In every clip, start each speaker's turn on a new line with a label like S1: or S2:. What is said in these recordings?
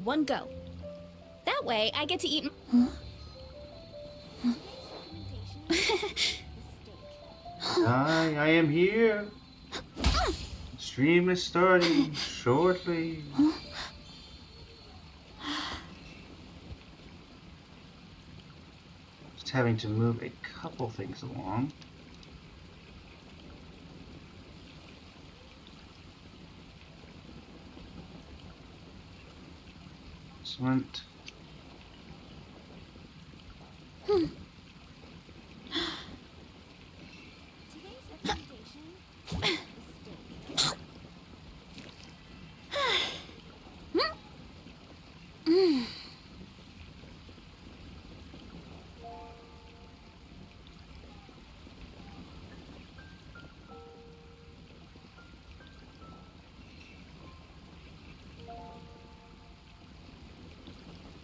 S1: One go. That way, I get to eat.
S2: I am here. Stream is starting shortly. Just having to move a couple things along. Excellent.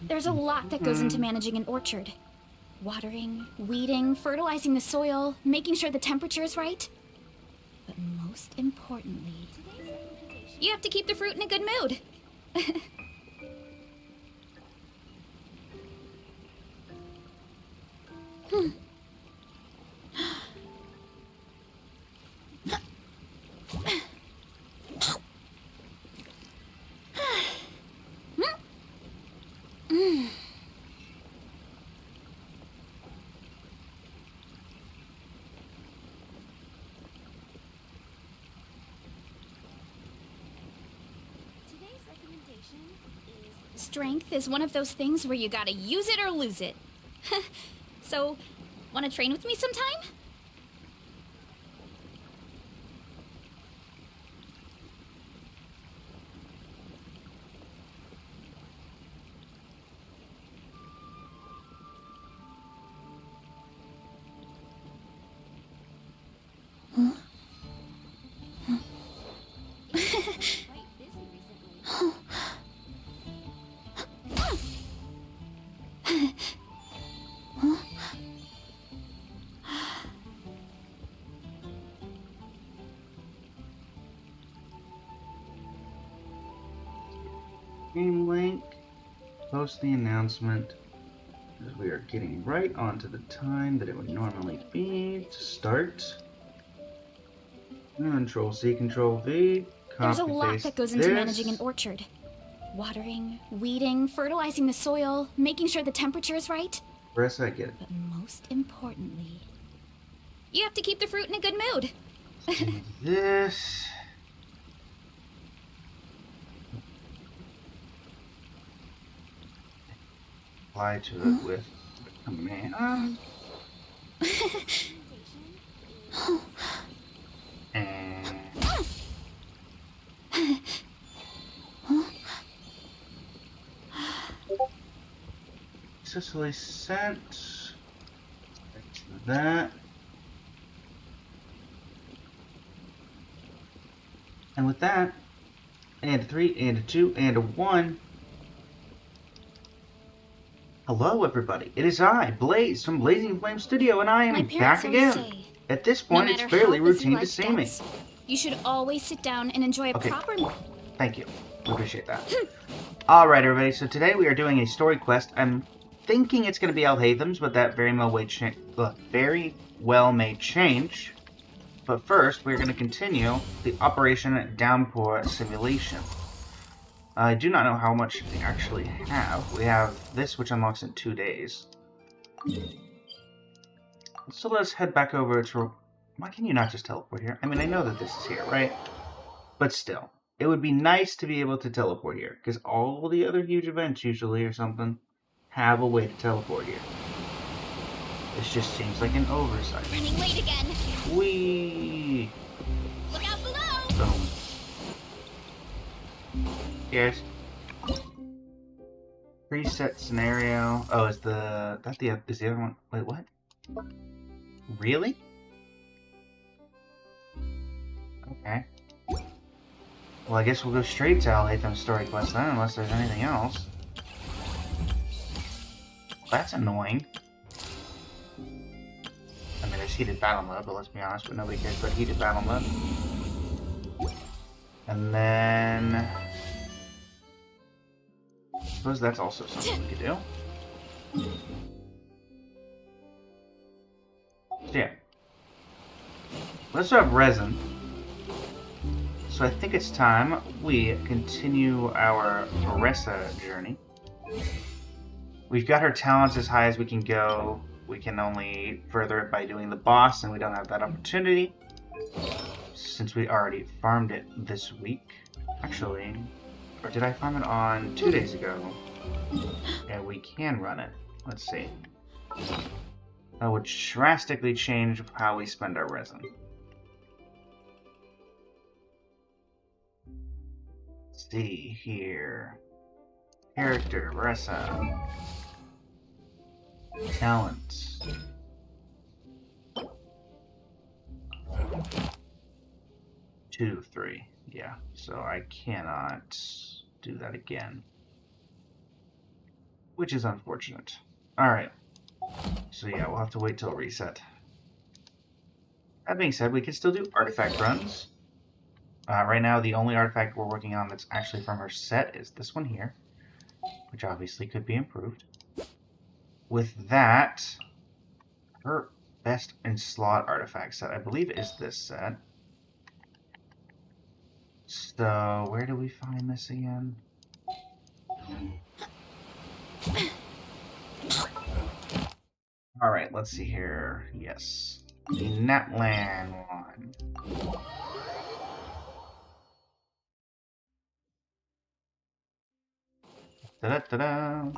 S1: There's a lot that goes into managing an orchard. Watering, weeding, fertilizing the soil, making sure the temperature is right. But most importantly, you have to keep the fruit in a good mood. Strength is one of those things where you gotta use it or lose it. So, wanna train with me sometime?
S2: Game link. Post the announcement. As we are getting right onto the time that it would normally be to start. Control C, Control V.
S1: There's a lot that goes into managing an orchard. Watering, weeding, fertilizing the soil, making sure the temperature is right.
S2: Rest I get.
S1: But most importantly, you have to keep the fruit in a good mood.
S2: This. Apply to it with the command. And successfully sent. That. And with that, and a 3, and a 2, and a 1. Hello, everybody. It is I, Blaze, from Blazing Flame Studio, and I am back again. At this point, it's fairly routine to see me.
S1: You should always sit down and enjoy a proper meal.
S2: Thank you. I appreciate that. Alright, everybody. So today we are doing a story quest. I'm thinking it's going to be Alhatham's, but that very well may change. But first, we're going to continue the Operation Downpour simulation. I do not know how much we actually have. We have this, which unlocks in 2 days. So let's head back over to... Why can you not just teleport here? I mean, I know that this is here, right? But still, it would be nice to be able to teleport here, because all the other huge events, usually, or something, have a way to teleport here. This just seems like an oversight.
S1: Running late again.
S2: Whee!
S1: Look out below!
S2: Boom. Yes. Preset scenario. Oh, is the other one? Wait, what? Really? Okay. Well, I guess we'll go straight to Alhatham's story quest then, unless there's anything else. That's annoying. I mean, there's heated battle mode, but let's be honest, but nobody cares about heated battle mode. And then... suppose that's also something we could do. So yeah. Let's have resin. So I think it's time we continue our Marissa journey. We've got her talents as high as we can go. We can only further it by doing the boss, and we don't have that opportunity since we already farmed it this week. Actually, or did I farm it on 2 days ago? Yeah, we can run it. Let's see. That would drastically change how we spend our resin. Let's see here. Character, Marissa. Talents. Two, three. Yeah, so I cannot do that again. Which is unfortunate. Alright. So yeah, we'll have to wait till reset. That being said, we can still do artifact runs. Right now, the only artifact we're working on that's actually from her set is this one here, which obviously could be improved. With that, her best in slot artifact set, I believe, is this set. So, where do we find this again? Alright, let's see here. Yes. The Netland one. Da-da-da-da!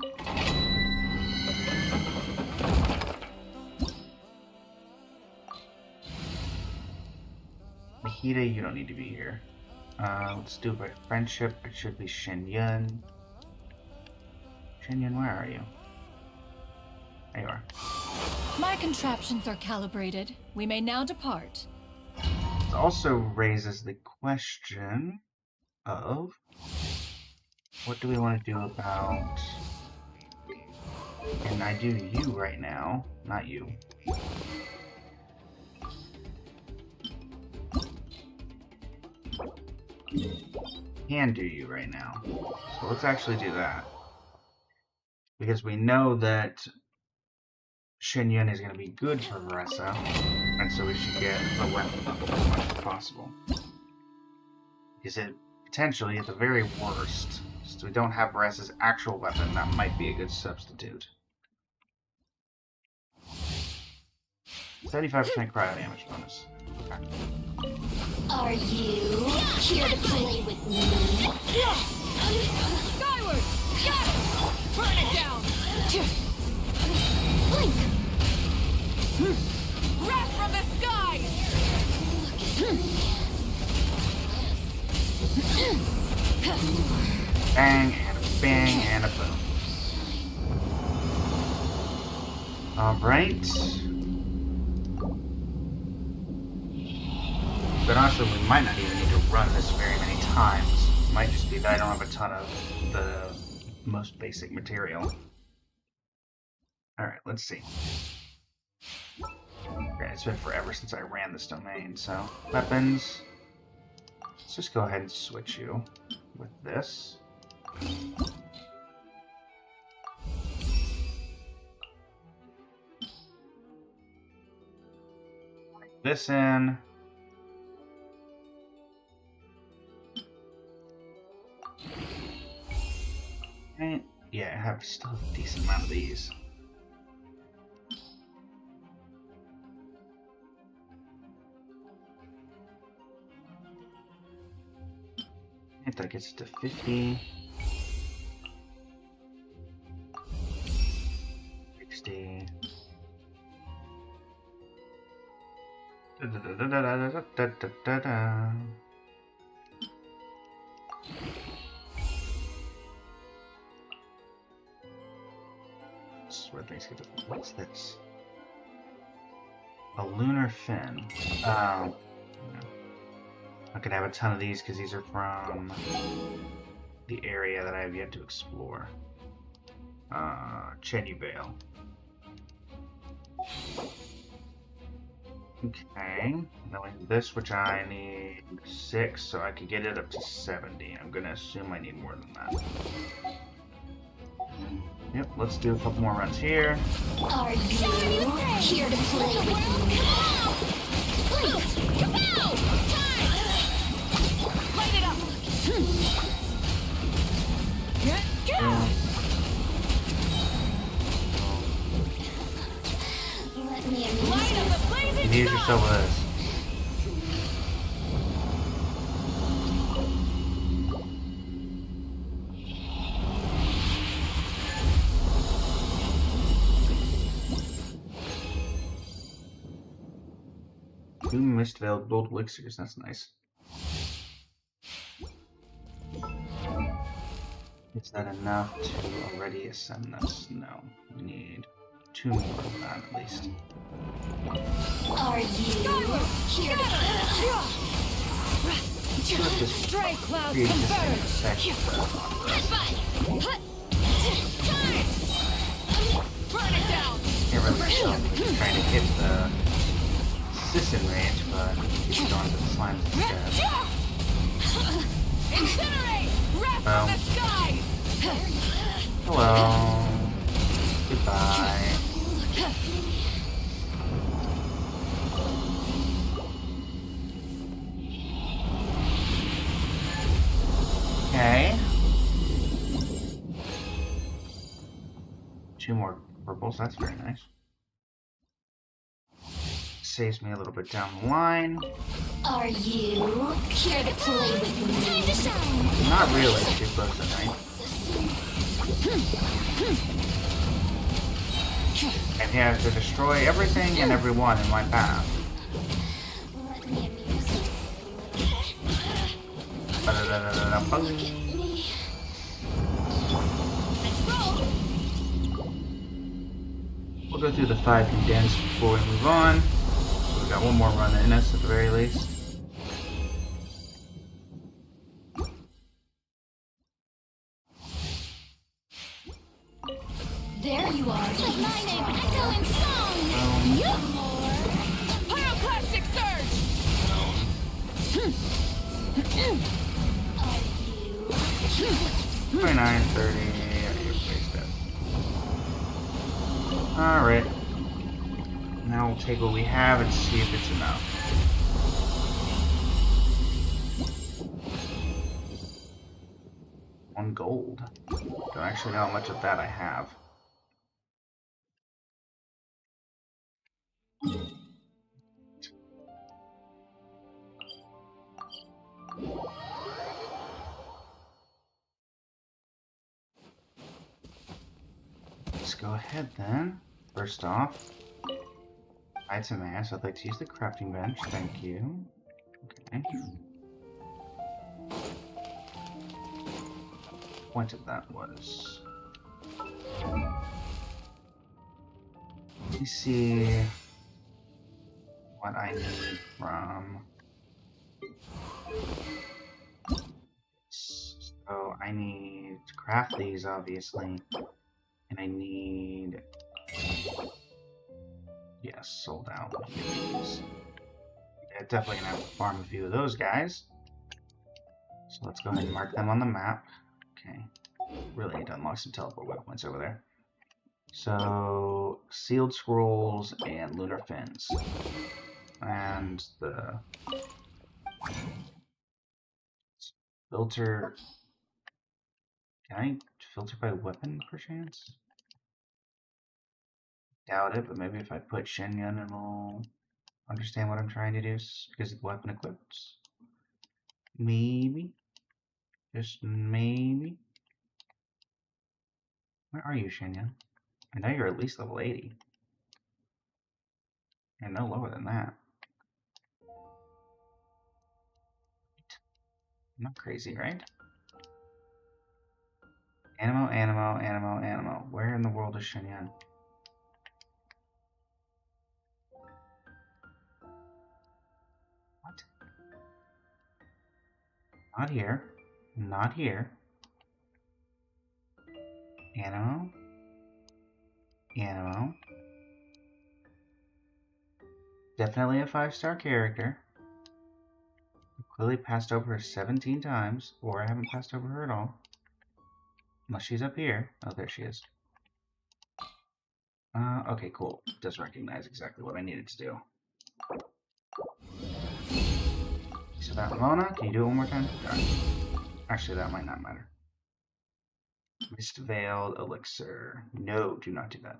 S2: Mahita, you don't need to be here. Let's do it by friendship. It should be Shenyun. Shenyun, where are you? There you are.
S3: My contraptions are calibrated. We may now depart.
S2: It also raises the question of what do we want to do about... And I do you right now, not you. Can do you right now. So let's actually do that. Because we know that Shenyun is going to be good for Marissa, and so we should get the weapon up as much as possible. Because it potentially, at the very worst, since we don't have Marissa's actual weapon, that might be a good substitute. 75% cryo damage bonus. Okay.
S1: Are you here to play with me?
S3: Skyward! Scatter! Burn it down!
S1: Blink!
S3: Wrath from the sky!
S2: Bang and a bang and a boom. Alright. But honestly, we might not even need to run this very many times. It might just be that I don't have a ton of the most basic material. Alright, let's see. Okay, it's been forever since I ran this domain, so... Weapons. Let's just go ahead and switch you with this. Put this in. Right. Yeah, I have still a decent amount of these. If that gets to 50. 60. Da-da-da-da-da-da-da-da-da-da. This is where things get to... What's this? A lunar fin. I could have a ton of these because these are from the area that I have yet to explore. Chenyu Vale. Okay, knowing this, which I need 6, so I could get it up to 70. I'm gonna assume I need more than that. Yep, let's do a couple more runs here.
S1: Are you here to play with me? Kapow! Time! Light it up! Let me light up the blazing
S2: Amuse yourself with this. Two mist veiled gold elixirs, that's nice. Is that enough to already ascend this? No. We need 2 more of that at least.
S1: Are you here to
S3: Stray clouds
S2: Pre-existing
S3: converge!
S2: effect.
S3: Burn it down!
S2: Can't really tell if we're trying to hit the Sissin range, but he's going to the slimes instead.
S3: Incinerate! Wrath from the skies!
S2: Hello. Goodbye. Okay. 2 more purples, that's very nice. Saves me a little bit down the line.
S1: Are you here to play with me? Time to shine!
S2: Not really too close to night. And he has to destroy everything and everyone in my path.
S1: Let me amuse you.
S2: Ba-da-da-da-da-da-bung.
S1: Let's roll!
S2: We'll go through the 5 condensed before we move on. So we got 1 more run in us at the very least.
S1: There you are. Let my name echo in song.
S3: Pyroclastic surge!
S1: Are you
S2: 29, 30, you're wasted. Alright. Now we'll take what we have and see if it's enough. One gold. Don't actually know how much of that I have. Let's go ahead then. First off, item mass. I'd like to use the crafting bench. Thank you. Okay. Point of that was. Let me see what I need from. So I need to craft these, obviously, and I need. Yes, sold out. These. Yeah, definitely gonna have to farm a few of those guys. So let's go ahead and mark them on the map. Okay. Really need to unlock some teleport waypoints over there. So, sealed scrolls and lunar fins. And the filter. Can I filter by weapon perchance? Doubt it, but maybe if I put Shenyun, it'll understand what I'm trying to do because of the weapon equipped. Maybe. Just maybe. Where are you, Shenyun? I know you're at least level 80. And no lower than that. I'm not crazy, right? Animo, Animo, Animo, Animo. Where in the world is Shenyun? What? Not here. Not here. Animo. Animo. Definitely a 5-star character. Clearly passed over her 17 times, or I haven't passed over her at all. Unless she's up here. Oh, there she is. Okay, cool. It does recognize exactly what I needed to do. So that Mona, can you do it one more time? Got it. Actually, that might not matter. Mist Veiled Elixir. No, do not do that.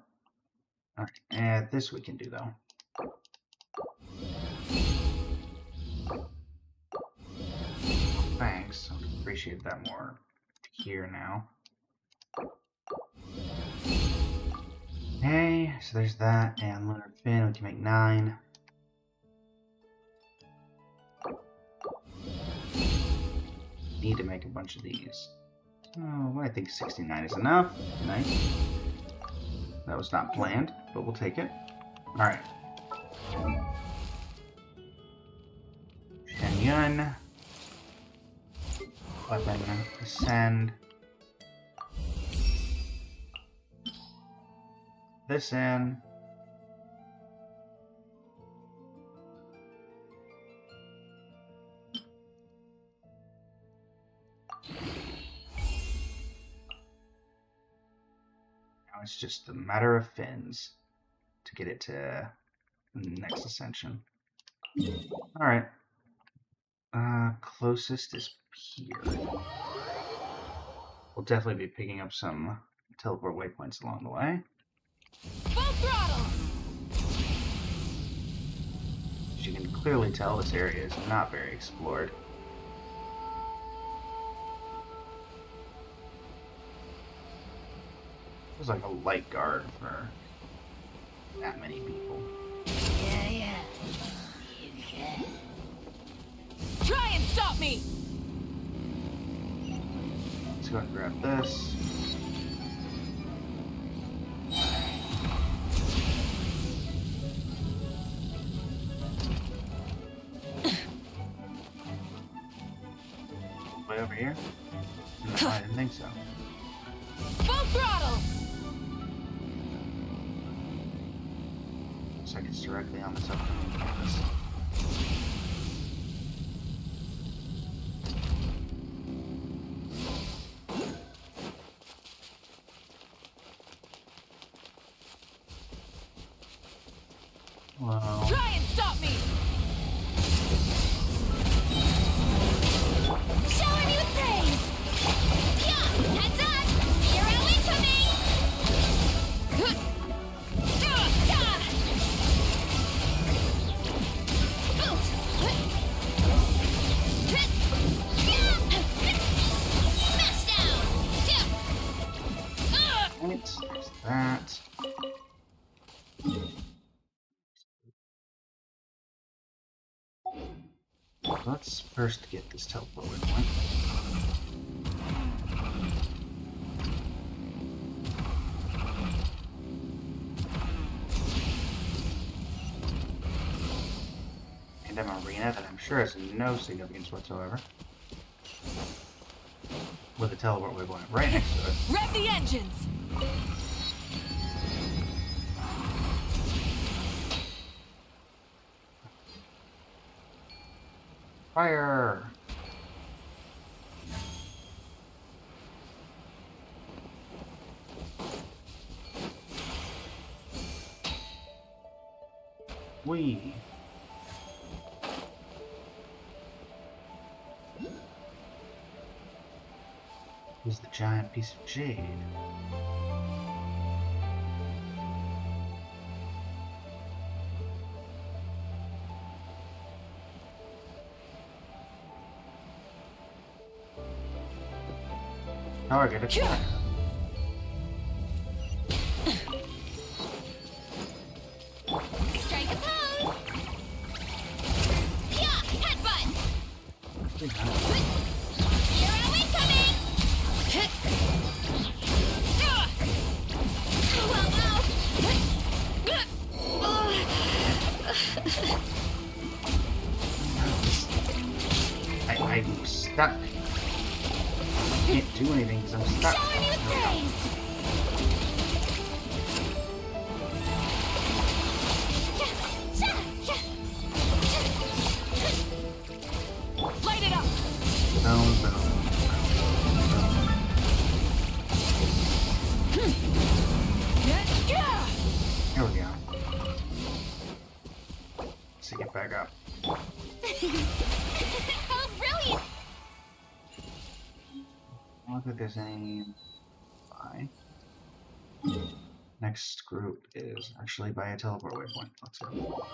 S2: Alright, and this we can do though. Thanks. I would appreciate that more here now. Okay, so there's that, and Lunar Fin, we can make 9. Need to make a bunch of these. Oh, I think 69 is enough. Nice. That was not planned, but we'll take it. Alright. Shen Yun. Weapon. Ascend. This in. Now it's just a matter of fins to get it to the next ascension. Alright. Closest is here. We'll definitely be picking up some teleport waypoints along the way.
S3: Full throttle!
S2: As you can clearly tell, this area is not very explored. Feels like a light guard for that many people.
S3: Yeah. Try and stop me!
S2: Let's go and grab this. Way over here? No, I didn't think so.
S3: Full throttle!
S2: Looks like it's directly on this upcoming campus. Well,
S3: Try and stop me!
S1: Shower me with praise! Yeah, heads up! Hero incoming! Smash down!
S2: right, there's that. Let's first get this teleport waypoint. And an arena that I'm sure has no significance whatsoever. With a teleport waypoint right next to it.
S3: Rev the engines!
S2: Fire! Whee! Is the giant piece of jade. Now I get a fire.
S1: Strike a pose! Yeah, headbutt! Hero incoming!
S2: I'm stuck. I can't do anything because I'm stuck.
S1: Shower me with praise!
S3: Light it up!
S2: Boom, boom. back up.
S1: How brilliant!
S2: I don't look like there's any by. Next group is actually by a teleport waypoint. Let's go.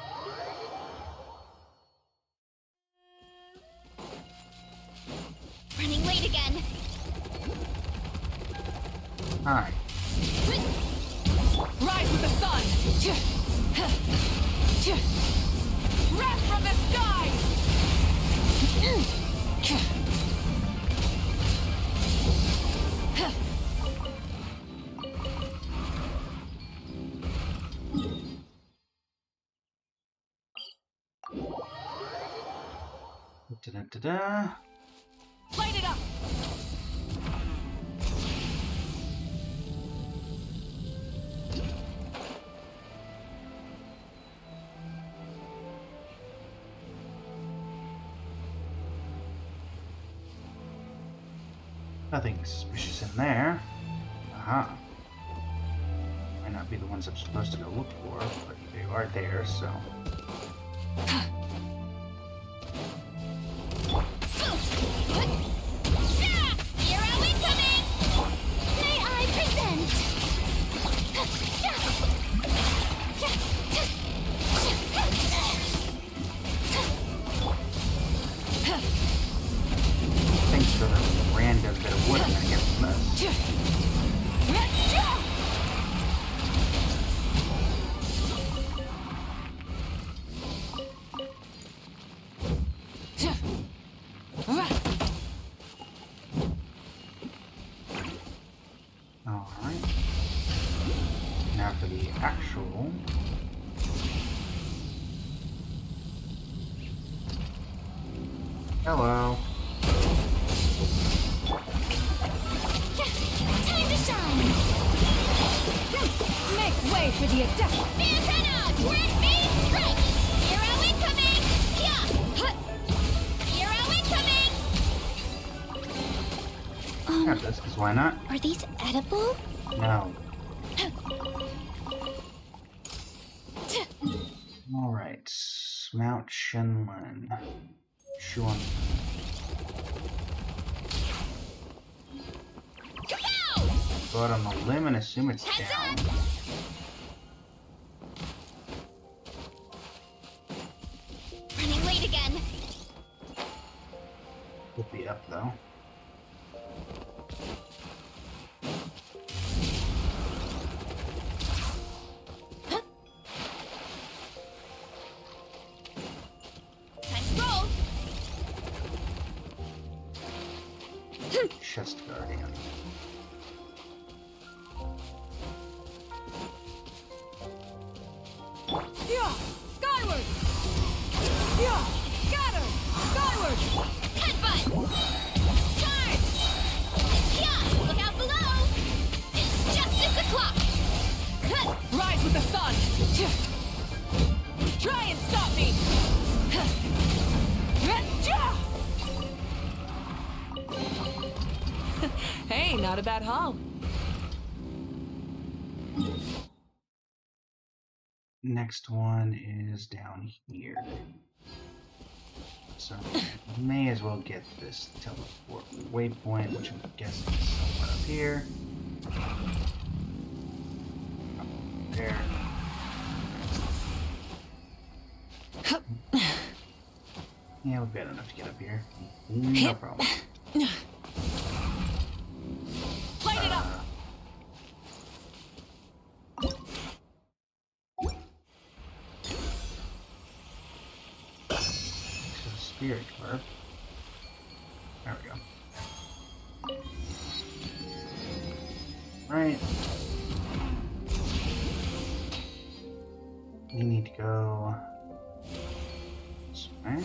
S1: Running late again.
S2: Hi.
S3: Rise with the sun! Wrath from the sky!
S2: Da-da-da-da.
S3: Light it up!
S2: Nothing suspicious in there. Aha. Might not be the ones I'm supposed to go look for, but they are there, so.
S1: Hero incoming! May I present?
S2: Thanks for the random bit of wood I'm gonna get from this. Alright. Now for the actual. Hello.
S1: Time to shine!
S3: Make way for the adept!
S1: Antenna! Twin beam strike! Hero incoming! Yeah! Hero incoming!
S2: Have this, because why not?
S1: Are these edible?
S2: No. Alright. Mount Shenlin. Shuan.
S1: Kapow!
S2: Go out on the limb and assume it's
S1: Heads
S2: down.
S1: up! Running late again.
S2: Could be up though.
S1: Time to roll.
S2: Chest Guardian.
S3: Yeah! Skyward! Yeah! Scatter! Skyward!
S1: Headbutt! Charge! Yeah! Look out below! It's justice o'clock!
S3: Rise with the sun! Try and stop me! Hey, not a bad haul.
S2: Next one is down here. So may as well get this teleport waypoint, which I'm guessing is somewhere up here. Up there. Yeah, we've got enough to get up here. No problem.
S3: Light it up!
S2: So spirit orb. There we go. Right. We need to go this way.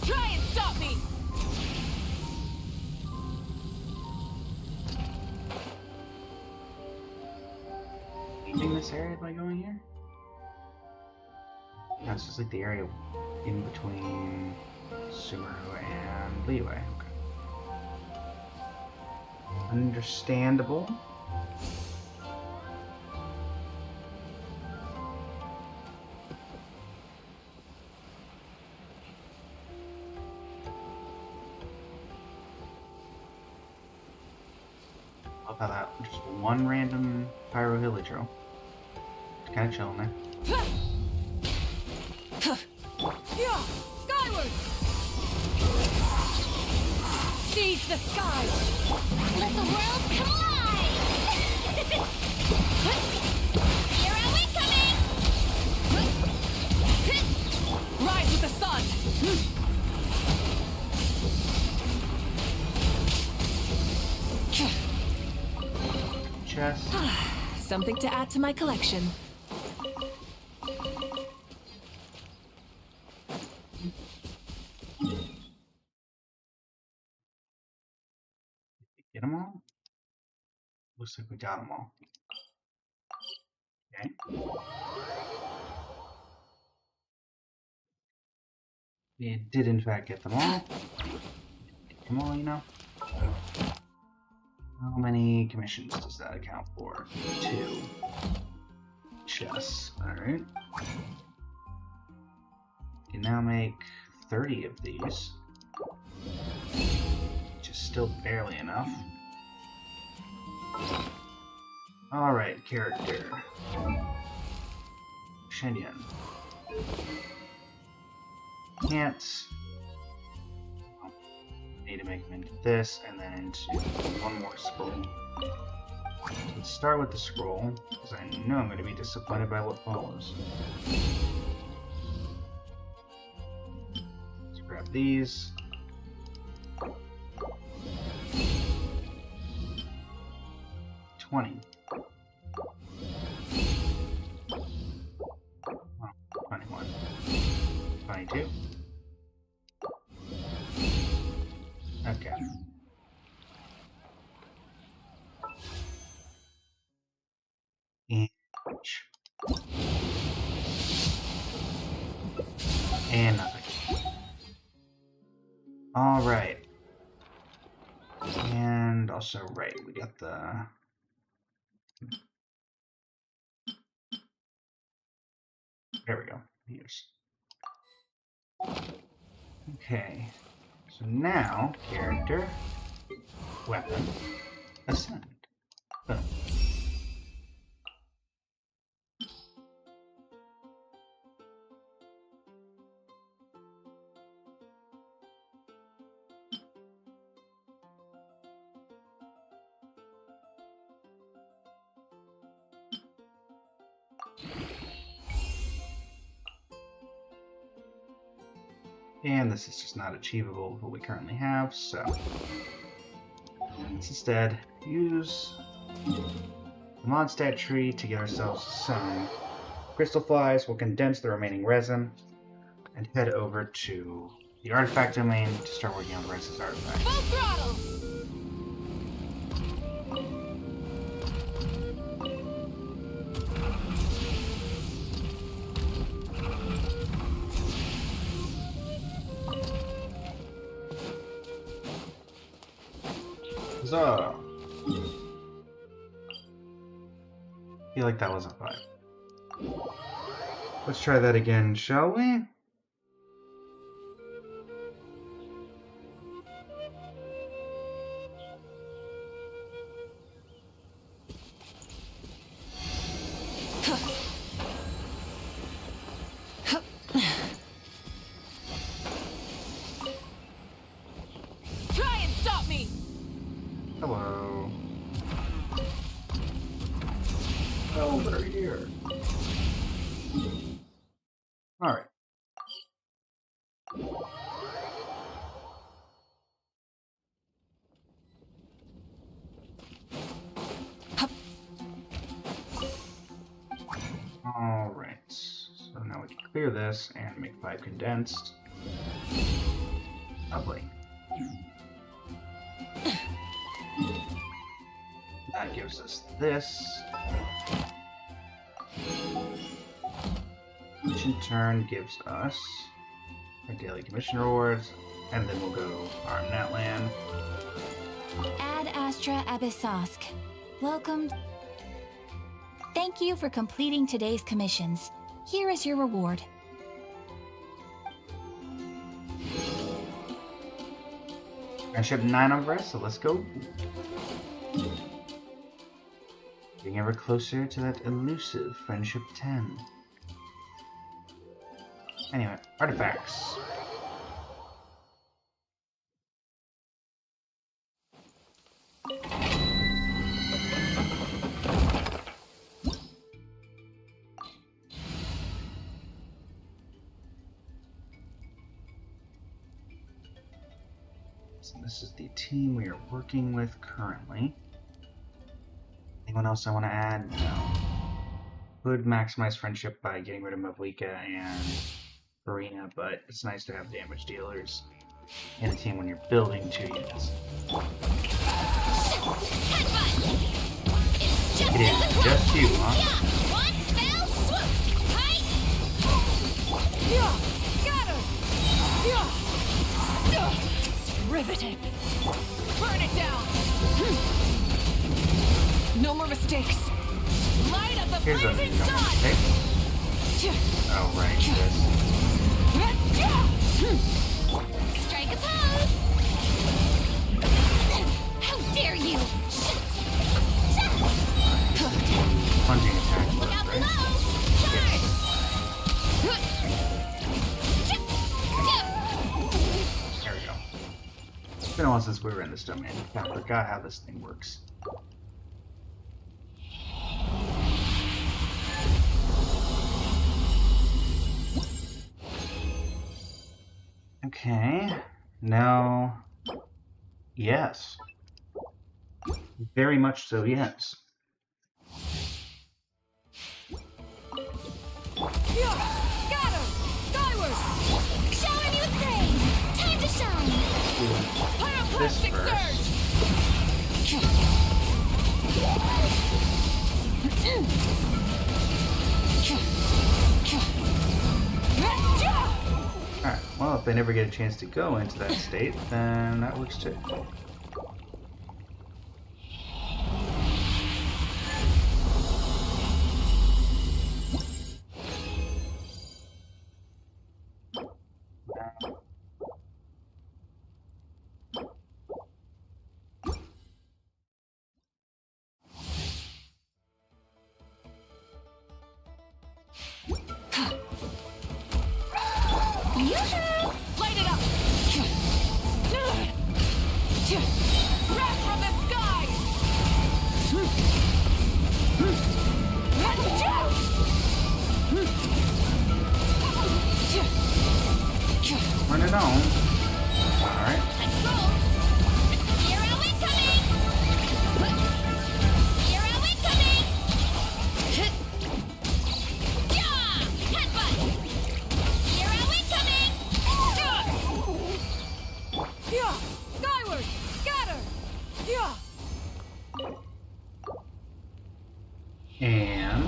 S3: Try and stop me!
S2: Leaving this area by going here? No, it's just like the area in between Sumeru and Liyue. Okay. Understandable. Love how that just one random pyro hilichurl. It's kind of chilling there.
S3: Skyward! Seize the sky!
S1: Let the world collide! Hero incoming!
S3: Rise with the sun!
S2: Chest.
S3: Something to add to my collection.
S2: Get them all? Looks like we got them all. Okay. We did in fact get them all. Get them all, you know. How many commissions does that account for? 2. Chests. Alright. Can now make 30 of these. Which is still barely enough. Alright, character. Shenyan. Can't. Need to make him into this, and then into one more scroll. Let's start with the scroll, because I know I'm going to be disappointed by what follows. Let's grab these. $20. Oh, 21. 22. Okay. And nothing. Alright. And also, right, we got the... There we go. Here's. Okay. So now, character, weapon, ascend. Boom. And this is just not achievable with what we currently have, so let's instead use the Mondstadt tree to get ourselves some crystal flies. We'll condense the remaining resin and head over to the artifact domain to start working on the rest of this artifact.
S3: Full throttle!
S2: Huzzah! I feel like that was a 5. Let's try that again, shall we?
S3: Try and stop me!
S2: Hello. Oh, they're here. Alright. Alright. So now we can clear this and make 5 condensed. Lovely. That gives us this. Which in turn gives us our daily commission rewards, and then we'll go farm that land.
S1: Ad Astra Abyssosk. Welcome. Thank you for completing today's commissions. Here is your reward.
S2: Friendship 9 over us, so let's go. Getting ever closer to that elusive Friendship 10. Anyway, artifacts. So this is the team we are working with currently. Anyone else I want to add? No. Could maximize friendship by getting rid of Mavlika and Farina, but it's nice to have damage dealers in a team when you're building 2 units. It is just you, huh?
S1: One fell swoop. Hi.
S3: Riveting. Burn it down. No more mistakes. Light up the
S2: Here's a
S3: blazing
S2: no
S3: sun.
S2: mistake. Oh, right, this.
S1: Strike a pose. How dare you?
S2: Plunging attack.
S1: Look out
S2: Right?
S1: below. Charge.
S2: There we go. It's been a while since we were in this domain. I forgot how this thing works. Okay. No. Yes. Very much so, yes.
S3: Scatter! Skyward!
S1: Shower me with praise. Time to shine.
S3: Pyroclastic
S2: This
S3: surge!
S2: Alright, well, if they never get a chance to go into that state, then that works too.
S3: Light it up! Wrath from the sky!
S2: Run it on. Alright.
S1: Let's go. Hero incoming. Hero incoming. Yeah! Headbutt. Hero incoming.
S3: Yeah! Skyward! Scatter! Yeah!
S2: And...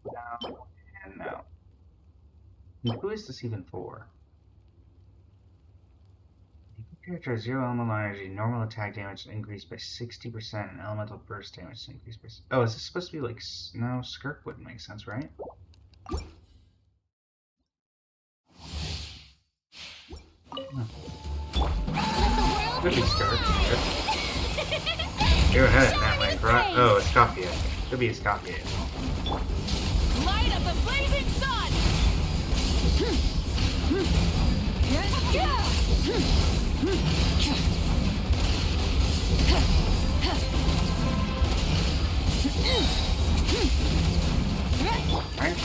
S2: no, and no. And who is this even for? The character has 0 elemental energy, normal attack damage increased by 60%, and elemental burst damage increased by... Oh, is this supposed to be like... No, Skirk wouldn't make sense, right? Could be Skirk. Go ahead, that way. Oh, it's Scoffia. Could be a Scoffia.
S3: Light of the blazing sun!
S2: Right?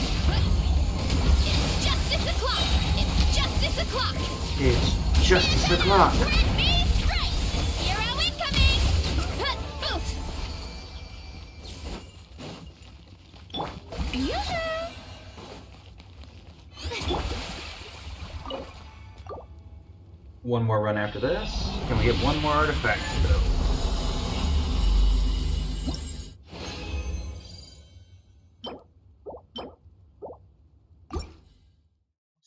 S1: It's justice o'clock. It's justice o'clock.
S2: It's justice o'clock.
S1: Let me strike. Hero incoming. Oof. Yoo-hoo.
S2: One more run after this. Can we get one more artifact to go?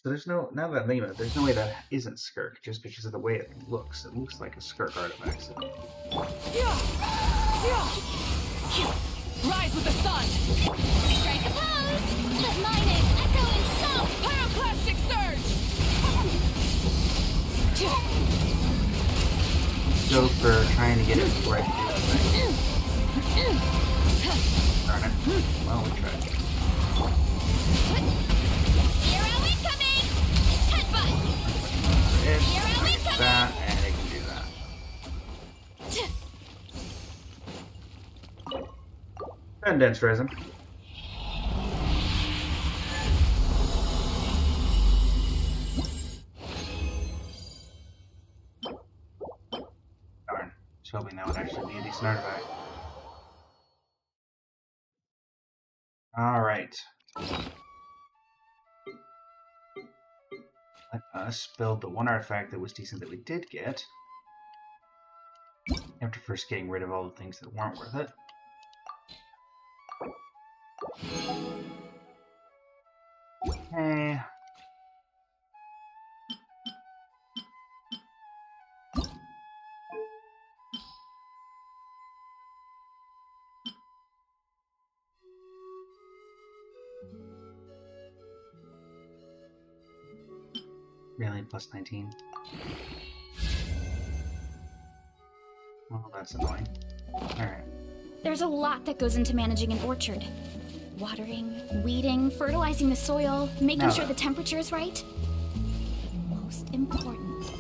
S2: So there's no, now that I'm thinking about it, there's no way that isn't Skirk, just because of the way it looks. It looks like a Skirk artifact. So.
S3: Rise with the sun!
S1: Strike a pose! But mine is echoing so!
S3: Pyroclastic surge!
S2: Go for trying to get it before I do the thing. Darn it. Well, we tried.
S1: Hero incoming! Headbutt! Hero incoming!
S2: That, and it can do that. Condense resin. Darn. Just hoping that would actually be a decent artifact. Alright. Let us build the one artifact that was decent that we did get. After first getting rid of all the things that weren't worth it. Okay. Really, plus 19. Well, that's annoying. Alright.
S1: There's a lot that goes into managing an orchard. Watering, weeding, fertilizing the soil, making sure the temperature is right. But most important...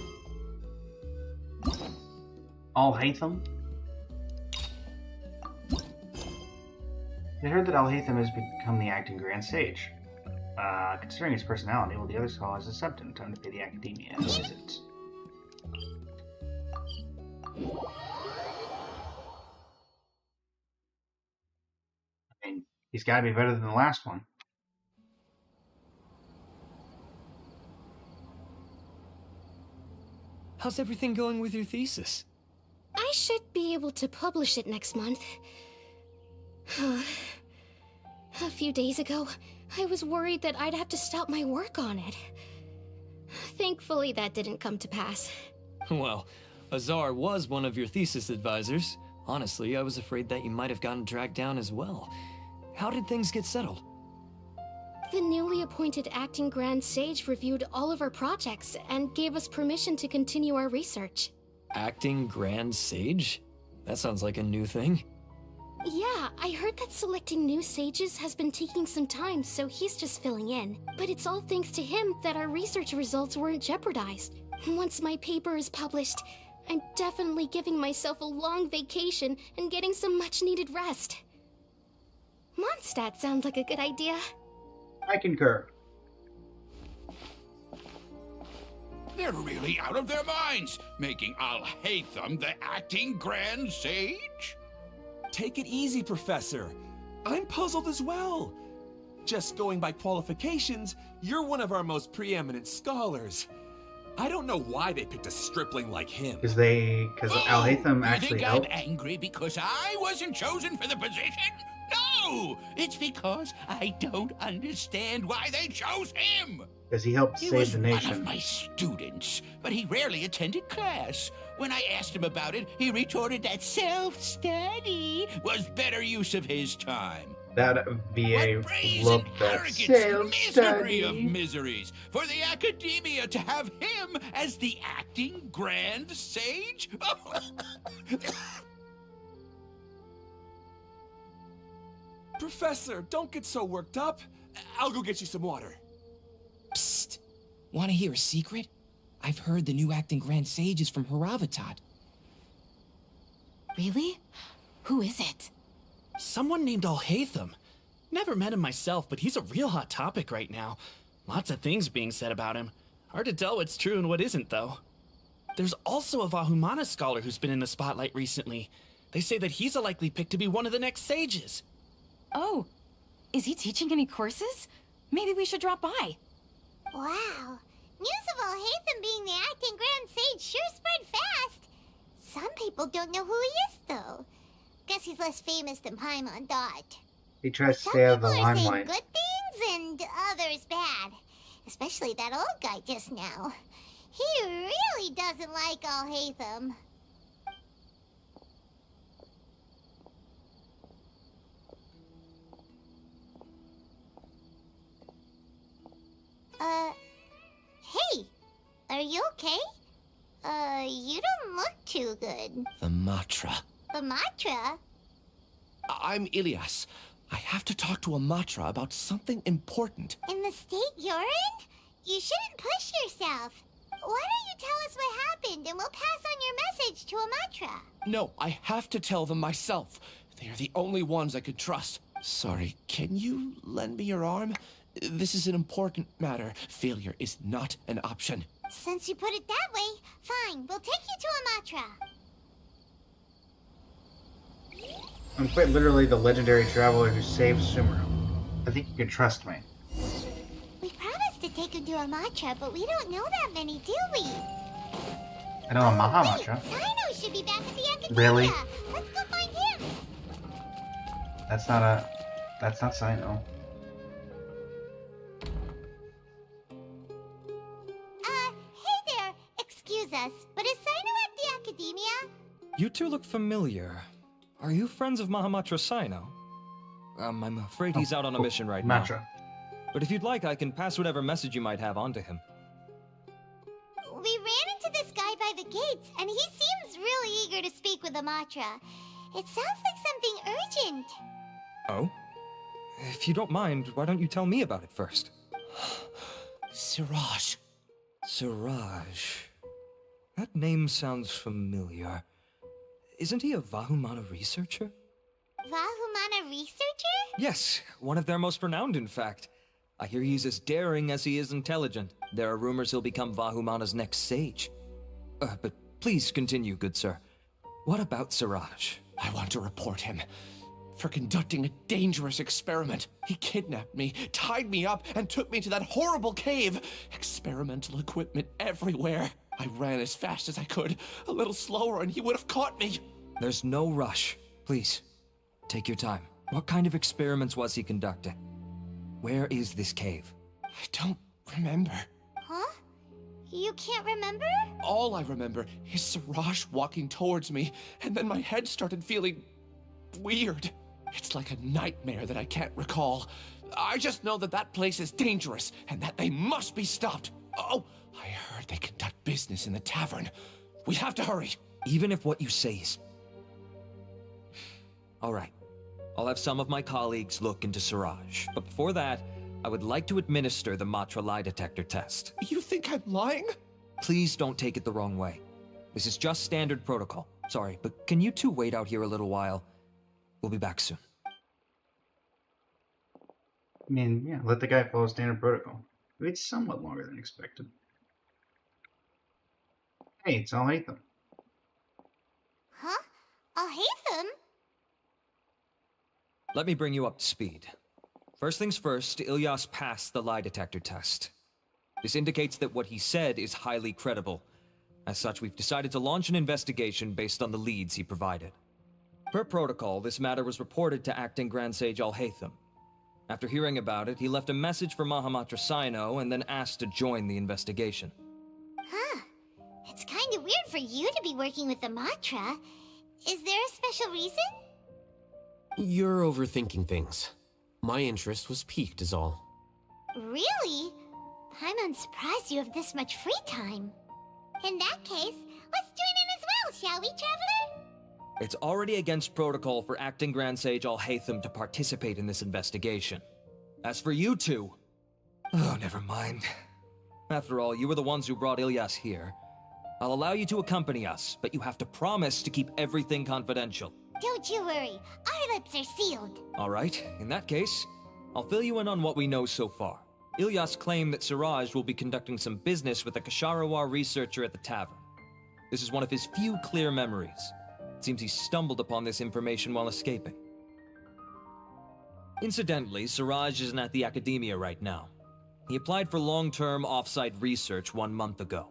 S2: Al-Haytham? I heard that Al-Haytham has become the acting Grand Sage. Considering his personality, will the other scholars accept him? Time to pay the academia a visit. I mean, he's got to be better than the last one.
S4: How's everything going with your thesis?
S5: I should be able to publish it next month. A few days ago, I was worried that I'd have to stop my work on it. Thankfully, that didn't come to pass.
S4: Well, Azar was one of your thesis advisors. Honestly, I was afraid that you might have gotten dragged down as well. How did things get settled?
S5: The newly appointed acting Grand Sage reviewed all of our projects and gave us permission to continue our research.
S4: Acting Grand Sage? That sounds like a new thing.
S5: Yeah, I heard that selecting new sages has been taking some time, so he's just filling in. But it's all thanks to him that our research results weren't jeopardized. Once my paper is published, I'm definitely giving myself a long vacation and getting some much-needed rest. Mondstadt sounds like a good idea.
S2: I concur.
S6: They're really out of their minds, making Al-Haytham the acting Grand Sage?
S7: Take it easy, Professor. I'm puzzled as well. Just going by qualifications, you're one of our most preeminent scholars. I don't know why they picked a stripling like him.
S2: Because Al-Haytham actually
S6: You
S2: helped.
S6: think I'm angry because I wasn't chosen for the position? No! It's because I don't understand why they chose him!
S2: Because he helped
S6: He
S2: save
S6: was
S2: the
S6: one
S2: nation.
S6: of my students, but he rarely attended class. When I asked him about it, he retorted that self-study was better use of his time.
S2: That VA
S6: What brazen
S2: loved that
S6: arrogance, misery of
S2: self-study.
S6: miseries, for the academia to have him as the acting Grand Sage?
S7: Professor, don't get so worked up. I'll go get you some water.
S8: Psst! Want to hear a secret? I've heard the new acting Grand Sage is from Haravatat.
S3: Really? Who is it?
S9: Someone named Al-Haytham. Never met him myself, but he's a real hot topic right now. Lots of things being said about him. Hard to tell what's true and what isn't, though. There's also a Vahumana scholar who's been in the spotlight recently. They say that he's a likely pick to be one of the next sages.
S3: Oh, is he teaching any courses? Maybe we should drop by.
S10: Wow. News of Al-Haytham being the acting Grand Sage sure spread fast. Some people don't know who he is, though. Guess he's less famous than Paimon Dot.
S2: He tries to
S10: Some
S2: stay out of the
S10: people are saying
S2: limelight.
S10: good things and others bad. Especially that old guy just now. He really doesn't like Alhaitham. Hey, are you okay? You don't look too good.
S8: The Matra.
S10: The Matra?
S8: I'm Ilyas. I have to talk to a Matra about something important.
S10: In the state you're in? You shouldn't push yourself. Why don't you tell us what happened and we'll pass on your message to a Matra?
S8: No, I have to tell them myself. They are the only ones I could trust. Sorry, can you lend me your arm? This is an important matter. Failure is not an option.
S10: Since you put it that way, fine. We'll take you to a Matra.
S2: I'm quite literally the legendary traveler who saved Sumeru. I think you can trust me.
S10: We promised to take him to a Matra, but we don't know that many, do we?
S2: I know a Maha
S10: Wait,
S2: Matra.
S10: Sino should be back at the Academia.
S2: Really?
S10: Let's go find him.
S2: That's not Sino.
S10: Hey there. Excuse us, but is Sino at the Academia?
S11: You two look familiar. Are you friends of Mahamatra Sino? I'm afraid he's out on a mission right now.
S2: Matra.
S11: But if you'd like, I can pass whatever message you might have on to him.
S10: We ran into this guy by the gates, and he seems really eager to speak with the Matra. It sounds like something urgent.
S11: Oh? If you don't mind, why don't you tell me about it first?
S8: Siraj.
S11: Siraj. That name sounds familiar. Isn't he a Vahumana researcher?
S10: Vahumana researcher?
S11: Yes, one of their most renowned, in fact. I hear he's as daring as he is intelligent. There are rumors he'll become Vahumana's next sage. But please continue, good sir. What about Siraj?
S8: I want to report him for conducting a dangerous experiment. He kidnapped me, tied me up, and took me to that horrible cave. Experimental equipment everywhere. I ran as fast as I could, a little slower, and he would have caught me.
S11: There's no rush. Please, take your time. What kind of experiments was he conducting? Where is this cave?
S8: I don't remember.
S10: Huh? You can't remember?
S8: All I remember is Siraj walking towards me, and then my head started feeling weird. It's like a nightmare that I can't recall. I just know that that place is dangerous, and that they must be stopped. Oh, I heard they conduct business in the tavern. We have to hurry.
S11: Even if what you say is... All right. I'll have some of my colleagues look into Siraj. But before that, I would like to administer the Matra lie detector test.
S8: You think I'm lying?
S11: Please don't take it the wrong way. This is just standard protocol. Sorry, but can you two wait out here a little while? We'll be back soon.
S2: I mean, yeah, let the guy follow standard protocol. It's somewhat longer than expected. Hey, it's Alhaitham.
S10: Huh? Alhaitham?
S11: Let me bring you up to speed. First things first, Ilyas passed the lie detector test. This indicates that what he said is highly credible. As such, we've decided to launch an investigation based on the leads he provided. Per protocol, this matter was reported to Acting Grand Sage Alhaitham. After hearing about it, he left a message for Mahamatra Sino and then asked to join the investigation.
S10: Huh. It's kind of weird for you to be working with the Matra. Is there a special reason?
S12: You're overthinking things. My interest was piqued is all.
S10: Really? I'm unsurprised you have this much free time. In that case, let's join in as well, shall we, Traveler?
S11: It's already against protocol for Acting Grand Sage Alhaitham to participate in this investigation. As for you two... Oh, never mind. After all, you were the ones who brought Ilyas here. I'll allow you to accompany us, but you have to promise to keep everything confidential.
S10: Don't you worry. Our lips are sealed.
S11: All right, in that case, I'll fill you in on what we know so far. Ilyas claimed that Siraj will be conducting some business with a Kasharawar researcher at the tavern. This is one of his few clear memories. It seems he stumbled upon this information while escaping. Incidentally, Siraj isn't at the Academia right now. He applied for long-term off-site research 1 month ago.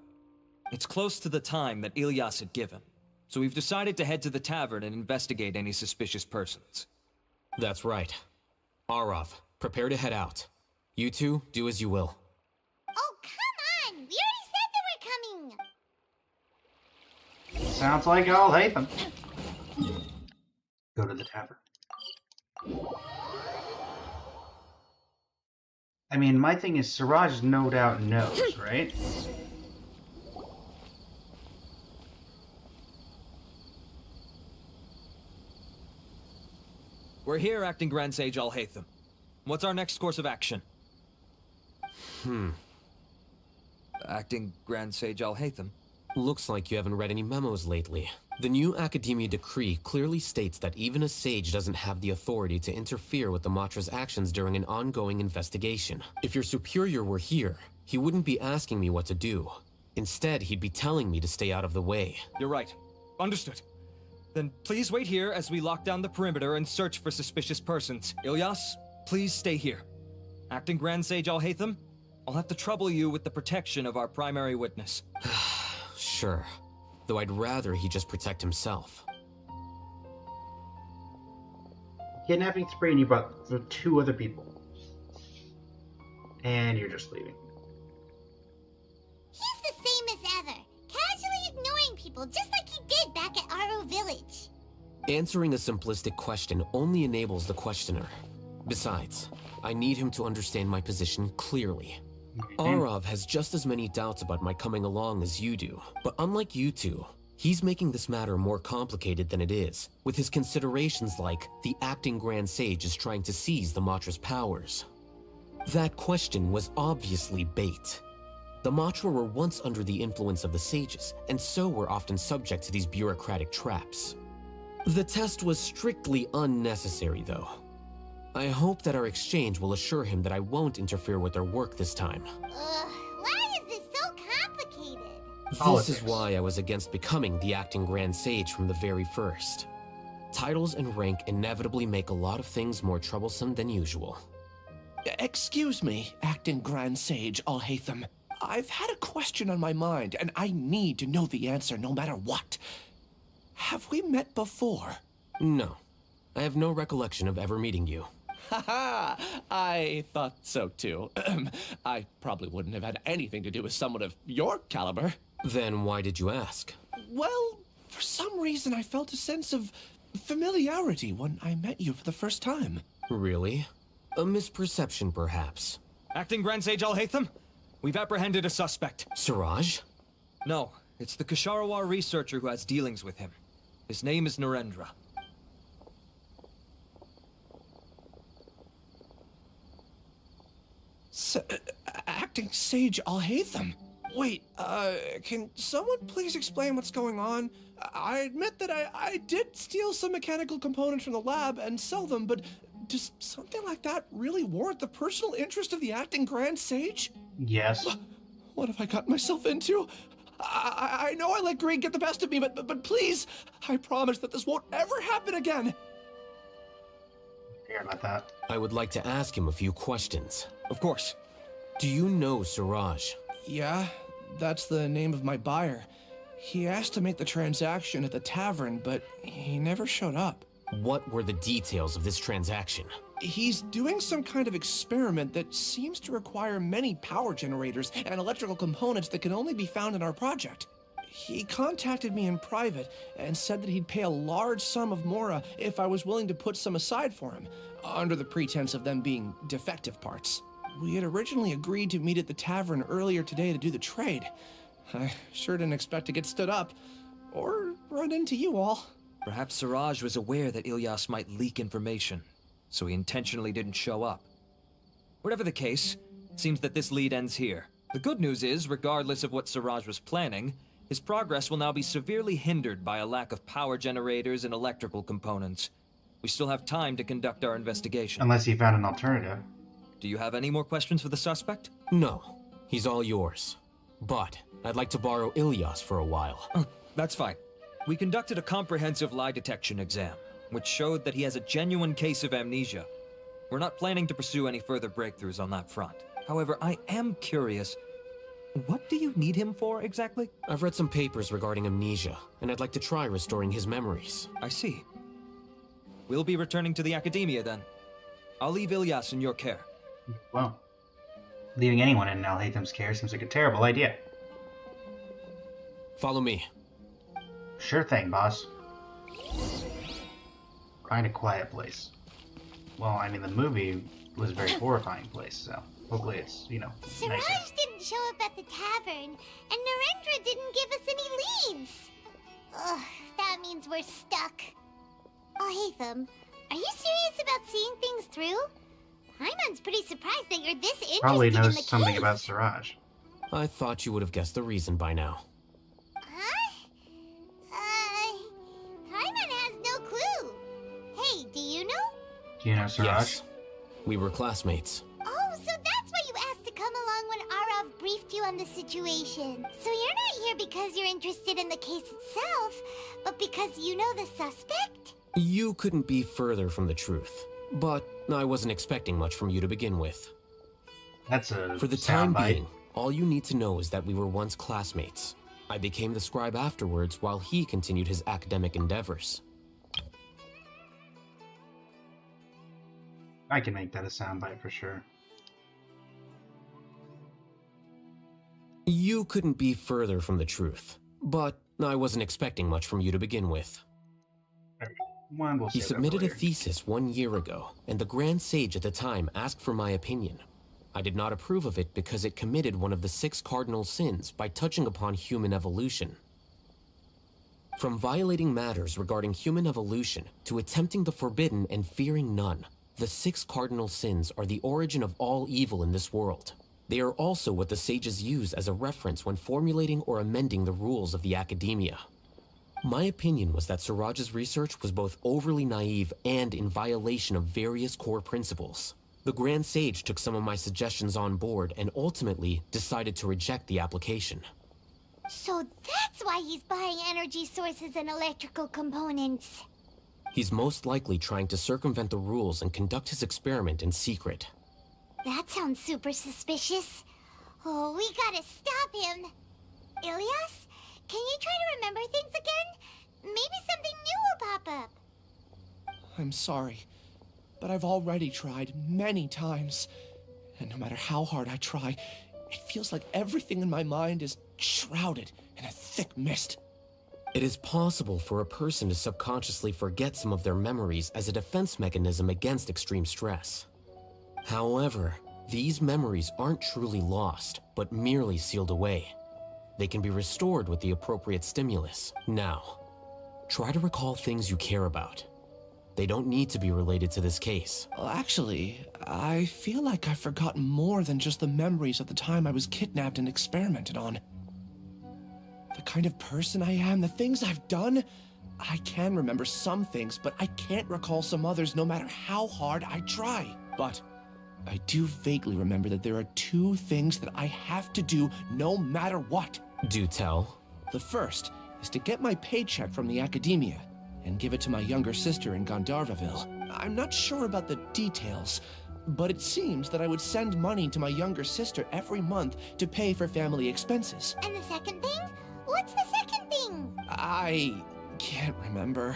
S11: It's close to the time that Ilyas had given, so we've decided to head to the tavern and investigate any suspicious persons.
S12: That's right. Arav, prepare to head out. You two, do as you will.
S2: Sounds like I'll hate them. Go to the tavern. I mean, my thing is, Siraj no doubt knows, right?
S11: We're here, Acting Grand Sage Alhaitham. What's our next course of action? Acting Grand Sage Alhaitham?
S12: Looks like you haven't read any memos lately. The new Academia decree clearly states that even a sage doesn't have the authority to interfere with the Matra's actions during an ongoing investigation. If your superior were here, he wouldn't be asking me what to do. Instead, he'd be telling me to stay out of the way.
S11: You're right. Understood. Then please wait here as we lock down the perimeter and search for suspicious persons. Ilyas, please stay here. Acting Grand Sage Alhaitham, I'll have to trouble you with the protection of our primary witness.
S12: Sure. Though I'd rather he just protect himself.
S2: Kidnapping spree, and you brought the 2 other people. And you're just leaving.
S10: He's the same as ever, casually ignoring people just like he did back at Aro Village.
S12: Answering a simplistic question only enables the questioner. Besides, I need him to understand my position clearly. Arav has just as many doubts about my coming along as you do, but unlike you two, he's making this matter more complicated than it is, with his considerations like the acting Grand Sage is trying to seize the Matra's powers. That question was obviously bait. The Matra were once under the influence of the sages, and so were often subject to these bureaucratic traps. The test was strictly unnecessary, though. I hope that our exchange will assure him that I won't interfere with their work this time.
S10: Why is this so complicated?
S12: This is why I was against becoming the acting Grand Sage from the very first. Titles and rank inevitably make a lot of things more troublesome than usual.
S8: Excuse me, Acting Grand Sage Alhaitham. I've had a question on my mind, and I need to know the answer no matter what. Have we met before?
S12: No. I have no recollection of ever meeting you.
S8: Haha, I thought so too. I probably wouldn't have had anything to do with someone of your caliber.
S12: Then why did you ask?
S8: Well, for some reason I felt a sense of familiarity when I met you for the first time.
S12: Really? A misperception, perhaps.
S11: Acting Grand Sage Alhaitham, we've apprehended a suspect.
S12: Siraj?
S11: No, it's the Kasharawar researcher who has dealings with him. His name is Narendra.
S8: Acting Sage Alhaitham? Wait, can someone please explain what's going on? I admit that I did steal some mechanical components from the lab and sell them, but does something like that really warrant the personal interest of the Acting Grand Sage?
S2: Yes.
S8: What have I gotten myself into? I know I let greed get the best of me, but please, I promise that this won't ever happen again.
S2: Hear about that.
S12: I would like to ask him a few questions.
S11: Of course.
S12: Do you know Siraj?
S8: Yeah, that's the name of my buyer. He asked to make the transaction at the tavern, but he never showed up.
S12: What were the details of this transaction?
S8: He's doing some kind of experiment that seems to require many power generators and electrical components that can only be found in our project. He contacted me in private and said that he'd pay a large sum of Mora if I was willing to put some aside for him, under the pretense of them being defective parts. We had originally agreed to meet at the tavern earlier today to do the trade. I sure didn't expect to get stood up, or run into you all.
S11: Perhaps Siraj was aware that Ilyas might leak information, so he intentionally didn't show up. Whatever the case, it seems that this lead ends here. The good news is, regardless of what Siraj was planning, his progress will now be severely hindered by a lack of power generators and electrical components. We still have time to conduct our investigation.
S2: Unless he found an alternative.
S11: Do you have any more questions for the suspect?
S12: No. He's all yours. But I'd like to borrow Ilyas for a while.
S11: Oh, that's fine. We conducted a comprehensive lie detection exam, which showed that he has a genuine case of amnesia. We're not planning to pursue any further breakthroughs on that front. However, I am curious, what do you need him for exactly?
S12: I've read some papers regarding amnesia, and I'd like to try restoring his memories.
S11: I see. We'll be returning to the Academia then. I'll leave Ilyas in your care.
S2: Well, leaving anyone in Alhaitham's care seems like a terrible idea.
S12: Follow me.
S2: Sure thing, boss. Find a quiet place. Well, I mean, the movie was a very horrifying place, so hopefully it's, you know,
S10: Siraj
S2: nicer.
S10: didn't show up at the tavern, and Narendra didn't give us any leads. Ugh, that means we're stuck. Oh, Hatham, are you serious about seeing things through? Paimon's pretty surprised that you're this interested
S2: Probably
S10: in the
S2: knows something
S10: case.
S2: about Siraj.
S12: I thought you would have guessed the reason by now.
S10: Huh? Paimon has no clue. Hey, do you know?
S2: Do you know Siraj?
S12: Yes. We were classmates.
S10: Oh, so that's why you asked to come along when Arav briefed you on the situation. So you're not here because you're interested in the case itself, but because you know the suspect?
S12: You couldn't be further from the truth. But I wasn't expecting much from you to begin with.
S2: That's a
S12: For the time
S2: soundbite.
S12: being, all you need to know is that we were once classmates. I became the scribe afterwards while he continued his academic endeavors.
S2: I can make that a soundbite for sure.
S12: You couldn't be further from the truth. But I wasn't expecting much from you to begin with.
S2: One, we'll
S12: He
S2: save that
S12: submitted
S2: for
S12: a
S2: later.
S12: thesis 1 year ago, and the Grand Sage at the time asked for my opinion. I did not approve of it because it committed one of the 6 cardinal sins by touching upon human evolution. From violating matters regarding human evolution to attempting the forbidden and fearing none, the 6 cardinal sins are the origin of all evil in this world. They are also what the sages use as a reference when formulating or amending the rules of the academia. My opinion was that Siraj's research was both overly naive and in violation of various core principles. The Grand Sage took some of my suggestions on board and ultimately decided to reject the application.
S10: So that's why he's buying energy sources and electrical components.
S12: He's most likely trying to circumvent the rules and conduct his experiment in secret.
S10: That sounds super suspicious. Oh, we gotta stop him. Ilias, can you try to remember things again? Maybe something new will pop up.
S8: I'm sorry, but I've already tried many times. And no matter how hard I try, it feels like everything in my mind is shrouded in a thick mist.
S12: It is possible for a person to subconsciously forget some of their memories as a defense mechanism against extreme stress. However, these memories aren't truly lost, but merely sealed away. They can be restored with the appropriate stimulus. Now, try to recall things you care about. They don't need to be related to this case.
S8: Well, actually, I feel like I've forgotten more than just the memories of the time I was kidnapped and experimented on. The kind of person I am, the things I've done, I can remember some things, but I can't recall some others no matter how hard I try. But I do vaguely remember that there are 2 things that I have to do no matter what.
S12: Do tell.
S8: The first is to get my paycheck from the academia and give it to my younger sister in Gandharvaville. I'm not sure about the details, but it seems that I would send money to my younger sister every month to pay for family expenses.
S10: And the second thing? What's the second thing?
S8: I can't remember.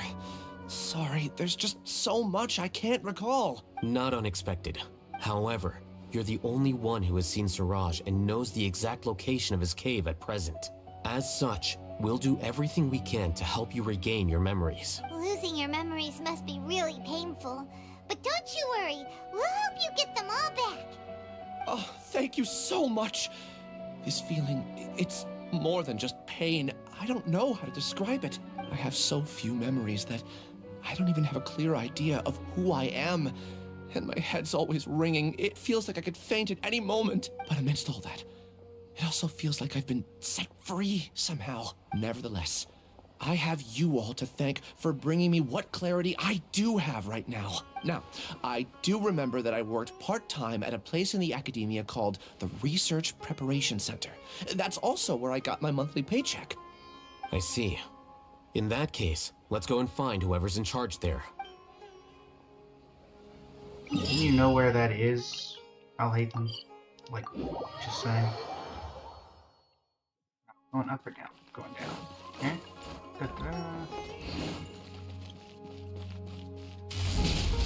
S8: Sorry, there's just so much I can't recall.
S12: Not unexpected. However, you're the only one who has seen Siraj and knows the exact location of his cave at present. As such, we'll do everything we can to help you regain your memories.
S10: Losing your memories must be really painful. But don't you worry, we'll help you get them all back.
S8: Oh, thank you so much. This feeling, it's more than just pain. I don't know how to describe it. I have so few memories that I don't even have a clear idea of who I am. And my head's always ringing. It feels like I could faint at any moment. But amidst all that, it also feels like I've been set free somehow. Nevertheless, I have you all to thank for bringing me what clarity I do have right now. Now, I do remember that I worked part-time at a place in the academia called the Research Preparation Center. That's also where I got my monthly paycheck.
S12: I see. In that case, let's go and find whoever's in charge there.
S2: Do you know where that is? I'll hate them. Like, just saying. Going up or down? Going down. Okay. Da-da.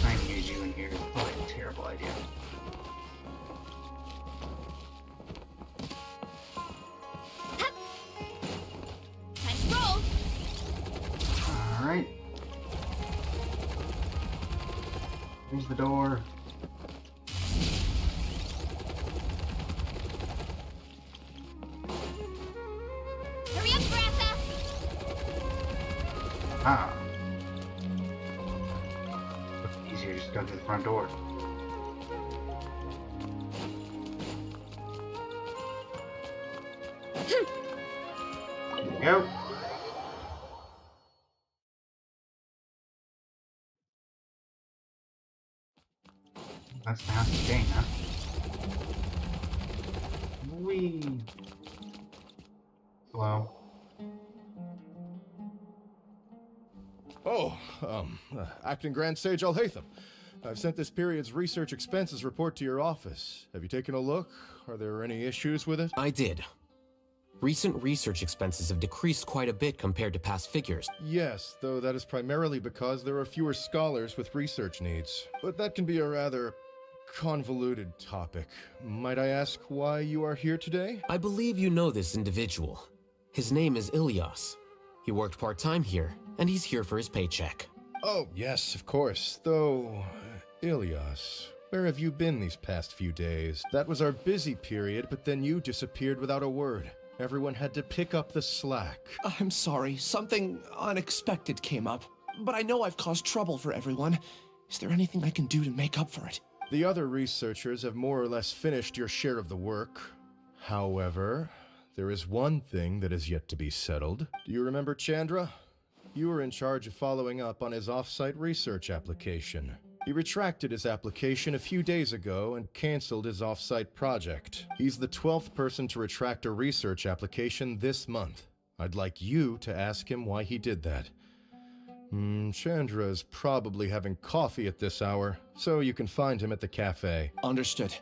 S2: Trying to use you in here is probably a terrible idea.
S1: Time to roll.
S2: Close the door.
S1: Hurry up, Grassa!
S2: Ah. Looks easier just to go to the front door. There we go. That's the house of Jane, huh? Whee! Hello.
S13: Oh, Acting Grand Sage Alhaitham. I've sent this period's research expenses report to your office. Have you taken a look? Are there any issues with it?
S12: I did. Recent research expenses have decreased quite a bit compared to past figures.
S13: Yes, though that is primarily because there are fewer scholars with research needs. But that can be a rather convoluted topic. Might I ask why you are here today?
S12: I believe you know this individual. His name is Ilyas. He worked part-time here, and he's here for his paycheck.
S13: Oh, yes, of course. Though, Ilyas, where have you been these past few days? That was our busy period, but then you disappeared without a word. Everyone had to pick up the slack.
S8: I'm sorry, something unexpected came up. But I know I've caused trouble for everyone. Is there anything I can do to make up for it?
S13: The other researchers have more or less finished your share of the work. However, there is one thing that is yet to be settled. Do you remember Chandra? You were in charge of following up on his off-site research application. He retracted his application a few days ago and canceled his off-site project. He's the 12th person to retract a research application this month. I'd like you to ask him why he did that. Chandra is probably having coffee at this hour, so you can find him at the cafe.
S8: Understood.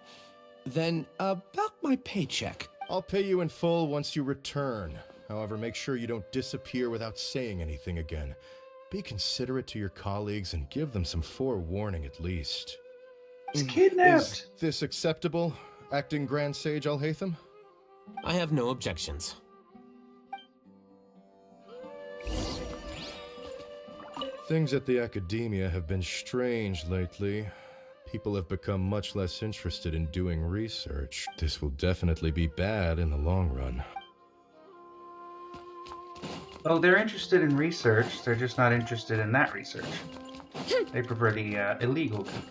S8: Then, about my paycheck.
S13: I'll pay you in full once you return. However, make sure you don't disappear without saying anything again. Be considerate to your colleagues and give them some forewarning at least.
S2: He's kidnapped!
S13: Is this acceptable, Acting Grand Sage Alhaitham?
S12: I have no objections.
S13: Things at the academia have been strange lately. People have become much less interested in doing research. This will definitely be bad in the long run.
S2: Oh, they're interested in research, they're just not interested in that research. They prefer the illegal kind.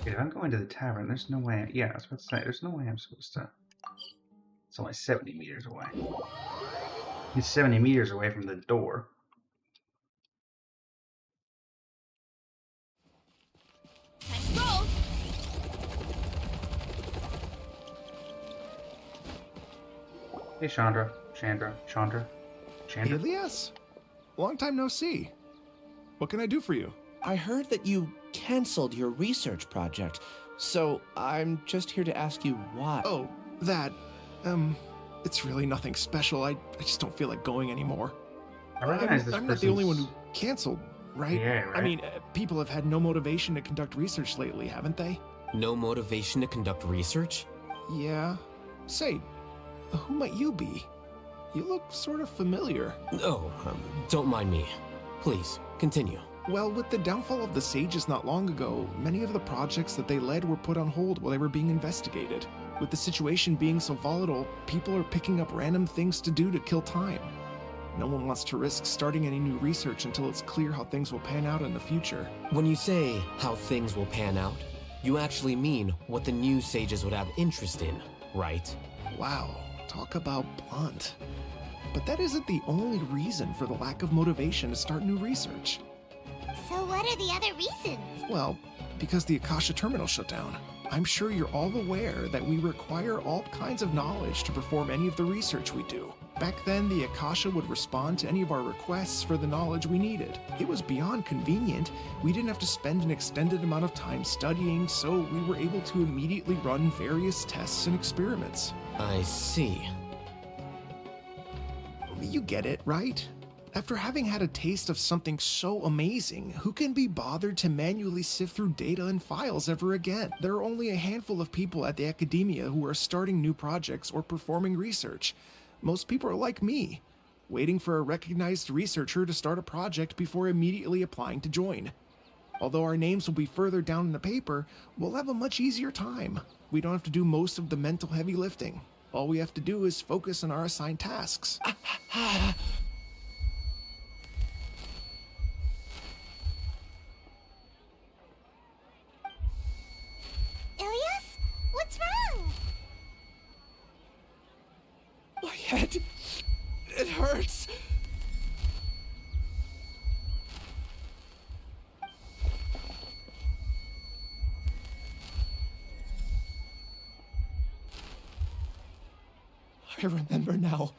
S2: Okay, if I'm going to the tavern, there's no way... Yeah, I was about to say, there's no way I'm supposed to... It's only 70 meters away. He's 70 meters away from the door.
S1: Time to roll!
S2: Hey, Chandra.
S14: Ilyas? Long time no see. What can I do for you?
S8: I heard that you canceled your research project, so I'm just here to ask you why.
S14: Oh, that... it's really nothing special. I just don't feel like going anymore.
S2: I recognize this
S14: I'm not the only one who
S2: person's-
S14: canceled, right?
S2: Yeah, right.
S14: I mean, people have had no motivation to conduct research lately, haven't they?
S12: No motivation to conduct research?
S14: Yeah. Say, who might you be? You look sort of familiar.
S12: Oh, don't mind me. Please, continue.
S14: Well, with the downfall of the Sages not long ago, many of the projects that they led were put on hold while they were being investigated. With the situation being so volatile, people are picking up random things to do to kill time. No one wants to risk starting any new research until it's clear how things will pan out in the future.
S12: When you say how things will pan out, you actually mean what the new sages would have interest in, right?
S14: Wow, talk about blunt. But that isn't the only reason for the lack of motivation to start new research.
S10: So what are the other reasons?
S14: Well, because the Akasha terminal shut down. I'm sure you're all aware that we require all kinds of knowledge to perform any of the research we do. Back then, the Akasha would respond to any of our requests for the knowledge we needed. It was beyond convenient. We didn't have to spend an extended amount of time studying, so we were able to immediately run various tests and experiments.
S12: I see.
S14: You get it, right? After having had a taste of something so amazing, who can be bothered to manually sift through data and files ever again? There are only a handful of people at the academia who are starting new projects or performing research. Most people are like me. waiting for a recognized researcher to start a project before immediately applying to join. Although our names will be further down in the paper, we'll have a much easier time. We don't have to do most of the mental heavy lifting. All we have to do is focus on our assigned tasks.
S10: Ilias? What's wrong?
S8: My head. It hurts. I remember now.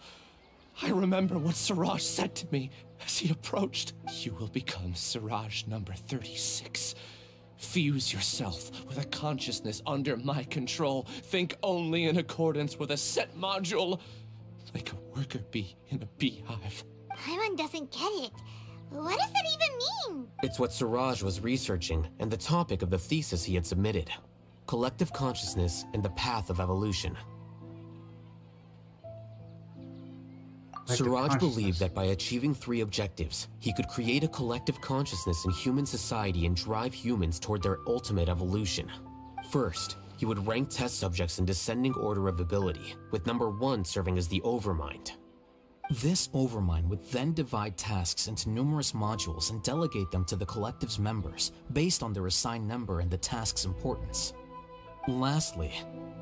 S8: I remember what Siraj said to me as he approached. You will become Siraj number 36. Fuse yourself with a consciousness under my control. Think only in accordance with a set module. Like a worker bee in a beehive.
S10: Paimon doesn't get it. What does that even mean?
S12: It's what Siraj was researching and the topic of the thesis he had submitted. Collective consciousness and the path of evolution. Siraj believed that by achieving 3 objectives, he could create a collective consciousness in human society and drive humans toward their ultimate evolution. First, he would rank test subjects in descending order of ability, with number 1 serving as the overmind.
S9: This overmind would then divide tasks into numerous modules and delegate them to the collective's members based on their assigned number and the task's importance. Lastly,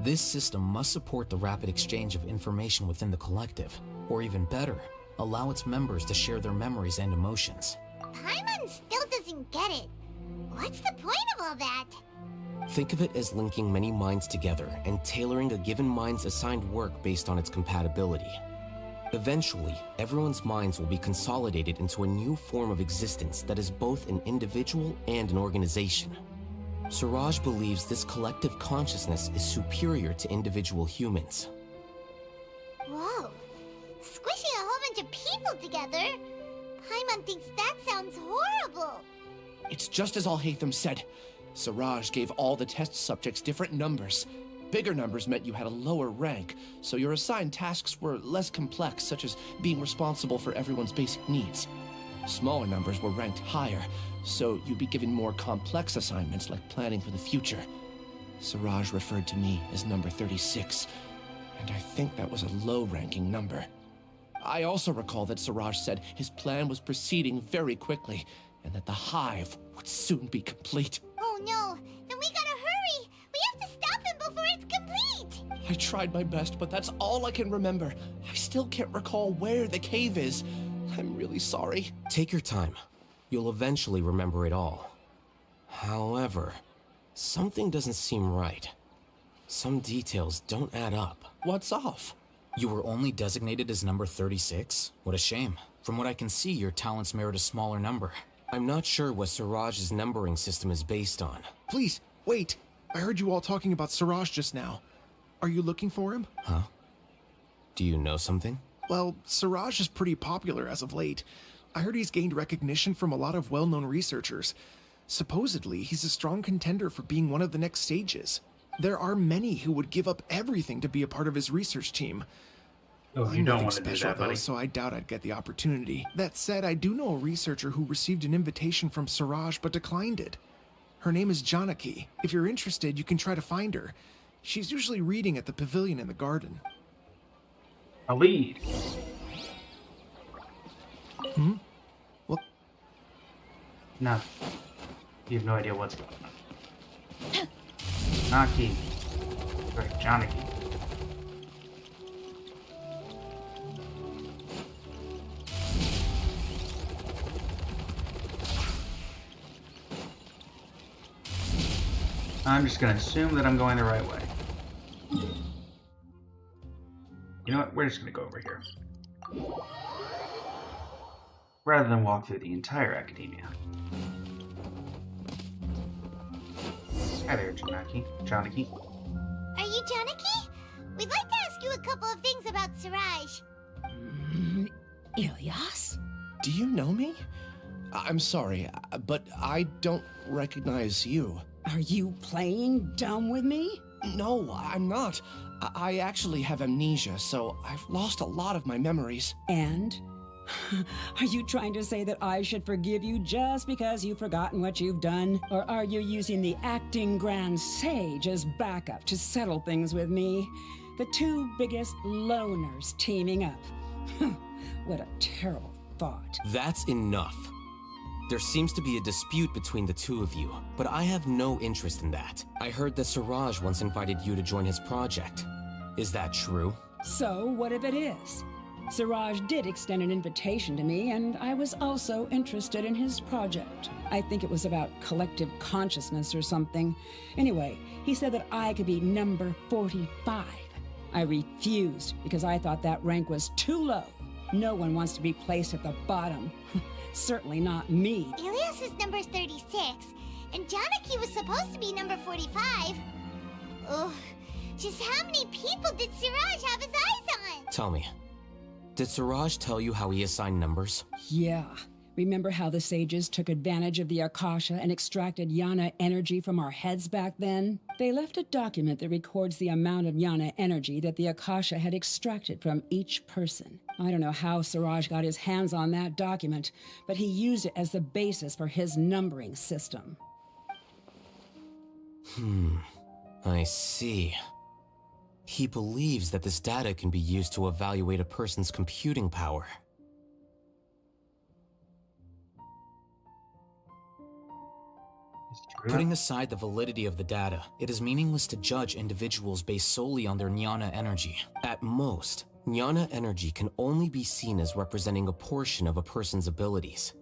S9: this system must support the rapid exchange of information within the collective, or even better, allow its members to share their memories and emotions.
S10: Paimon still doesn't get it. What's the point of all that?
S12: Think of it as linking many minds together and tailoring a given mind's assigned work based on its compatibility. Eventually, everyone's minds will be consolidated into a new form of existence that is both an individual and an organization. Siraj believes this collective consciousness is superior to individual humans.
S10: Whoa. Squishing a whole bunch of people together? Paimon thinks that sounds horrible.
S8: It's just as Al-Haytham said. Siraj gave all the test subjects different numbers. Bigger numbers meant you had a lower rank, so your assigned tasks were less complex, such as being responsible for everyone's basic needs. Smaller numbers were ranked higher, so you'd be given more complex assignments like planning for the future. Siraj referred to me as number 36, and I think that was a low-ranking number. I also recall that Siraj said his plan was proceeding very quickly, and that the hive would soon be complete.
S10: Oh no, then we gotta hurry! We have to stop him before it's complete!
S8: I tried my best, but that's all I can remember. I still can't recall where the cave is. I'm really sorry.
S12: Take your time. You'll eventually remember it all. However, something doesn't seem right. Some details don't add up.
S8: What's off?
S9: You were only designated as number 36? What a shame. From what I can see, your talents merit a smaller number.
S12: I'm not sure what Siraj's numbering system is based on.
S14: Please, wait. I heard you all talking about Siraj just now. Are you looking for him?
S12: Huh? Do you know something?
S14: Well, Siraj is pretty popular as of late. I heard he's gained recognition from a lot of well-known researchers. Supposedly, he's a strong contender for being one of the next sages. There are many who would give up everything to be a part of his research team.
S2: Oh, you
S14: I'm
S2: don't
S14: nothing
S2: want to do
S14: special,
S2: that, buddy.
S14: though, so I doubt I'd get the opportunity. That said, I do know a researcher who received an invitation from Siraj but declined it. Her name is Janaki. If you're interested, you can try to find her. She's usually reading at the pavilion in the garden.
S2: A lead.
S14: Hmm? What?
S2: No. You have no idea what's going on. Naki. Sorry, Janaki. I'm just gonna assume that I'm going the right way. You know what? We're just gonna go over here. Rather than walk through the entire academia. Hi there, Janaki. Janaki.
S10: Are you Janaki? We'd like to ask you a couple of things about Siraj.
S15: Ilias?
S8: Do you know me? I'm sorry, but I don't recognize you.
S15: Are you playing dumb with me?
S8: No, I'm not. I actually have amnesia, so I've lost a lot of my memories.
S15: And Are you trying to say that I should forgive you just because you've forgotten what you've done? Or are you using the acting Grand Sage as backup to settle things with me? The two biggest loners teaming up. What a terrible thought.
S12: That's enough. There seems to be a dispute between the two of you, but I have no interest in that. I heard that Siraj once invited you to join his project. Is that true?
S15: So, what if it is? Siraj did extend an invitation to me, and I was also interested in his project. I think it was about collective consciousness or something. Anyway, he said that I could be number 45. I refused because I thought that rank was too low. No one wants to be placed at the bottom. Certainly not me.
S10: Ilias is number 36, and Janaki was supposed to be number 45. Ugh, just how many people did Siraj have his eyes on?
S12: Tell me, did Siraj tell you how he assigned numbers?
S15: Yeah. Remember how the sages took advantage of the Akasha and extracted Yana energy from our heads back then? They left a document that records the amount of Yana energy that the Akasha had extracted from each person. I don't know how Siraj got his hands on that document, but he used it as the basis for his numbering system.
S12: I see. He believes that this data can be used to evaluate a person's computing power. Putting aside the validity of the data, it is meaningless to judge individuals based solely on their jnana energy. At most, jnana energy can only be seen as representing a portion of a person's abilities.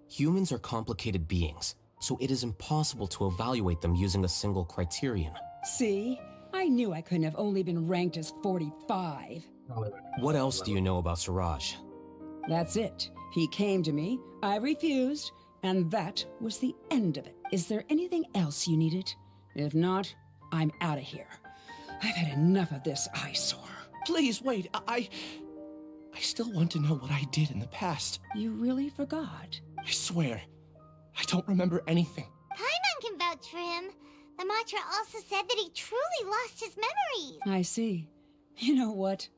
S12: Humans are complicated beings, so it is impossible to evaluate them using a single criterion.
S15: See? I knew I couldn't have only been ranked as 45.
S12: What else do you know about Siraj?
S15: That's it. He came to me, I refused, and that was the end of it. Is there anything else you needed? If not, I'm out of here. I've had enough of this eyesore.
S8: Please, wait. I still want to know what I did in the past.
S15: You really forgot?
S8: I swear, I don't remember anything.
S10: Paimon can vouch for him. The mantra also said that he truly lost his memories.
S15: I see. You know what?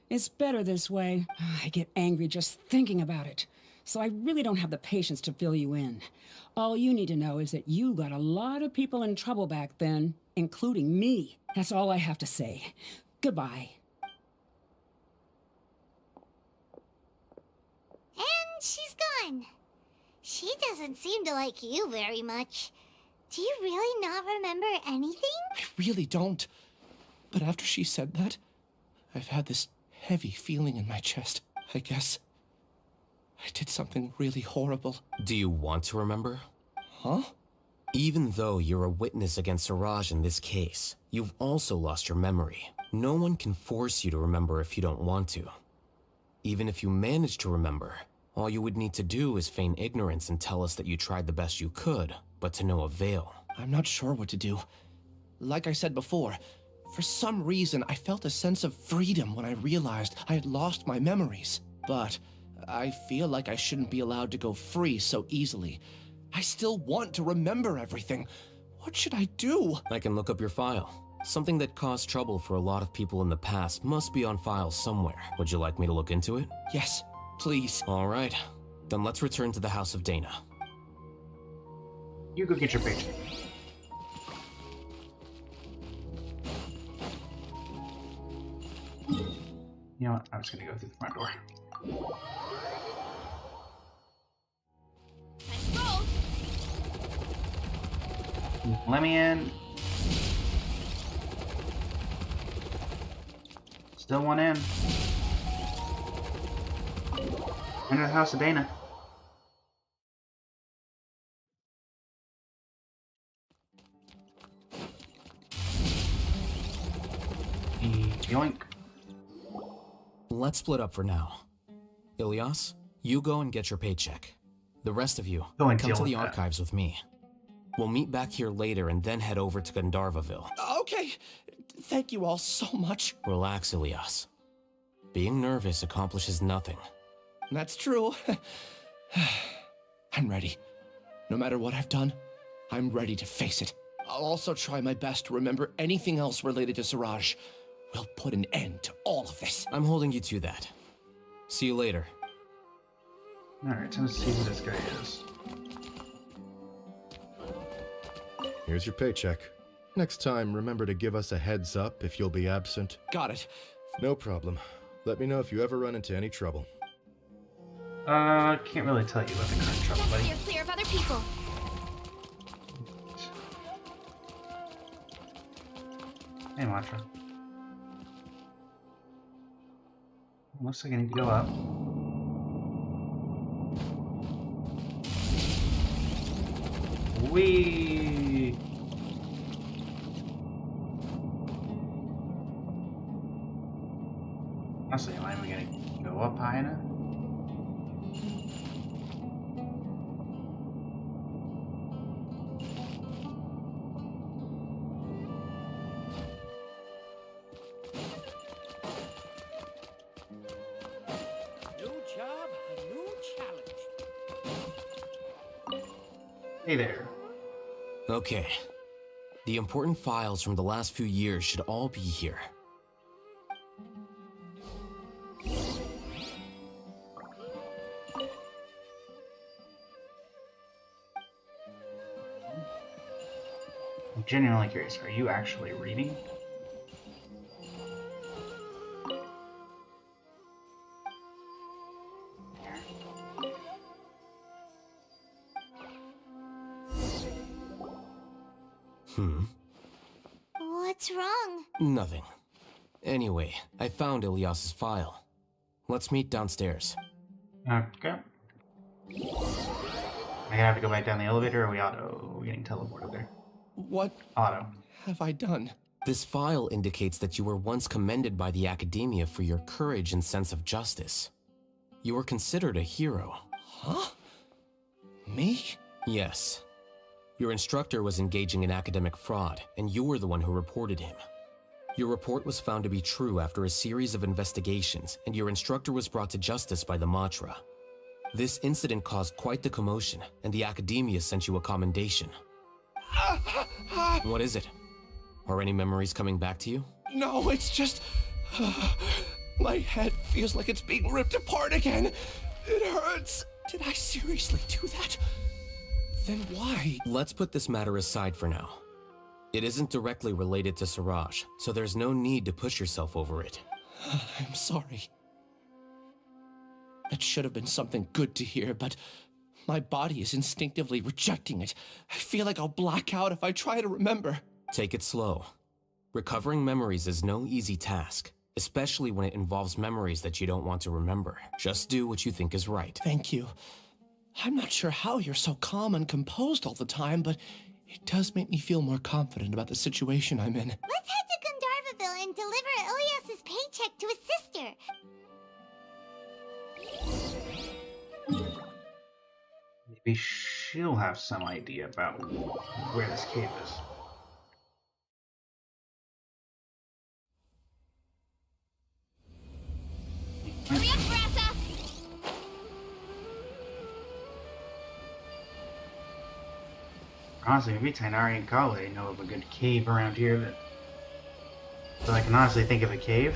S15: It's better this way. I get angry just thinking about it. So I really don't have the patience to fill you in. All you need to know is that you got a lot of people in trouble back then, including me. That's all I have to say. Goodbye.
S10: And she's gone. She doesn't seem to like you very much. Do you really not remember anything?
S8: I really don't. But after she said that, I've had this heavy feeling in my chest. I guess I did something really horrible.
S12: Do you want to remember?
S8: Huh?
S12: Even though you're a witness against Siraj in this case, you've also lost your memory. No one can force you to remember if you don't want to. Even if you manage to remember, all you would need to do is feign ignorance and tell us that you tried the best you could, but to no avail.
S8: I'm not sure what to do. Like I said before, for some reason I felt a sense of freedom when I realized I had lost my memories. But I feel like I shouldn't be allowed to go free so easily. I still want to remember everything. What should I do?
S12: I can look up your file. Something that caused trouble for a lot of people in the past must be on file somewhere. Would you like me to look into it?
S8: Yes, please.
S12: All right. Then let's return to the House of Dana.
S2: You go get your picture. You know what? I'm just gonna go through the front door. Let me in. Still one in. Enter the House of Dana. Yoink.
S12: Let's split up for now. Ilyas, you go and get your paycheck. The rest of you,
S2: Go and
S12: come
S2: deal
S12: to
S2: with
S12: the
S2: that.
S12: archives with me. We'll meet back here later and then head over to Gandharvaville.
S8: Okay. Thank you all so much.
S12: Relax, Ilyas. Being nervous accomplishes nothing.
S8: That's true. I'm ready. No matter what I've done, I'm ready to face it. I'll also try my best to remember anything else related to Siraj. We'll put an end to all of this.
S12: I'm holding you to that. See you later.
S2: Alright, so let's see who this guy is.
S13: Here's your paycheck. Next time, remember to give us a heads up if you'll be absent.
S8: Got it.
S13: No problem. Let me know if you ever run into any trouble.
S2: Can't really tell you about the current trouble,
S1: That's so
S2: buddy.
S1: you're clear of other people.
S2: Hey, Matra. Looks like I need to go up. Whee! Honestly, am I even gonna go up high enough?
S6: New job, a new challenge.
S2: Hey there.
S12: Okay. The important files from the last few years should all be here.
S2: I'm genuinely curious. Are you actually reading?
S10: What's wrong?
S12: Nothing. Anyway, I found Ilyas's file. Let's meet downstairs.
S2: Okay. Am I gonna have to go back down the elevator, or are we auto? Are we getting teleported there?
S8: What
S2: Auto.
S8: have I done?
S12: This file indicates that you were once commended by the Academia for your courage and sense of justice. You were considered a hero.
S8: Huh? Me?
S12: Yes. Your instructor was engaging in academic fraud, and you were the one who reported him. Your report was found to be true after a series of investigations, and your instructor was brought to justice by the Matra. This incident caused quite the commotion, and the Academia sent you a commendation. What is it? Are any memories coming back to you?
S8: No, it's just... my head feels like it's being ripped apart again. It hurts. Did I seriously do that? Then why?
S12: Let's put this matter aside for now. It isn't directly related to Siraj, so there's no need to push yourself over it.
S8: I'm sorry. It should have been something good to hear, but my body is instinctively rejecting it. I feel like I'll black out if I try to remember.
S12: Take it slow. Recovering memories is no easy task, especially when it involves memories that you don't want to remember. Just do what you think is right.
S8: Thank you. I'm not sure how you're so calm and composed all the time, but it does make me feel more confident about the situation I'm in.
S10: Let's head to Gandharvaville and deliver Ilyas's paycheck to his sister.
S2: Maybe she'll have some idea about where this cave is.
S1: Hurry up, Brassa!
S2: Honestly, maybe Tainari and Kale know of a good cave around here that... So I can honestly think of a cave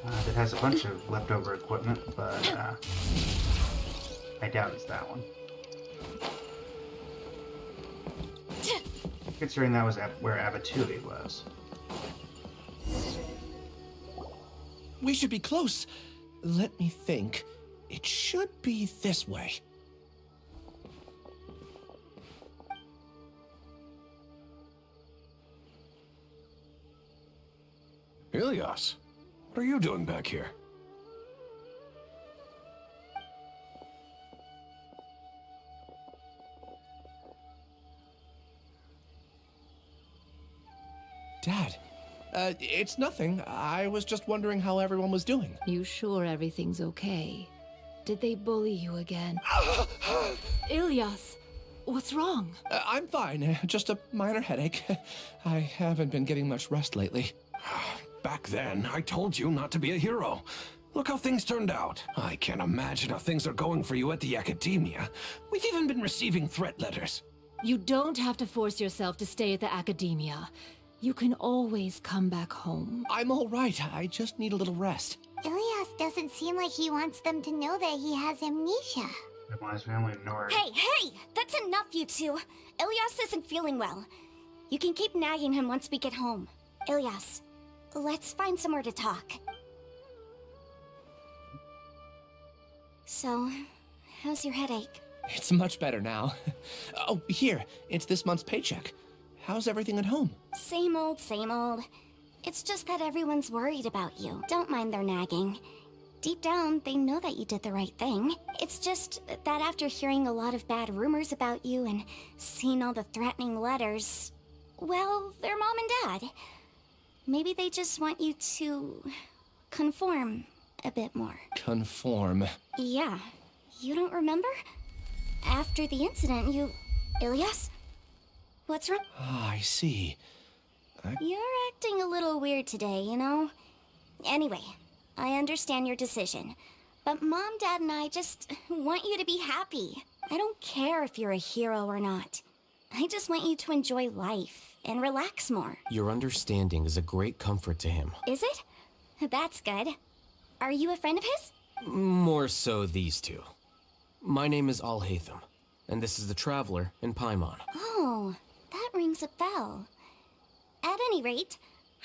S2: that has a bunch of leftover equipment, but I doubt it's that one. Considering that was where Abatui was.
S8: We should be close. Let me think. It should be this way.
S16: Ilyas, what are you doing back here?
S8: Dad, it's nothing. I was just wondering how everyone was doing.
S3: You sure everything's okay? Did they bully you again? Ilyas, what's wrong?
S8: I'm fine. Just a minor headache. I haven't been getting much rest lately.
S16: Back then, I told you not to be a hero. Look how things turned out. I can't imagine how things are going for you at the Academia. We've even been receiving threat letters.
S3: You don't have to force yourself to stay at the Academia. You can always come back home.
S8: I'm all right. I just need a little rest.
S10: Ilyas doesn't seem like he wants them to know that he has amnesia.
S2: Reminds family of Nord.
S1: Hey! That's enough, you two! Ilyas isn't feeling well. You can keep nagging him once we get home. Ilyas, let's find somewhere to talk. So, how's your headache?
S8: It's much better now. Oh, here, it's this month's paycheck. How's everything at home?
S1: Same old, same old. It's just that everyone's worried about you. Don't mind their nagging. Deep down, they know that you did the right thing. It's just that after hearing a lot of bad rumors about you and seeing all the threatening letters, well, they're mom and dad. Maybe they just want you to conform a bit more.
S8: Conform.
S1: Yeah. You don't remember? After the incident, you... Ilyas? What's wrong?
S8: Ah, I see.
S1: You're acting a little weird today, you know? Anyway, I understand your decision. But Mom, Dad, and I just want you to be happy. I don't care if you're a hero or not. I just want you to enjoy life and relax more.
S12: Your understanding is a great comfort to him.
S1: Is it? That's good. Are you a friend of his?
S12: More so these two. My name is Al-Haytham, and this is the Traveler in Paimon.
S1: Oh, that rings a bell. At any rate,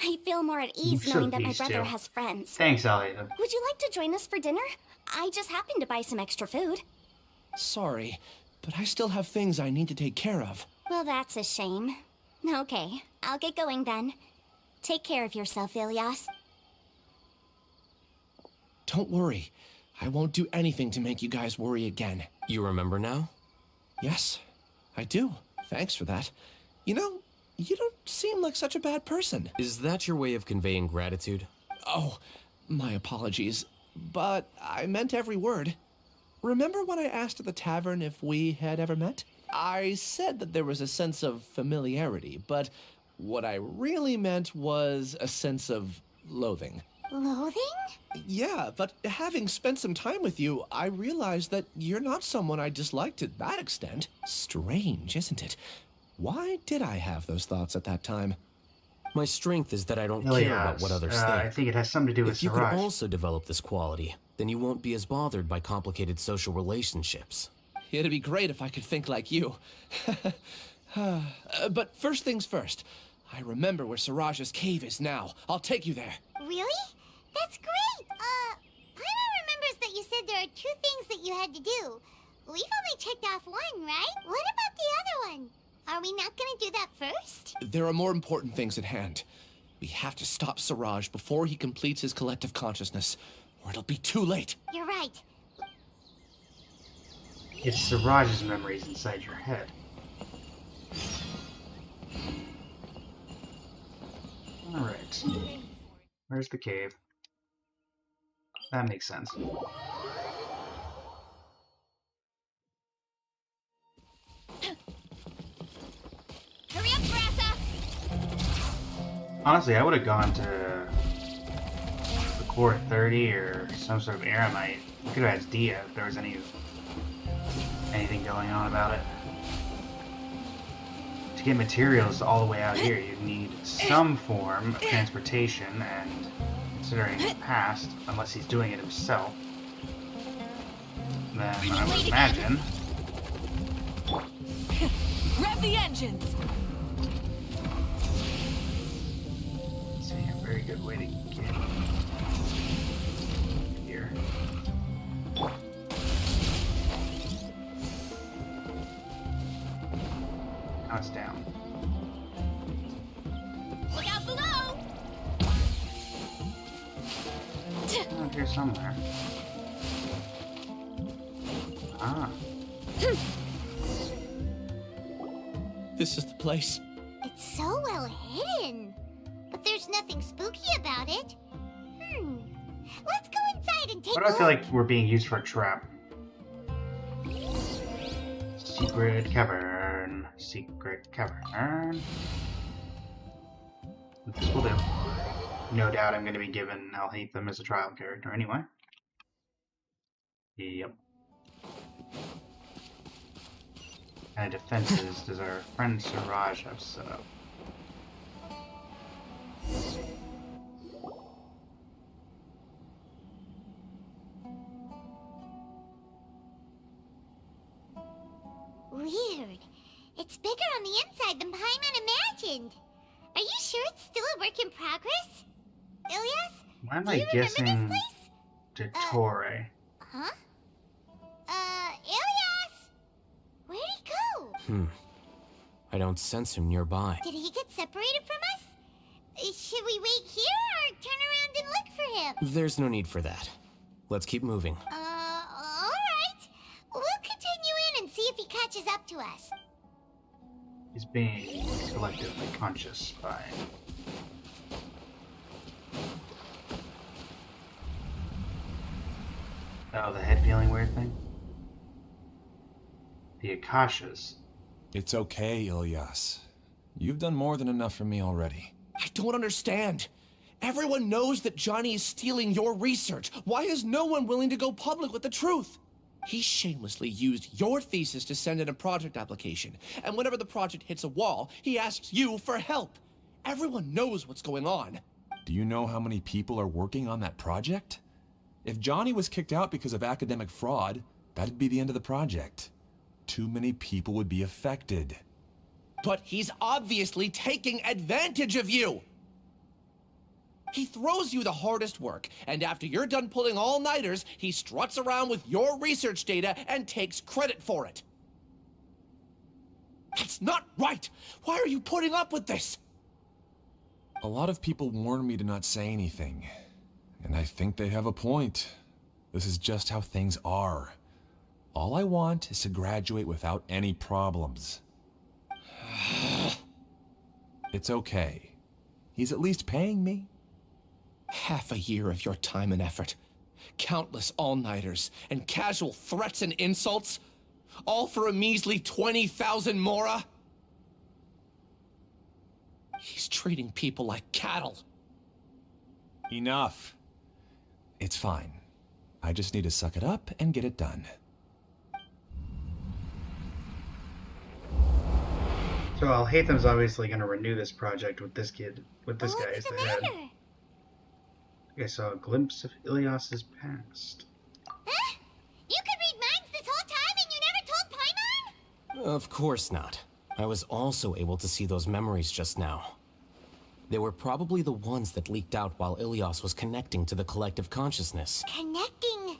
S1: I feel more at ease
S2: So
S1: knowing that my
S2: these
S1: brother
S2: two.
S1: has friends.
S2: Thanks, Alita.
S1: Would you like to join us for dinner? I just happened to buy some extra food.
S8: Sorry, but I still have things I need to take care of.
S1: Well, that's a shame. Okay, I'll get going then. Take care of yourself, Ilyas.
S8: Don't worry. I won't do anything to make you guys worry again.
S12: You remember now?
S8: Yes, I do. Thanks for that. You know, you don't seem like such a bad person.
S12: Is that your way of conveying gratitude?
S8: Oh, my apologies. But I meant every word. Remember when I asked at the tavern if we had ever met? I said that there was a sense of familiarity, but what I really meant was a sense of loathing.
S10: Loathing?
S8: Yeah, but having spent some time with you, I realized that you're not someone I dislike to that extent. Strange, isn't it? Why did I have those thoughts at that time?
S12: My strength is that I don't
S2: Ilyas,
S12: care about what others think.
S2: I think it has something to do with
S12: If you could
S2: Siraj.
S12: also develop this quality, then you won't be as bothered by complicated social relationships.
S8: It'd be great if I could think like you. But first things first. I remember where Siraj's cave is now. I'll take you there.
S10: Really? That's great! Paimon remembers that you said there are 2 things that you had to do. We've only checked off 1, right? What about the other one? Are we not gonna do that first?
S8: There are more important things at hand. We have to stop Siraj before he completes his collective consciousness, or it'll be too late.
S10: You're right.
S2: It's Siraj's memories inside your head. Alright. Where's the cave? That makes sense.
S1: Hurry up, Brassa!
S2: Honestly, I would have gone to the core 30 or some sort of Aramite. We could have asked Dia if there was anything going on about it. To get materials all the way out here, you'd need some form of transportation, and considering the past, unless he's doing it himself, then I would imagine.
S3: Rev the engines!
S2: See, a very good way to get here. Now it's down.
S1: Look out below!
S2: Out here somewhere. Ah.
S8: This is the place.
S10: It's so well hidden. But there's nothing spooky about it. Let's go inside and take
S2: Why
S10: a
S2: do I
S10: look.
S2: feel like we're being used for a trap? Secret cavern. Secret cavern. This will do. No doubt I'm going to be given Al-Haytham as a trial character anyway. Yep. What kind of defenses does our friend Siraj have set up?
S10: Weird. It's bigger on the inside than Paimon imagined. Are you sure it's still a work in progress? Ilias?
S2: Why am
S10: Do
S2: I
S10: you remember
S2: guessing
S10: this place?
S2: Dottore?
S10: Huh? Ilias? Where'd he go?
S12: I don't sense him nearby.
S10: Did he get separated from us? Should we wait here or turn around and look for him?
S12: There's no need for that. Let's keep moving.
S10: Alright. We'll continue in and see if he catches up to us.
S2: He's being collectively conscious by... Oh, the head feeling weird thing? The Akashas.
S7: It's okay, Ilias. You've done more than enough for me already.
S8: I don't understand. Everyone knows that Johnny is stealing your research. Why is no one willing to go public with the truth? He shamelessly used your thesis to send in a project application, and whenever the project hits a wall, he asks you for help. Everyone knows what's going on.
S7: Do you know how many people are working on that project? If Johnny was kicked out because of academic fraud, that'd be the end of the project. Too many people would be affected.
S8: But he's obviously taking advantage of you! He throws you the hardest work, and after you're done pulling all-nighters, he struts around with your research data and takes credit for it. That's not right! Why are you putting up with this?
S7: A lot of people warn me to not say anything, and I think they have a point. This is just how things are. All I want is to graduate without any problems. It's okay. He's at least paying me.
S8: Half a year of your time and effort. Countless all-nighters and casual threats and insults. All for a measly 20,000 mora? He's treating people like cattle.
S7: Enough. It's fine. I just need to suck it up and get it done.
S2: So Alhaitham's obviously going to renew this project with this kid, with this guy as the head. I saw a glimpse of Ilias's past.
S10: Huh? You could read minds this whole time and you never told Paimon?
S12: Of course not. I was also able to see those memories just now. They were probably the ones that leaked out while Ilias was connecting to the collective consciousness.
S10: Connecting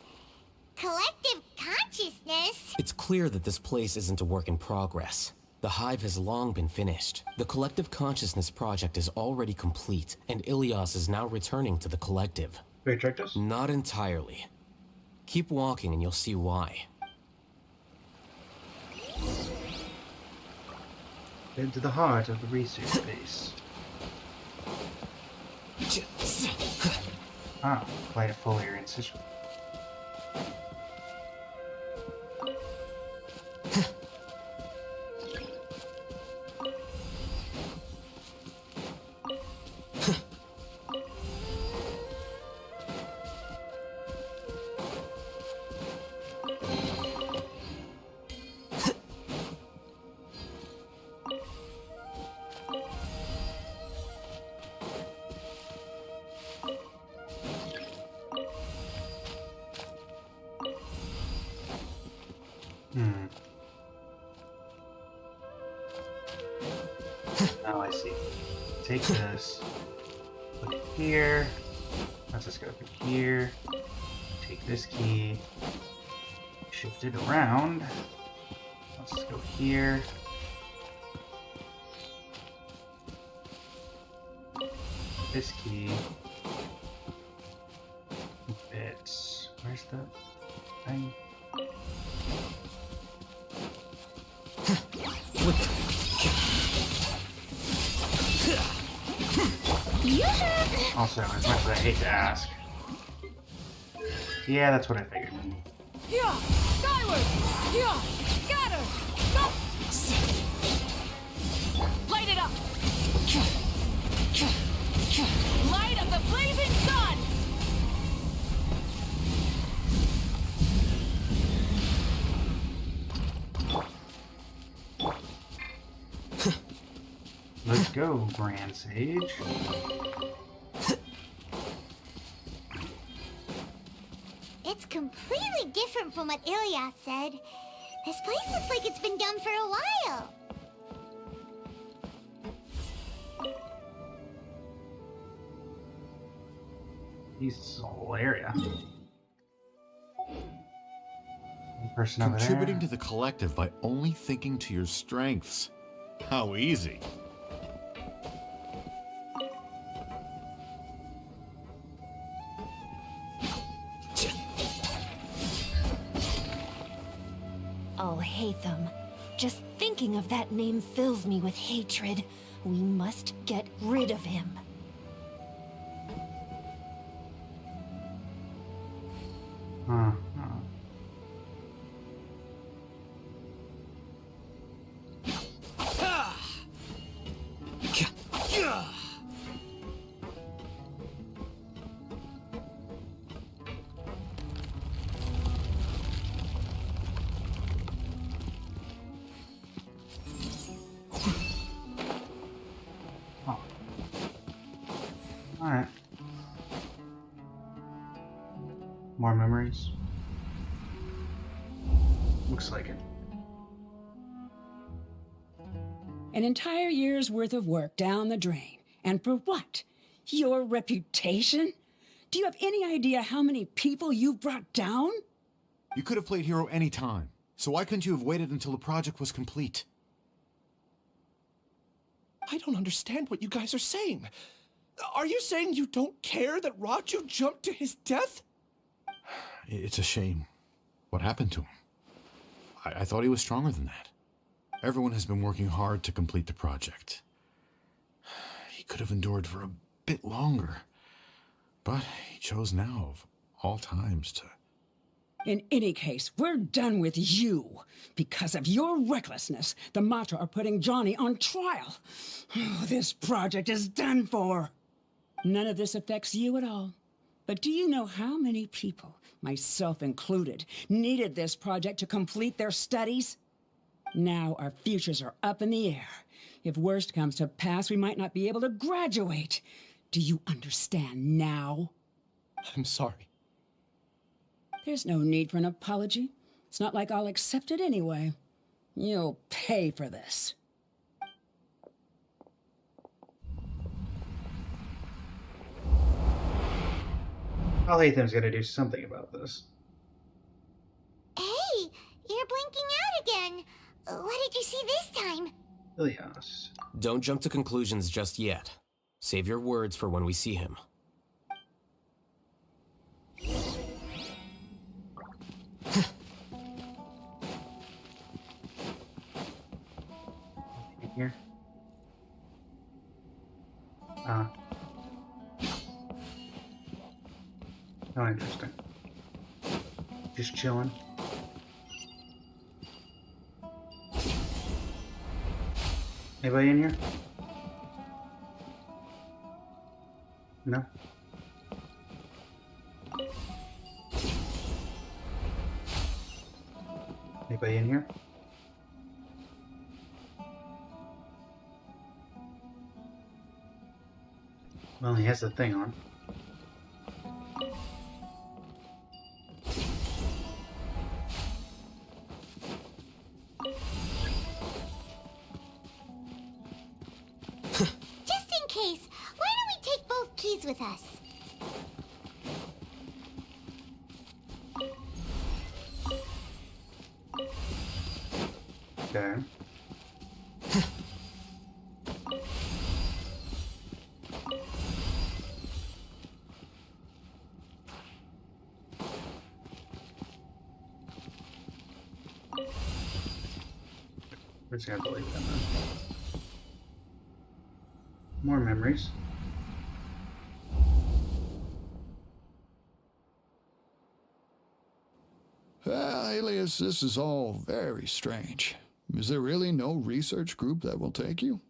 S10: collective consciousness?
S12: It's clear that this place isn't a work in progress. The hive has long been finished. The collective consciousness project is already complete, and Ilias is now returning to the collective.
S2: Wait, check this?
S12: Not entirely. Keep walking and you'll see why.
S2: Into the heart of the research base. Ah, quite a foliar incision. Now I see. Take this. Put it here. Let's just go through here. Take this key. Shift it around. Let's just go here. This key. It's... Where's the thing? Also, as much as I hate to ask. Yeah, that's what I figured.
S3: Yeah, skyward! Yeah, scatter! Stop! Light it up! Light of the blazing sun!
S2: Let's go, Grand Sage.
S10: It's completely different from what Ilias said. This place looks like it's been done for a while.
S2: This whole area. One person over
S17: Contributing
S2: there.
S17: to the collective by only thinking to your strengths. How easy.
S3: Al-Haytham. Just thinking of that name fills me with hatred. We must get rid of him.
S2: Huh. Alright. More memories? Looks like it.
S15: An entire year's worth of work down the drain. And for what? Your reputation? Do you have any idea how many people you've brought down?
S17: You could have played hero any time. So why couldn't you have waited until the project was complete?
S8: I don't understand what you guys are saying. Are you saying you don't care that Raju jumped to his death?
S17: It's a shame. What happened to him? I thought he was stronger than that. Everyone has been working hard to complete the project. He could have endured for a bit longer. But he chose now, of all times, to...
S15: In any case, we're done with you. Because of your recklessness, the Matra are putting Johnny on trial. This project is done for. None of this affects you at all. But do you know how many people, myself included, needed this project to complete their studies? Now our futures are up in the air. If worst comes to pass, we might not be able to graduate. Do you understand now?
S8: I'm sorry.
S15: There's no need for an apology. It's not like I'll accept it anyway. You'll pay for this.
S2: Al-Haytham's gonna do something about this.
S10: Hey, you're blinking out again. What did you see this time?
S2: Ilias.
S12: Don't jump to conclusions just yet. Save your words for when we see him.
S2: Here. Oh, interesting. Just chilling. Anybody in here? No? Anybody in here? Well, he has the thing on.
S10: Just in case, why don't we take both keys with us?
S2: Okay. We're just gonna believe them then. More memories.
S18: Alias, this is all very strange. Is there really no research group that will take you?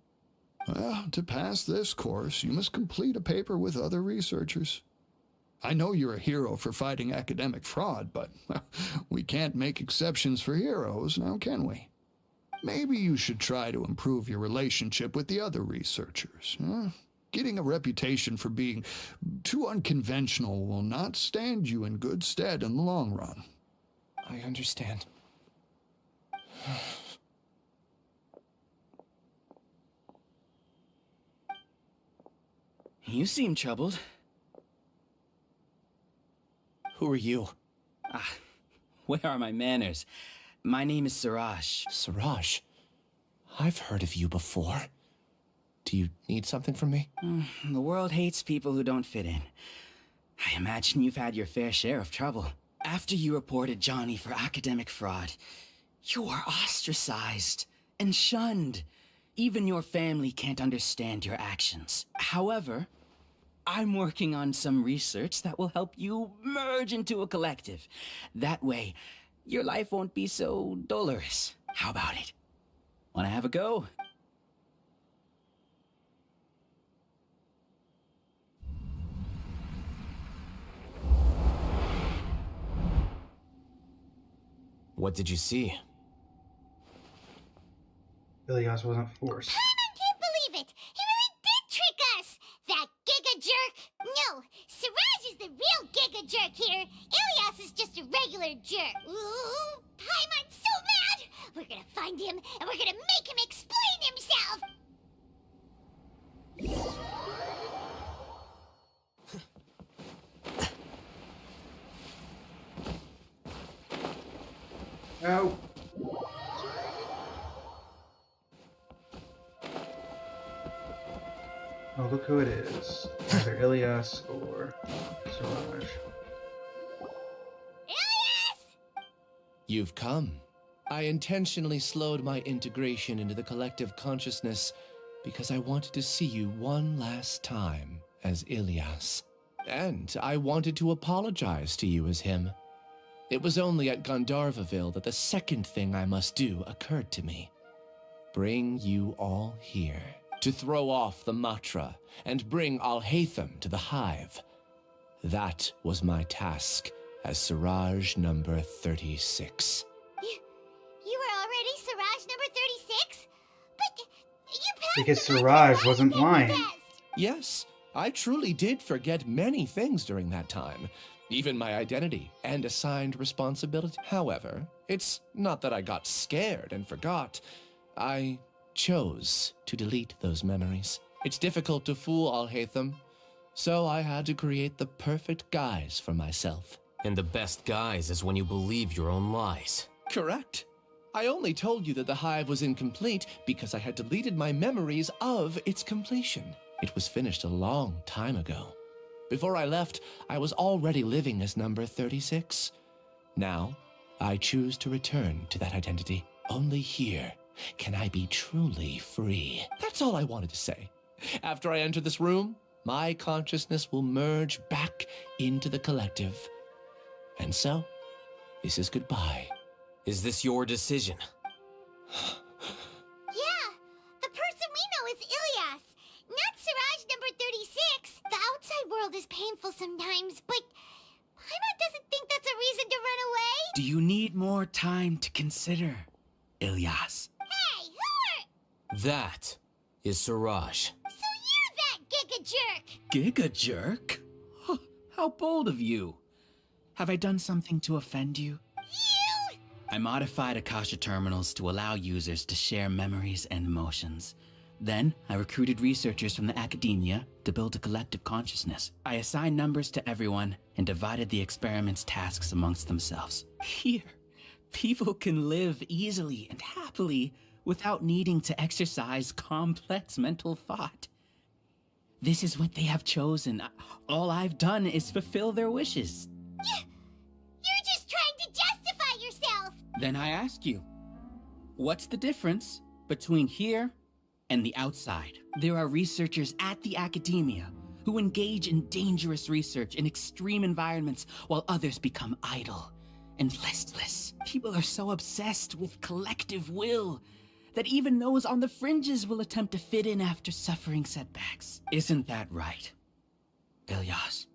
S18: Well, to pass this course, you must complete a paper with other researchers. I know you're a hero for fighting academic fraud, but we can't make exceptions for heroes, now can we? Maybe you should try to improve your relationship with the other researchers. Huh? Getting a reputation for being too unconventional will not stand you in good stead in the long run.
S8: I understand.
S19: You seem troubled.
S8: Who are you?
S19: Where are my manners? My name is Siraj.
S8: Siraj? I've heard of you before. Do you need something from me?
S19: The world hates people who don't fit in. I imagine you've had your fair share of trouble. After you reported Johnny for academic fraud, you were ostracized and shunned. Even your family can't understand your actions. However, I'm working on some research that will help you merge into a collective. That way, your life won't be so dolorous. How about it? Wanna have a go?
S12: What did you see?
S2: Ilias wasn't forced.
S10: I can't believe it! He really did trick us! That Giga Jerk! No, Siraj is the real Giga Jerk here. Ilias is just a regular jerk. Ooh, Paimon's so mad! We're gonna find him, and we're gonna make him explain himself!
S2: No. Oh, look who it is. Either Ilias or Siraj.
S8: You've come. I intentionally slowed my integration into the collective consciousness because I wanted to see you one last time as Ilias. And I wanted to apologize to you as him. It was only at Gandharvaville that the second thing I must do occurred to me. Bring you all here to throw off the Matra and bring Alhaitham to the Hive. That was my task as Siraj number 36.
S10: You were already Siraj number 36? But you passed
S2: Because Siraj wasn't lying.
S8: Yes, I truly did forget many things during that time. Even my identity and assigned responsibility. However, it's not that I got scared and forgot. I chose to delete those memories. It's difficult to fool Alhaitham, so I had to create the perfect guise for myself.
S12: And the best guise is when you believe your own lies.
S8: Correct. I only told you that the hive was incomplete because I had deleted my memories of its completion. It was finished a long time ago. Before I left, I was already living as number 36. Now, I choose to return to that identity. Only here can I be truly free. That's all I wanted to say. After I enter this room, my consciousness will merge back into the collective. And so, this is goodbye.
S12: Is this your decision?
S10: Yeah, the person we know is Ilias, not Siraj number 36. The outside world is painful sometimes, but Paimon doesn't think that's a reason to run away.
S19: Do you need more time to consider, Ilias?
S10: Hey, who are...
S12: That is Siraj.
S10: So you're that Giga Jerk!
S19: Giga Jerk? Huh, how bold of you. Have I done something to offend you?
S10: You!
S19: I modified Akasha terminals to allow users to share memories and emotions. Then, I recruited researchers from the academia to build a collective consciousness. I assigned numbers to everyone and divided the experiment's tasks amongst themselves. Here, people can live easily and happily without needing to exercise complex mental thought. This is what they have chosen. All I've done is fulfill their wishes.
S10: You're just trying to justify yourself!
S19: Then I ask you, what's the difference between here and the outside? There are researchers at the academia who engage in dangerous research in extreme environments while others become idle and listless. People are so obsessed with collective will that even those on the fringes will attempt to fit in after suffering setbacks. Isn't that right, Ilias?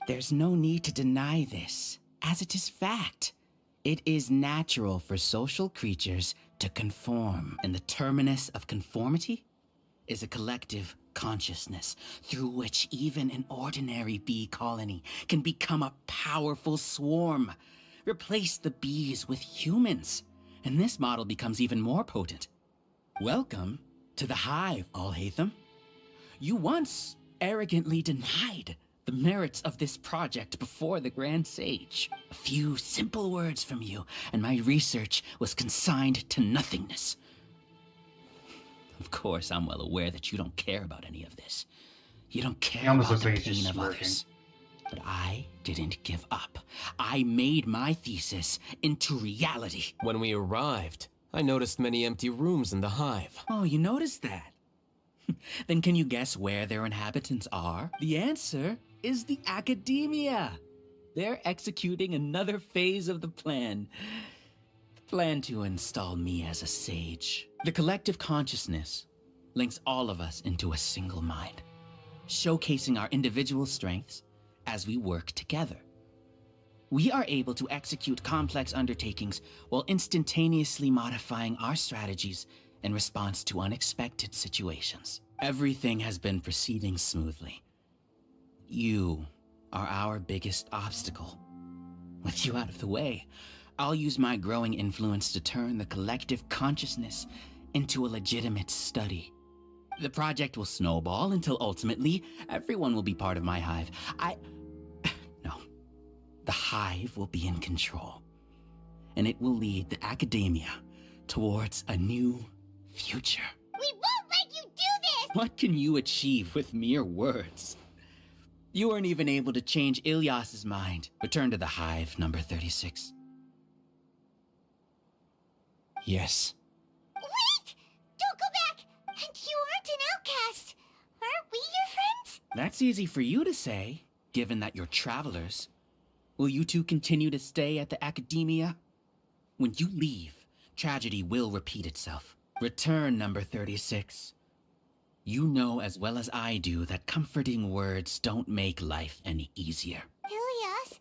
S19: There's no need to deny this, as it is fact. It is natural for social creatures to conform, and the terminus of conformity is a collective consciousness through which even an ordinary bee colony can become a powerful swarm. Replace the bees with humans, and this model becomes even more potent. Welcome to the Hive, Alhaitham. You once arrogantly denied the merits of this project before the Grand Sage. A few simple words from you, and my research was consigned to nothingness. Of course, I'm well aware that you don't care about any of this. You don't care about the pain of others. But I didn't give up. I made my thesis into reality.
S12: When we arrived, I noticed many empty rooms in the hive.
S19: Oh, you noticed that? Then can you guess where their inhabitants are? The answer is the academia. They're executing another phase of the plan. The plan to install me as a sage. The collective consciousness links all of us into a single mind, showcasing our individual strengths as we work together. We are able to execute complex undertakings while instantaneously modifying our strategies in response to unexpected situations. Everything has been proceeding smoothly. You are our biggest obstacle. With you out of the way, I'll use my growing influence to turn the collective consciousness into a legitimate study. The project will snowball until ultimately everyone will be part of my hive. No. The hive will be in control. And it will lead the academia towards a new future.
S10: We won't let you do this!
S19: What can you achieve with mere words? You weren't even able to change Ilyas's mind. Return to the hive, number 36. Yes.
S10: Wait! Don't go back! And you aren't an outcast! Aren't we your friends?
S19: That's easy for you to say, given that you're travelers. Will you two continue to stay at the academia? When you leave, tragedy will repeat itself. Return, number 36. You know as well as I do that comforting words don't make life any easier.
S10: Ilyas?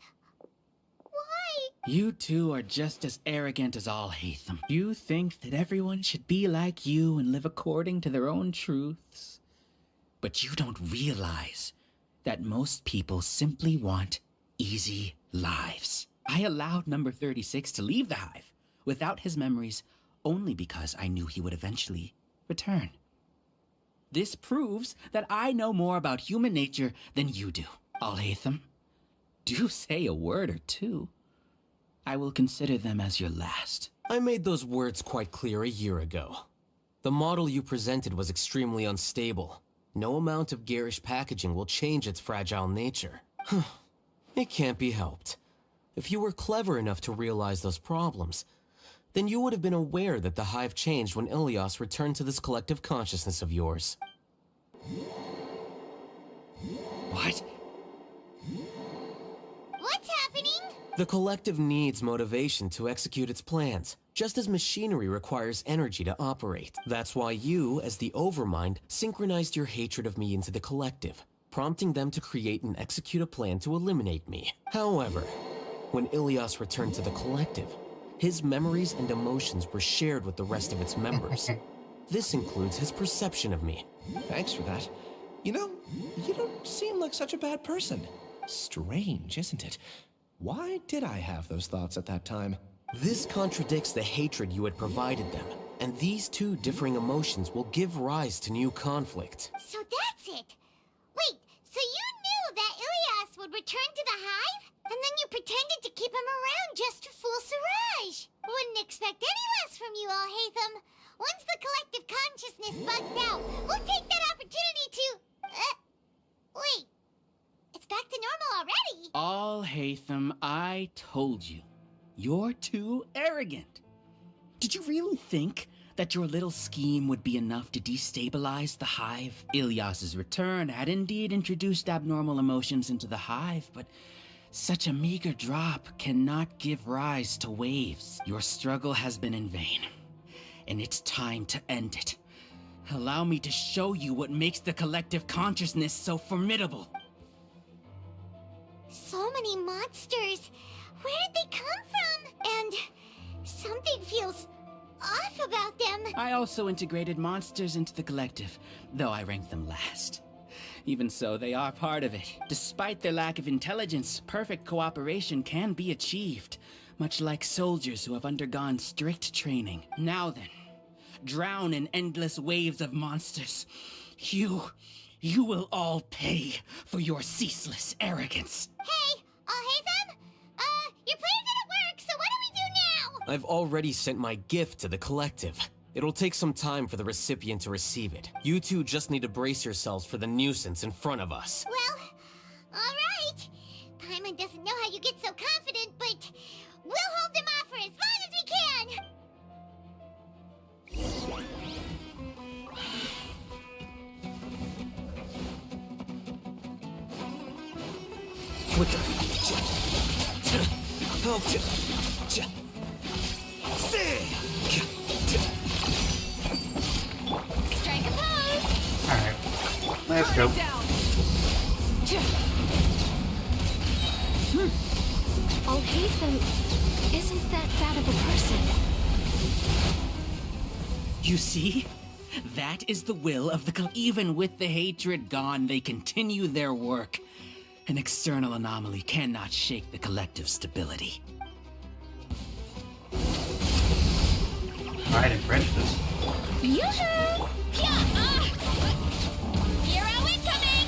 S10: Why?
S19: You two are just as arrogant as Alhaitham. You think that everyone should be like you and live according to their own truths. But you don't realize that most people simply want easy lives. I allowed number 36 to leave the hive without his memories only because I knew he would eventually return. This proves that I know more about human nature than you do. Alhaitham, do say a word or two. I will consider them as your last.
S12: I made those words quite clear a year ago. The model you presented was extremely unstable. No amount of garish packaging will change its fragile nature. It can't be helped. If you were clever enough to realize those problems, then you would have been aware that the hive changed when Ilyas returned to this collective consciousness of yours.
S19: What?
S10: What's happening?
S12: The collective needs motivation to execute its plans, just as machinery requires energy to operate. That's why you, as the Overmind, synchronized your hatred of me into the collective, prompting them to create and execute a plan to eliminate me. However, when Ilyas returned to the collective, his memories and emotions were shared with the rest of its members. This includes his perception of me.
S8: Thanks for that. You know, you don't seem like such a bad person. Strange, isn't it? Why did I have those thoughts at that time?
S12: This contradicts the hatred you had provided them, and these two differing emotions will give rise to new conflict.
S10: So that's it. Wait, so you knew that Ilyas would return to the hive? And then you pretended to keep him around just to fool Siraj. Wouldn't expect any less from you, Alhaitham. Once the collective consciousness bugs out, we'll take that opportunity to... wait. It's back to normal already.
S19: Alhaitham, I told you. You're too arrogant. Did you really think that your little scheme would be enough to destabilize the hive? Ilyas's return had indeed introduced abnormal emotions into the hive, but such a meager drop cannot give rise to waves. Your struggle has been in vain, and it's time to end it. Allow me to show you what makes the collective consciousness so formidable.
S10: So many monsters. Where did they come from? And something feels off about them.
S19: I also integrated monsters into the collective, though I ranked them last. Even so, they are part of it. Despite their lack of intelligence, perfect cooperation can be achieved. much like soldiers who have undergone strict training. Now then, drown in endless waves of monsters. You will all pay for your ceaseless arrogance.
S10: Hey, Haytham? Your plan didn't work, so what do we do now?
S12: I've already sent my gift to the collective. It'll take some time for the recipient to receive it. You two just need to brace yourselves for the nuisance in front of us.
S10: Well, alright. Paimon doesn't know how you get so confident, but we'll hold them off for as long as we can!
S11: What the?
S1: Strike a pose!
S2: Alright. Let's go.
S5: Haytham isn't that bad of a person.
S19: You see? That is the will of the Even with the hatred gone, they continue their work. An external anomaly cannot shake the collective stability.
S2: Alright, in French this.
S1: Yoo-hoo! Hero incoming!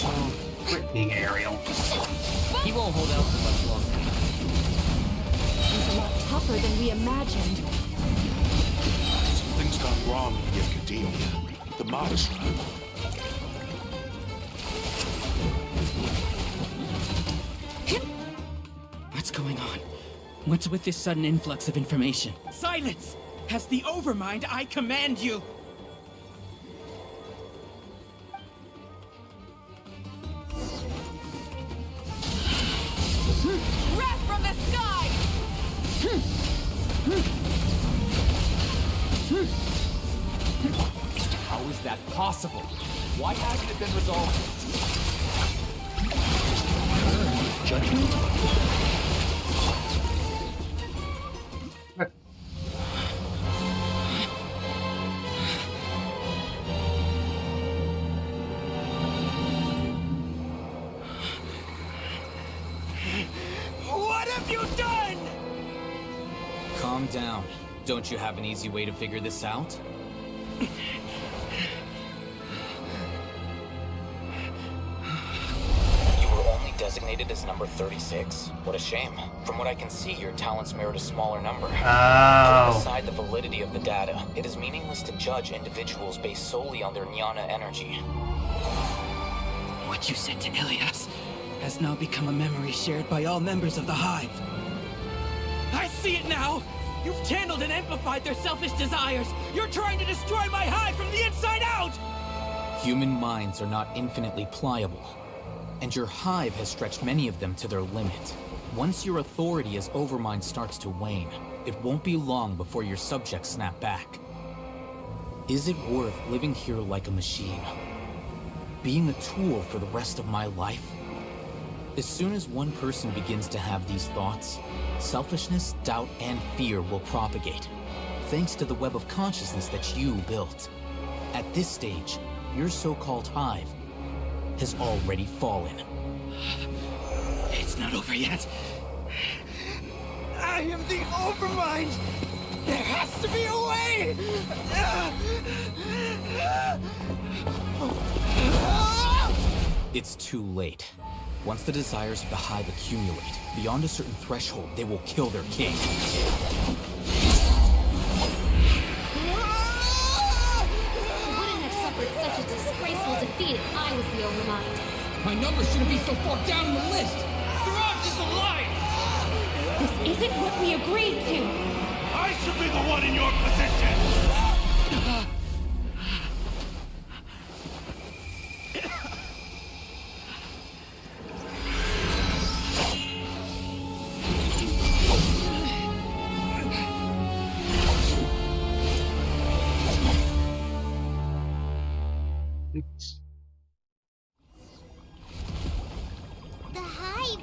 S2: Oh, quit being aerial.
S11: He won't hold out for much longer.
S3: He's a lot tougher than we imagined.
S6: Something's gone wrong in the Academia. The Modest.
S19: What's going on? What's with this sudden influx of information? Silence! As the Overmind, I command you!
S3: Wrath from the sky!
S11: How is that possible? Why hasn't it been resolved?
S6: Judgment?
S19: What have you done?
S11: Calm down. Don't you have an easy way to figure this out? You were only designated as number 36? What a shame. From what I can see, your talents merit a smaller number.
S2: Oh.
S11: Putting aside the validity of the data, it is meaningless to judge individuals based solely on their jnana energy.
S19: What you said to Ilias has now become a memory shared by all members of the Hive. I see it now! You've channeled and amplified their selfish desires! You're trying to destroy my Hive from the inside out!
S11: Human minds are not infinitely pliable, and your Hive has stretched many of them to their limit. Once your authority as Overmind starts to wane, it won't be long before your subjects snap back. Is it worth living here like a machine? Being a tool for the rest of my life? As soon as one person begins to have these thoughts, selfishness, doubt, and fear will propagate, thanks to the web of consciousness that you built. At this stage, your so-called Hive has already fallen.
S19: It's not over yet. I am the Overmind! There has to be a way!
S11: It's too late. Once the desires of the Hive accumulate, beyond a certain threshold, they will kill their king.
S10: It wouldn't have suffered such a disgraceful defeat if I was the Overmind.
S19: My number shouldn't be so far down the list! Siraj is alive!
S3: This isn't what we agreed to!
S6: I should be the one in your position!
S10: The Hive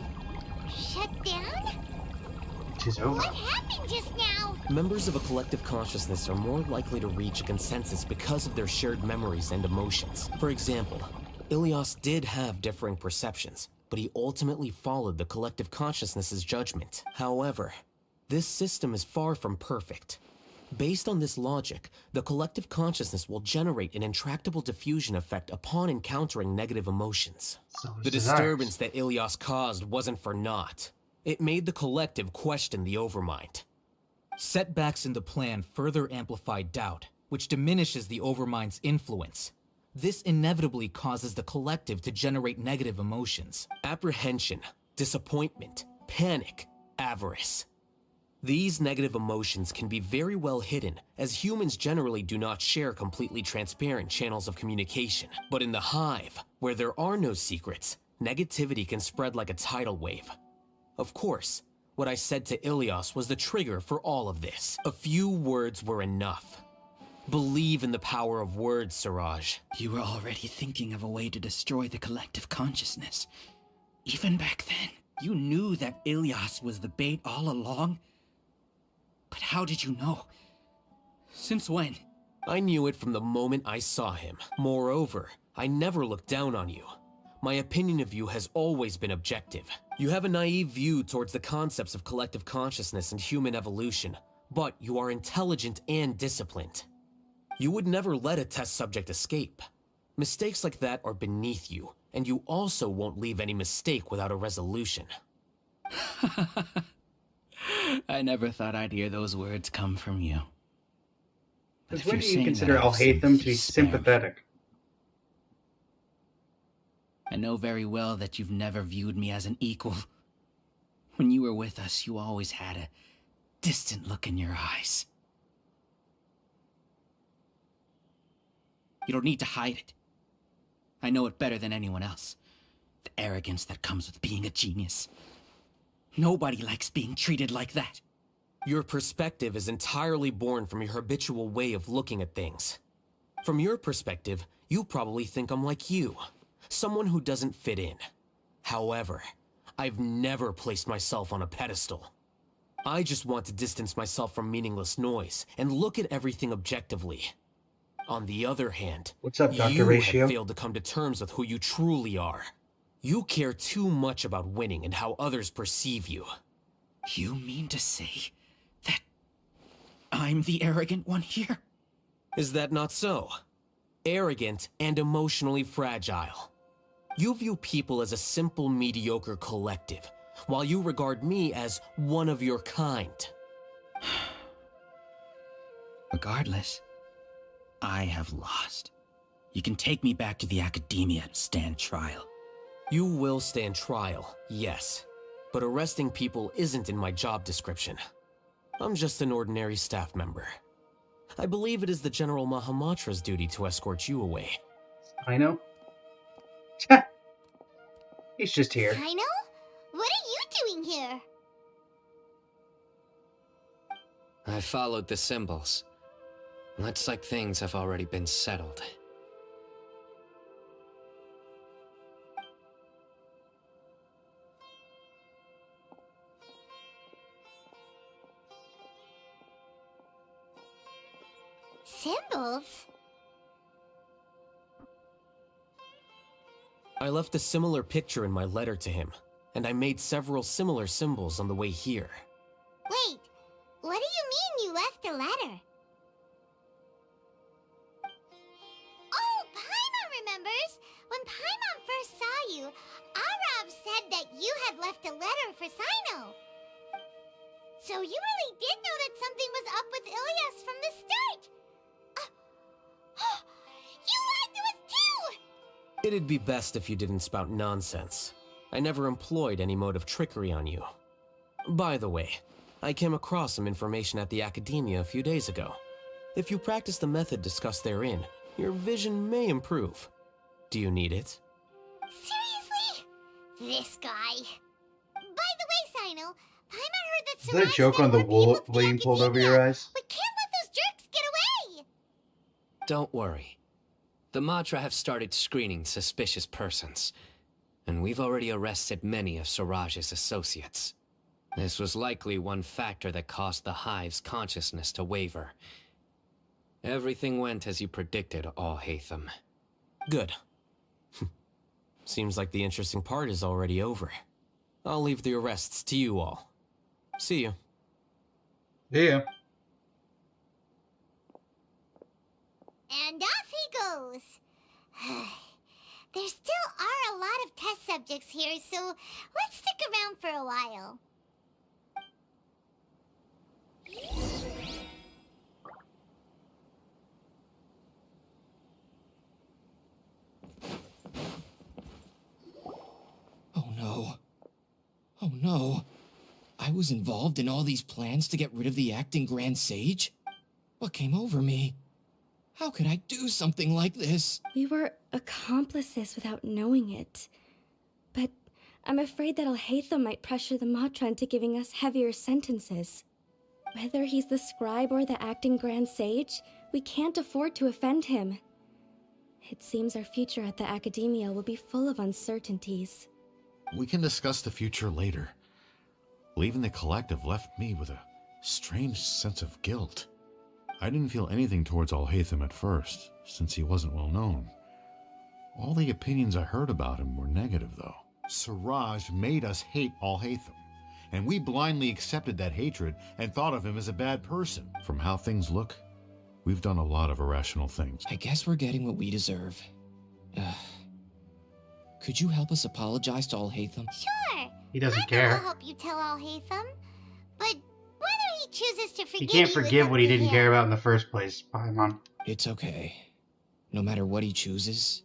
S10: shut down?
S2: It is over.
S10: What happened just now?
S12: Members of a collective consciousness are more likely to reach a consensus because of their shared memories and emotions. For example, Ilias did have differing perceptions, but he ultimately followed the collective consciousness's judgment. However, this system is far from perfect. Based on this logic, the collective consciousness will generate an intractable diffusion effect upon encountering negative emotions. The disturbance that Ilias caused wasn't for naught. It made the collective question the Overmind. Setbacks in the plan further amplified doubt, which diminishes the Overmind's influence. This inevitably causes the collective to generate negative emotions. Apprehension, disappointment, panic, avarice. These negative emotions can be very well hidden, as humans generally do not share completely transparent channels of communication. But in the hive, where there are no secrets, negativity can spread like a tidal wave. Of course, what I said to Ilias was the trigger for all of this. A few words were enough. Believe in the power of words, Siraj.
S19: You were already thinking of a way to destroy the collective consciousness. Even back then, you knew that Ilias was the bait all along. But how did you know? Since when?
S12: I knew it from the moment I saw him. Moreover, I never looked down on you. My opinion of you has always been objective. You have a naive view towards the concepts of collective consciousness and human evolution, but you are intelligent and disciplined. You would never let a test subject escape. Mistakes like that are beneath you, and you also won't leave any mistake without a resolution.
S19: I never thought I'd hear those words come from you.
S2: Because when do you consider I'll hate them to be sympathetic?
S19: I know very well that you've never viewed me as an equal. When you were with us, you always had a distant look in your eyes. You don't need to hide it. I know it better than anyone else. The arrogance that comes with being a genius. Nobody likes being treated like that.
S12: Your perspective is entirely born from your habitual way of looking at things. From your perspective, you probably think I'm like you, someone who doesn't fit in. However, I've never placed myself on a pedestal. I just want to distance myself from meaningless noise and look at everything objectively. On the other hand,
S2: what's up, Dr.
S12: you
S2: Ratio?
S12: have failed to come to terms with who you truly are. You care too much about winning and how others perceive you.
S19: You mean to say that I'm the arrogant one here?
S12: Is that not so? Arrogant and emotionally fragile. You view people as a simple, mediocre collective, while you regard me as one of your kind.
S19: Regardless, I have lost. You can take me back to the academia to stand trial.
S12: You will stand trial, yes. But arresting people isn't in my job description. I'm just an ordinary staff member. I believe it is the General Mahamatra's duty to escort you away.
S2: I know. He's just here.
S10: I know? What are you doing here?
S20: I followed the symbols. Looks like things have already been settled.
S10: Symbols?
S12: I left a similar picture in my letter to him, and I made several similar symbols on the way here.
S10: Wait, what do you mean you left a letter? Oh, Paimon remembers! When Paimon first saw you, Arav said that you had left a letter for Sino. So you really did know that something was up with Ilias from the start! You lied to us too!
S12: It'd be best if you didn't spout nonsense. I never employed any mode of trickery on you. By the way, I came across some information at the Academia a few days ago. If you practice the method discussed therein, your vision may improve. Do you need it?
S10: Seriously? This guy. By the way, Sino, Paimon heard that
S2: Is that a joke on the wool being pulled over your eyes?
S10: We can't let those jerks get away!
S20: Don't worry. The Matra have started screening suspicious persons, and we've already arrested many of Siraj's associates. This was likely one factor that caused the Hive's consciousness to waver. Everything went as you predicted, All-Hatham.
S12: Good. Seems like the interesting part is already over. I'll leave the arrests to you all. See you.
S2: Yeah.
S10: And off he goes. There still are a lot of test subjects here, so let's stick around for a while.
S19: Oh no. Oh no. I was involved in all these plans to get rid of the acting Grand Sage? What came over me? How could I do something like this?
S21: We were accomplices without knowing it. But I'm afraid that Alhaitham might pressure the Matra into giving us heavier sentences. Whether he's the scribe or the acting Grand Sage, we can't afford to offend him. It seems our future at the Academia will be full of uncertainties.
S17: We can discuss the future later. Leaving the collective left me with a strange sense of guilt. I didn't feel anything towards Alhaitham at first, since he wasn't well known. All the opinions I heard about him were negative, though. Siraj made us hate Alhaitham, and we blindly accepted that hatred and thought of him as a bad person. From how things look, we've done a lot of irrational things.
S19: I guess we're getting what we deserve. Could you help us apologize to Alhaitham?
S10: Sure.
S2: He doesn't
S10: I
S2: care.
S10: will help you tell Alhaitham. But whether he chooses to forgive
S2: He can't
S10: you
S2: forgive
S10: is
S2: what he
S10: up to
S2: didn't
S10: him.
S2: care about in the first place, Paimon.
S19: It's okay. No matter what he chooses,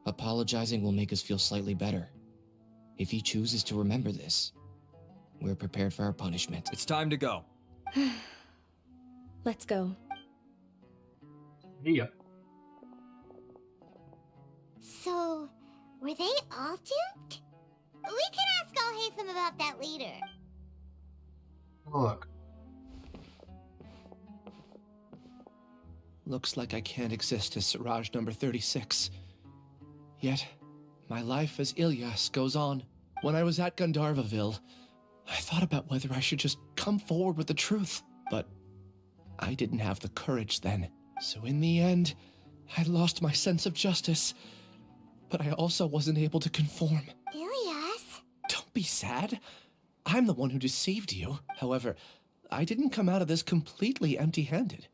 S19: apologizing will make us feel slightly better. If he chooses to remember this, we're prepared for our punishment.
S11: It's time to go.
S21: Let's go.
S2: Yeah.
S10: So, were they all duped? We can ask Alhaitham about that later.
S2: Look.
S8: Looks like I can't exist as Siraj number 36. Yet, my life as Ilyas goes on. When I was at Gandharvaville, I thought about whether I should just come forward with the truth, but I didn't have the courage then. So in the end, I lost my sense of justice, but I also wasn't able to conform.
S10: Ilyas?
S8: Don't be sad. I'm the one who deceived you. However, I didn't come out of this completely empty-handed.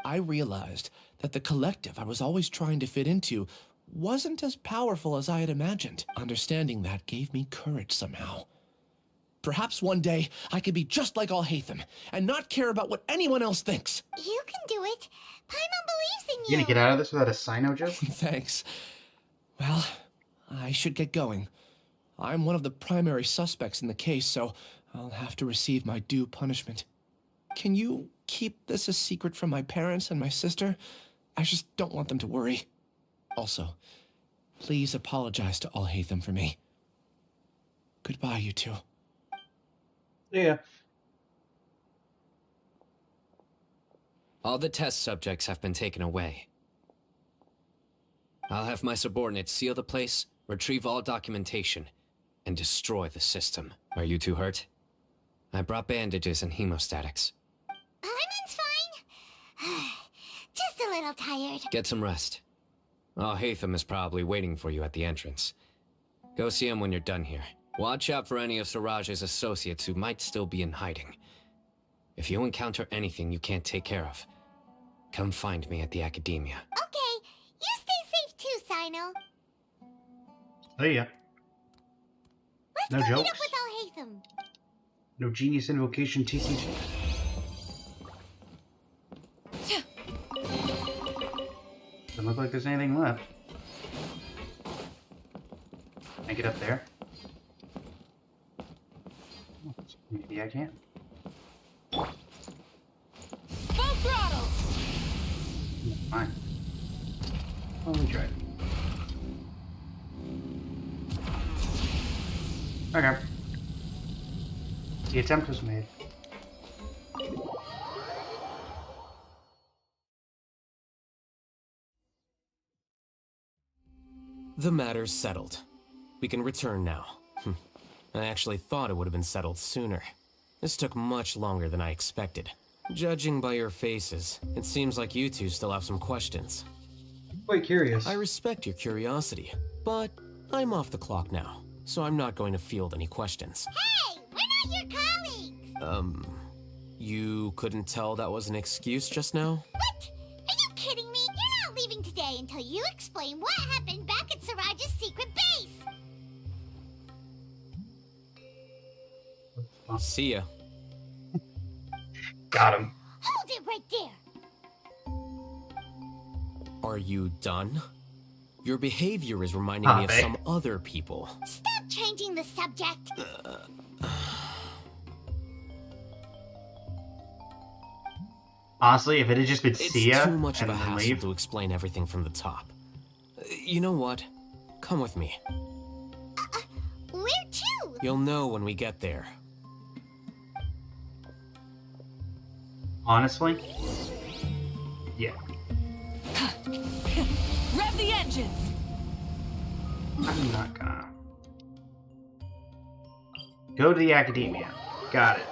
S8: I realized that the collective I was always trying to fit into wasn't as powerful as I had imagined. Understanding that gave me courage somehow. Perhaps one day I could be just like Alhaitham and not care about what anyone else thinks.
S10: You can do it. Paimon believes in
S2: You
S10: you.
S2: gonna get out of this without a Sino joke?
S8: Thanks. Well, I should get going. I'm one of the primary suspects in the case, so I'll have to receive my due punishment. Can you keep this a secret from my parents and my sister? I just don't want them to worry. Also, please apologize to Alhaitham for me. Goodbye, you two.
S2: Yeah.
S20: All the test subjects have been taken away. I'll have my subordinates seal the place, retrieve all documentation, and destroy the system. Are you two hurt? I brought bandages and hemostatics.
S10: Paimon's fine. Just a little tired.
S20: Get some rest. Alhaitham is probably waiting for you at the entrance. Go see him when you're done here. Watch out for any of Siraj's associates who might still be in hiding. If you encounter anything you can't take care of, come find me at the Academia.
S10: Okay, you stay safe too, Sino.
S2: Oh yeah.
S10: Let's
S2: No
S10: go meet
S2: jokes?
S10: up with Alhaitham.
S2: No genius invocation TCG. Doesn't look like there's anything left. Can I get up there? Maybe I can.
S10: Full throttle!
S2: Fine. Well, let me try it. Okay. The attempt was made.
S12: The matter's settled. We can return now. I actually thought it would have been settled sooner. This took much longer than I expected. Judging by your faces, it seems like you two still have some questions.
S2: Quite curious.
S12: I respect your curiosity, but I'm off the clock now, so I'm not going to field any questions.
S10: Hey, we're not your colleagues!
S12: You couldn't tell that was an excuse just now?
S10: What? Are you kidding me? You're not leaving today until you explain what happened back at Siraj's secret base!
S12: See ya.
S2: Got him.
S10: Hold it right there!
S12: Are you done? Your behavior is reminding me of some other people.
S10: Stop changing the subject!
S2: Honestly, if it had just been Sia
S12: It's too much of a
S2: and then
S12: hassle
S2: leave.
S12: to explain everything from the top. You know what? Come with me.
S10: Where to?
S12: You'll know when we get there.
S2: Honestly? Yeah.
S3: Rev the engines!
S2: I'm not gonna. Go to the academia. Got it.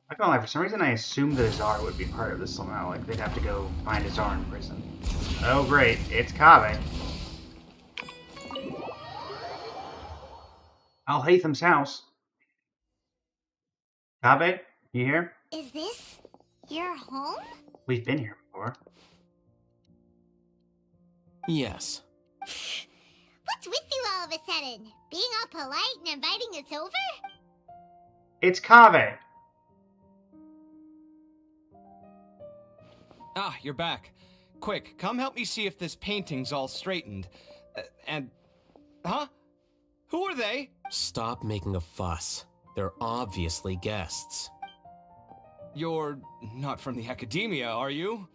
S2: I can't lie, for some reason I assumed that Azar would be part of this somehow. Like, they'd have to go find Azar in prison. Oh, great. It's Kaveh. Al-Haytham's house. Kaveh, you here?
S10: Is this your home?
S2: We've been here before.
S12: Yes.
S10: What's with you all of a sudden? Being all polite and inviting us over?
S2: It's Kaveh.
S8: Ah, you're back. Quick, come help me see if this painting's all straightened. Huh? Who are they?
S12: Stop making a fuss. They're obviously guests.
S8: You're not from the academia, are you?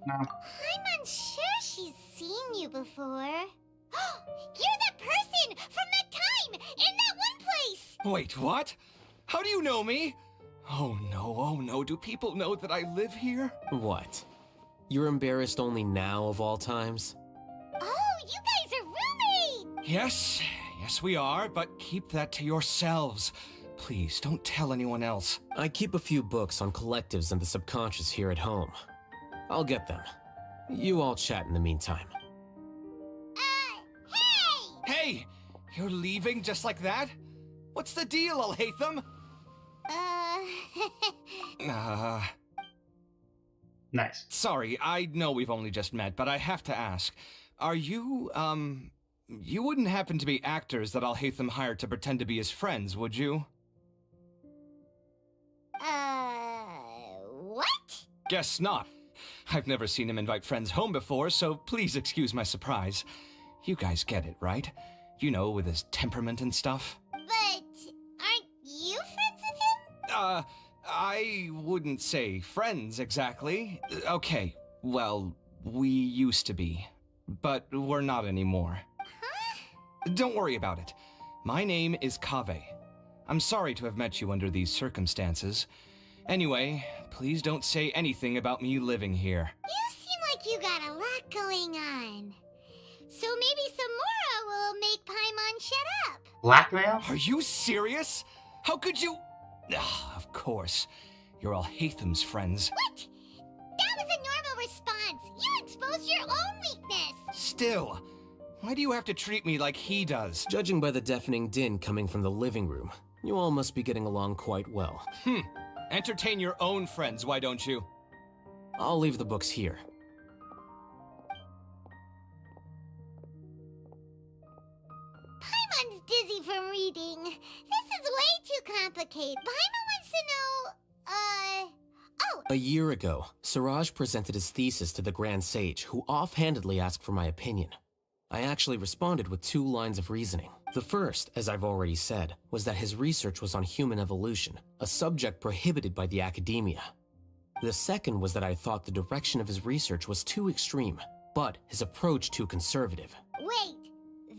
S2: No.
S10: I'm unsure she's seen you before. You're that person from that time in that one place!
S8: Wait, what? How do you know me? Oh no, do people know that I live here?
S12: What? You're embarrassed only now of all times?
S10: Oh, you guys are roommates!
S8: Yes we are, but keep that to yourselves. Please, don't tell anyone else.
S12: I keep a few books on collectives and the subconscious here at home. I'll get them. You all chat in the meantime.
S10: Hey!
S8: Hey! You're leaving just like that? What's the deal, Al-Haytham?
S2: Nice.
S8: Sorry, I know we've only just met, but I have to ask. Are you, you wouldn't happen to be actors that Al-Haytham hired to pretend to be his friends, would you?
S10: What?
S8: Guess not. I've never seen him invite friends home before, so please excuse my surprise. You guys get it, right? You know, with his temperament and stuff.
S10: But aren't you friends with him?
S8: I wouldn't say friends exactly. Okay, well, we used to be, but we're not anymore.
S10: Huh?
S8: Don't worry about it. My name is Kaveh. I'm sorry to have met you under these circumstances. Anyway, please don't say anything about me living here.
S10: You seem like you got a lot going on. So maybe Samora will make Paimon shut up.
S2: Blackmail?
S8: Are you serious? How could you? Of course. You're Al-Haytham's friends.
S10: What? That was a normal response. You exposed your own weakness.
S8: Still, why do you have to treat me like he does?
S12: Judging by the deafening din coming from the living room, you all must be getting along quite well.
S8: Entertain your own friends, why don't you?
S12: I'll leave the books here.
S10: Paimon's dizzy from reading. This is way too complicated. Paimon wants to know, oh!
S12: A year ago, Siraj presented his thesis to the Grand Sage, who offhandedly asked for my opinion. I actually responded with 2 lines of reasoning. The first, as I've already said, was that his research was on human evolution, a subject prohibited by the academia. The second was that I thought the direction of his research was too extreme, but his approach too conservative.
S10: Wait,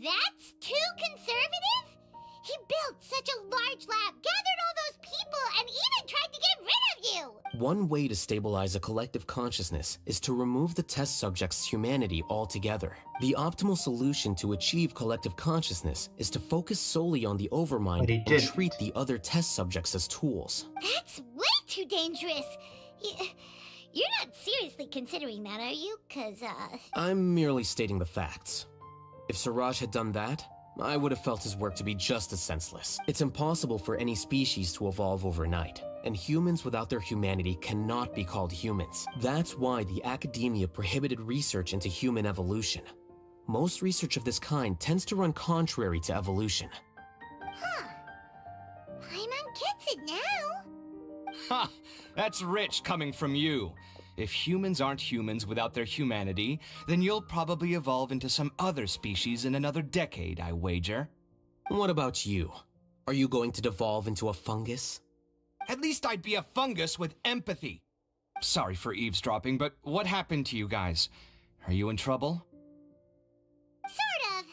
S10: that's too conservative? He built such a large lab, gathered all those people, and even tried to get rid of you!
S12: One way to stabilize a collective consciousness is to remove the test subject's humanity altogether. The optimal solution to achieve collective consciousness is to focus solely on the overmind and treat the other test subjects as tools.
S10: That's way too dangerous. You're not seriously considering that, are you?
S12: I'm merely stating the facts. If Siraj had done that, I would have felt his work to be just as senseless. It's impossible for any species to evolve overnight, and humans without their humanity cannot be called humans. That's why the academia prohibited research into human evolution. Most research of this kind tends to run contrary to evolution.
S10: Huh. Paimon gets it now.
S11: Ha! That's rich coming from you. If humans aren't humans without their humanity, then you'll probably evolve into some other species in another decade, I wager.
S12: What about you? Are you going to devolve into a fungus?
S11: At least I'd be a fungus with empathy. Sorry for eavesdropping, but what happened to you guys? Are you in trouble?
S10: Sort of.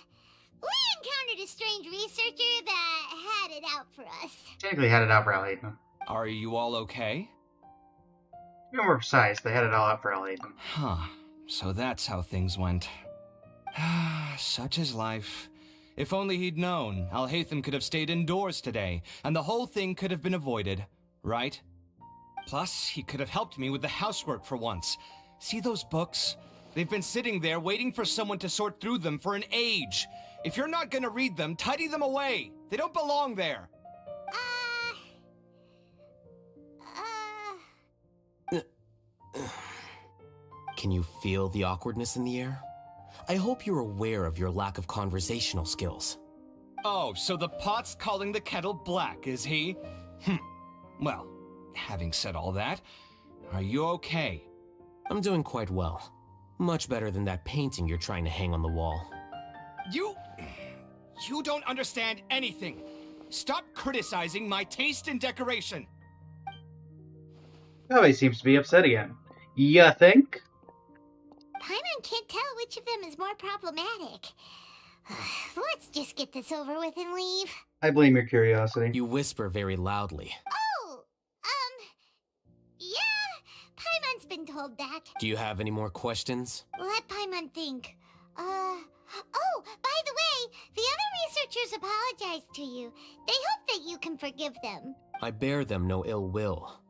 S10: We encountered a strange researcher that had it out for us.
S2: Technically had it out for Al-Haytham.
S11: Are you all okay?
S2: To be more precise, they had it all out for Al-Haytham.
S11: Huh. So that's how things went. Such is life. If only he'd known, Al-Haytham could have stayed indoors today, and the whole thing could have been avoided, right? Plus, he could have helped me with the housework for once. See those books? They've been sitting there waiting for someone to sort through them for an age. If you're not gonna read them, tidy them away. They don't belong there.
S12: Can you feel the awkwardness in the air? I hope you're aware of your lack of conversational skills.
S11: Oh, so the pot's calling the kettle black, is he? Well, having said all that, are you okay?
S12: I'm doing quite well. Much better than that painting you're trying to hang on the wall.
S11: You don't understand anything. Stop criticizing my taste in decoration.
S2: Oh, he seems to be upset again. You think?
S10: Paimon can't tell which of them is more problematic. Let's just get this over with and leave.
S2: I blame your curiosity.
S12: You whisper very loudly.
S10: Oh, yeah, Paimon's been told that.
S12: Do you have any more questions?
S10: Let Paimon think. Oh, by the way, the other researchers apologized to you. They hope that you can forgive them.
S12: I bear them no ill will.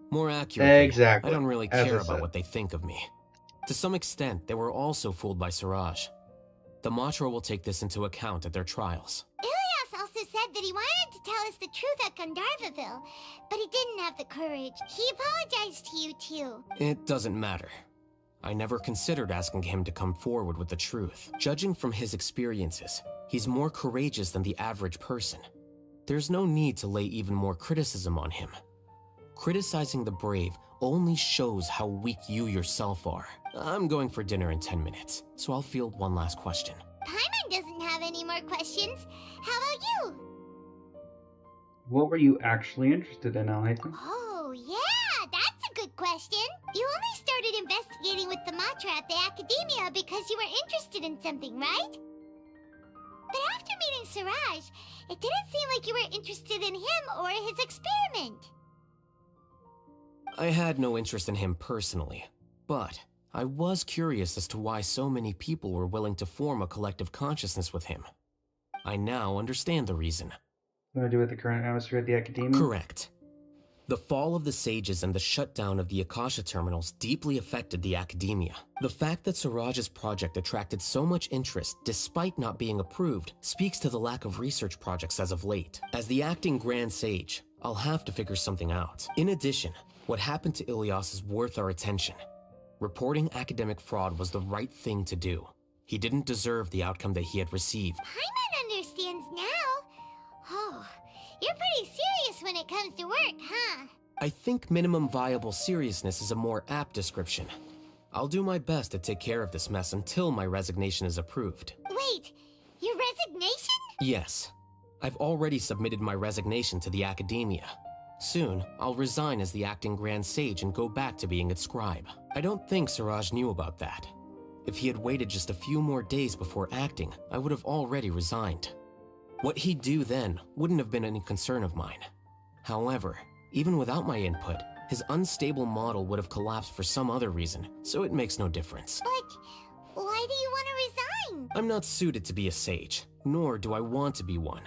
S12: More accurately,
S2: exactly.
S12: I don't really care about what they think of me. To some extent, they were also fooled by Siraj. The Matra will take this into account at their trials.
S10: Ilias also said that he wanted to tell us the truth at Gandharvaville, but he didn't have the courage. He apologized to you too.
S12: It doesn't matter. I never considered asking him to come forward with the truth. Judging from his experiences, he's more courageous than the average person. There's no need to lay even more criticism on him. Criticizing the brave only shows how weak you yourself are. I'm going for dinner in 10 minutes, so I'll field one last question.
S10: Paimon doesn't have any more questions. How about you?
S2: What were you actually interested in, Al-Haytham?
S10: Oh, yeah, that's a good question. You only started investigating with the Matra at the Academia because you were interested in something, right? But after meeting Siraj, it didn't seem like you were interested in him or his experiment.
S12: I had no interest in him personally, but I was curious as to why so many people were willing to form a collective consciousness with him. I now understand the reason.
S2: What to do with the current atmosphere at the Academia?
S12: Correct. The fall of the Sages and the shutdown of the Akasha terminals deeply affected the Academia. The fact that Siraj's project attracted so much interest despite not being approved speaks to the lack of research projects as of late. As the acting Grand Sage, I'll have to figure something out. In addition, what happened to Ilias is worth our attention. Reporting academic fraud was the right thing to do. He didn't deserve the outcome that he had received.
S10: Paimon understands now. Oh, you're pretty serious when it comes to work, huh?
S12: I think minimum viable seriousness is a more apt description. I'll do my best to take care of this mess until my resignation is approved.
S10: Wait, your resignation?
S12: Yes. I've already submitted my resignation to the Academia. Soon, I'll resign as the acting Grand Sage and go back to being its scribe. I don't think Siraj knew about that. If he had waited just a few more days before acting, I would have already resigned. What he'd do then wouldn't have been any concern of mine. However, even without my input, his unstable model would have collapsed for some other reason, so it makes no difference.
S10: But why do you want to resign?
S12: I'm not suited to be a sage, nor do I want to be one.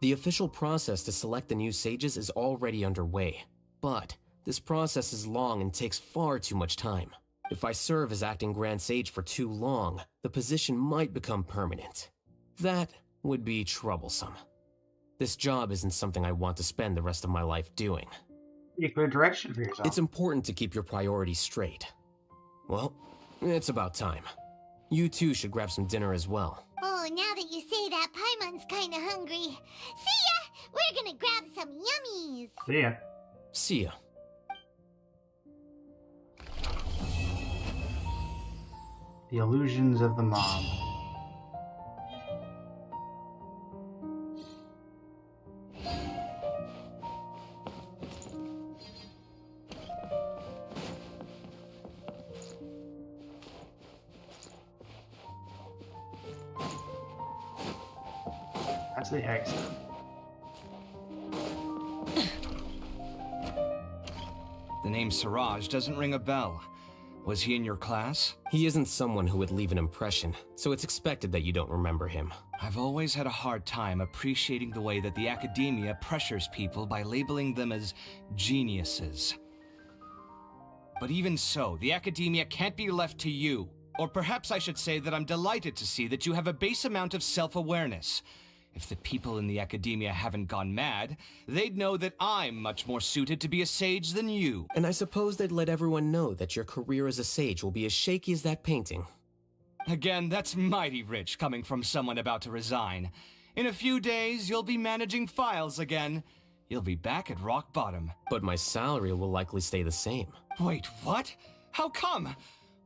S12: The official process to select the new sages is already underway, but This process is long and takes far too much time. If I serve as acting Grand Sage for too long, the position might become permanent. That would be troublesome. This job isn't something I want to spend the rest of my life doing.
S2: You clear direction for yourself.
S12: It's important to keep your priorities straight. Well, it's about time. You two should grab some dinner as well.
S10: Oh, now that you say that, Paimon's kinda hungry. See ya! We're gonna grab some yummies!
S2: See ya.
S12: See ya.
S2: The illusions of the mob. That's the exit.
S11: The name Siraj doesn't ring a bell. Was he in your class?
S12: He isn't someone who would leave an impression, so it's expected that you don't remember him.
S11: I've always had a hard time appreciating the way that the academia pressures people by labeling them as geniuses. But even so, the academia can't be left to you. Or perhaps I should say that I'm delighted to see that you have a base amount of self-awareness. If the people in the academia haven't gone mad, they'd know that I'm much more suited to be a sage than you.
S12: And I suppose they'd let everyone know that your career as a sage will be as shaky as that painting.
S11: Again, that's mighty rich coming from someone about to resign. In a few days, you'll be managing files again. You'll be back at rock bottom.
S12: But my salary will likely stay the same.
S11: Wait, what? How come?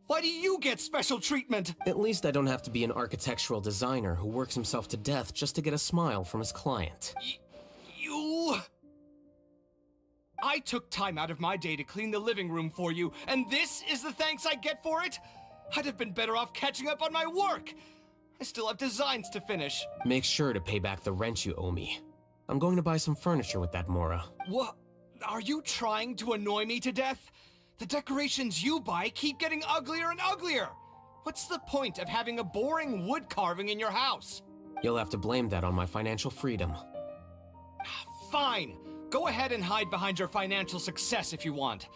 S11: Why do you get special treatment?
S12: At least I don't have to be an architectural designer who works himself to death just to get a smile from his client.
S11: You... I took time out of my day to clean the living room for you, and this is the thanks I get for it? I'd have been better off catching up on my work. I still have designs to finish.
S12: Make sure to pay back the rent you owe me. I'm going to buy some furniture with that, Mora.
S11: What? Are you trying to annoy me to death? The decorations you buy keep getting uglier and uglier. What's the point of having a boring wood carving in your house?
S12: You'll have to blame that on my financial freedom.
S11: Fine. Go ahead and hide behind your financial success if you want.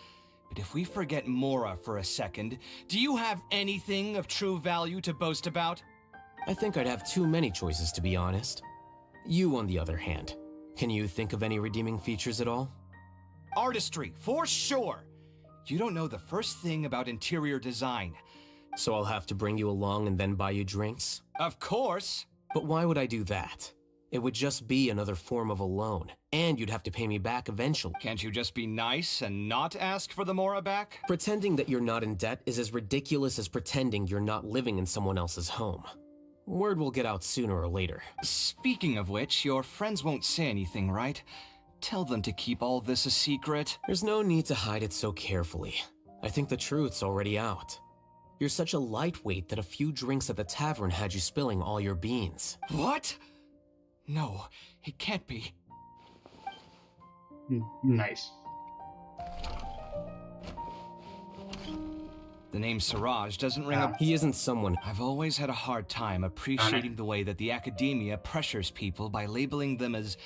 S11: But if we forget Mora for a second, do you have anything of true value to boast about?
S12: I think I'd have too many choices, to be honest. You, on the other hand, can you think of any redeeming features at all?
S11: Artistry, for sure. You don't know the first thing about interior design.
S12: So I'll have to bring you along and then buy you drinks?
S11: Of course.
S12: But why would I do that? It would just be another form of a loan, and you'd have to pay me back eventually.
S11: Can't you just be nice and not ask for the Mora back?
S12: Pretending that you're not in debt is as ridiculous as pretending you're not living in someone else's home. Word will get out sooner or later.
S11: Speaking of which, your friends won't say anything, right? Tell them to keep all this a secret.
S12: There's no need to hide it so carefully. I think the truth's already out. You're such a lightweight that a few drinks at the tavern had you spilling all your beans.
S11: What? No, it can't be.
S2: Nice.
S11: The name Siraj doesn't ring a...
S12: He isn't someone...
S11: I've always had a hard time appreciating the way that the academia pressures people by labeling them as...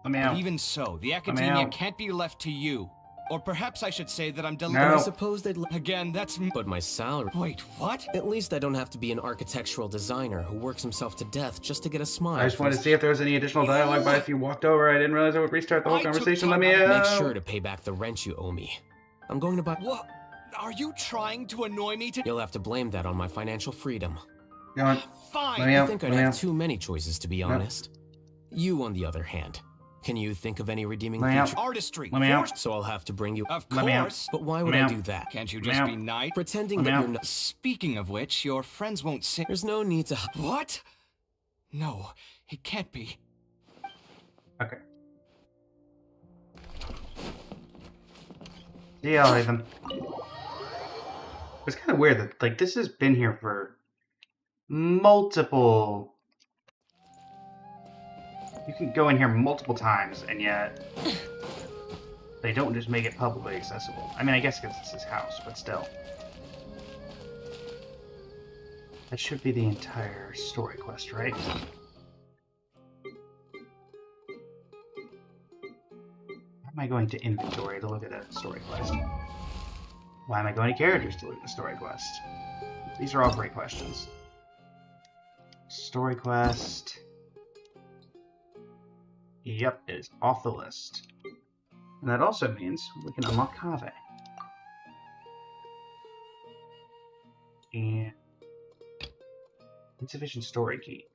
S11: But even so, the academia can't be left to you. Or perhaps I should say that I'm delighted.
S12: I suppose they'd...
S11: Again, that's...
S12: But my salary...
S11: Wait, what?
S12: At least I don't have to be an architectural designer who works himself to death just to get a smile.
S2: I just wanted to see if there was any additional dialogue, but if you walked over, I didn't realize I would restart the whole conversation. Let me
S12: Make sure to pay back the rent you owe me. I'm going to buy...
S11: What? Are you trying to annoy me to...
S12: You'll have to blame that on my financial freedom.
S11: Fine.
S12: I think I'd have too many choices, to be honest. You, on the other hand, can you think of any redeeming features?
S11: Artistry.
S12: So I'll have to bring you...
S11: Of course.
S12: But why would I do that?
S11: Can't you just be nice?
S12: Pretending that you're not...
S11: Speaking of which, your friends won't say...
S12: There's no need to...
S11: What? No, it can't be.
S2: Okay. Yeah, Ethan. It's kind of weird that, like, this has been here for multiple... You can go in here multiple times, and yet they don't just make it publicly accessible. I mean, I guess because it's his house, but still. That should be the entire story quest, right? am I going to inventory to look at a story quest? Why am I going to characters to look at a story quest? These are all great questions. Story quest. Yep, it is off the list. And that also means we can unlock Kaveh. And insufficient story key.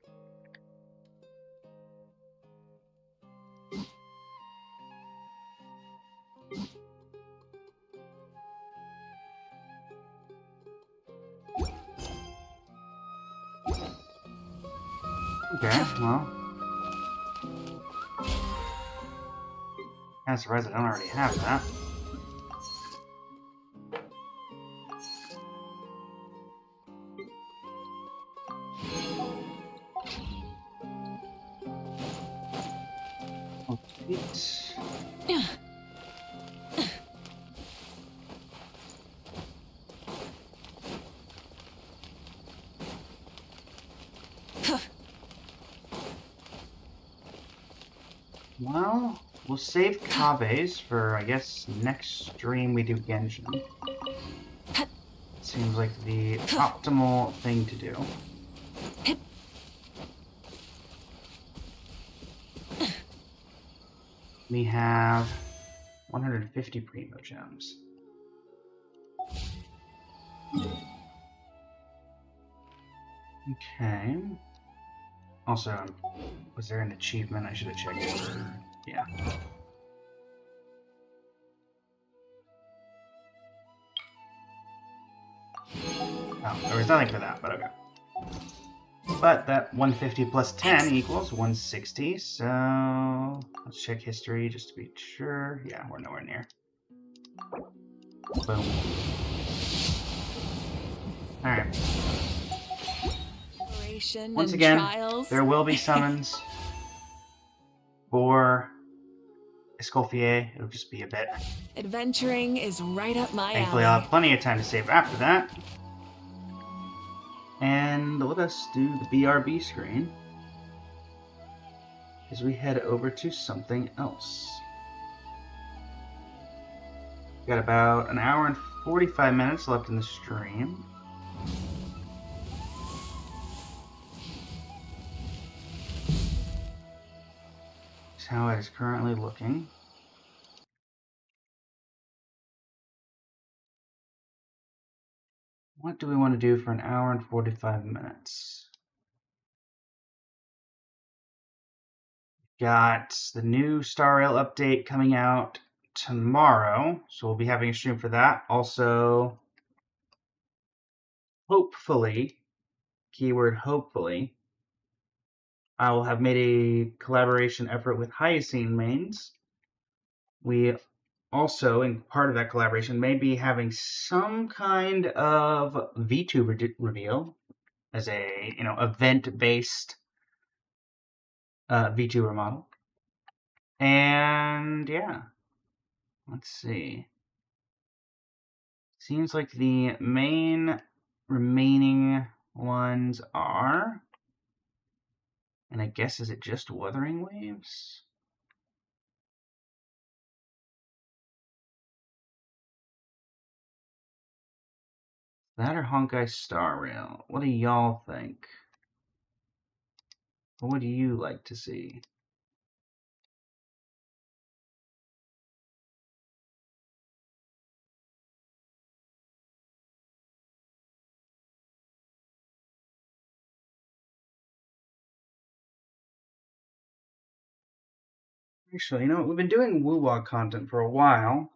S2: Okay, well. I'm surprised I don't already have that. Well, we'll save Kaveh's for, I guess, next stream we do Genshin. Seems like the optimal thing to do. We have 150 Primo Gems. Okay. Also, was there an achievement I should have checked for? Yeah. Oh, there was nothing for that, but okay. But that 150 plus 10 equals 160, so let's check history just to be sure. Yeah, we're nowhere near. Boom. Alright. Once again, there will be summons for Escoffier. It'll just be a bit.
S3: Adventuring is right up my
S2: Thankfully,
S3: alley.
S2: I'll have plenty of time to save after that. And let us do the BRB screen as we head over to something else. Got about an hour and 45 minutes left in the stream. That's how it is currently looking. What do we want to do for an hour and 45 minutes? Got the new Star Rail update coming out tomorrow, so we'll be having a stream for that. Also, hopefully, keyword hopefully, I will have made a collaboration effort with Hyacine Mains. We also, in part of that collaboration, may be having some kind of VTuber reveal as a event-based VTuber model. And yeah, let's see. Seems like the main remaining ones are, and I guess, is it just Wuthering Waves? That or Honkai Star Rail? What do y'all think? What would you like to see? Actually, we've been doing Woo-Wah content for a while.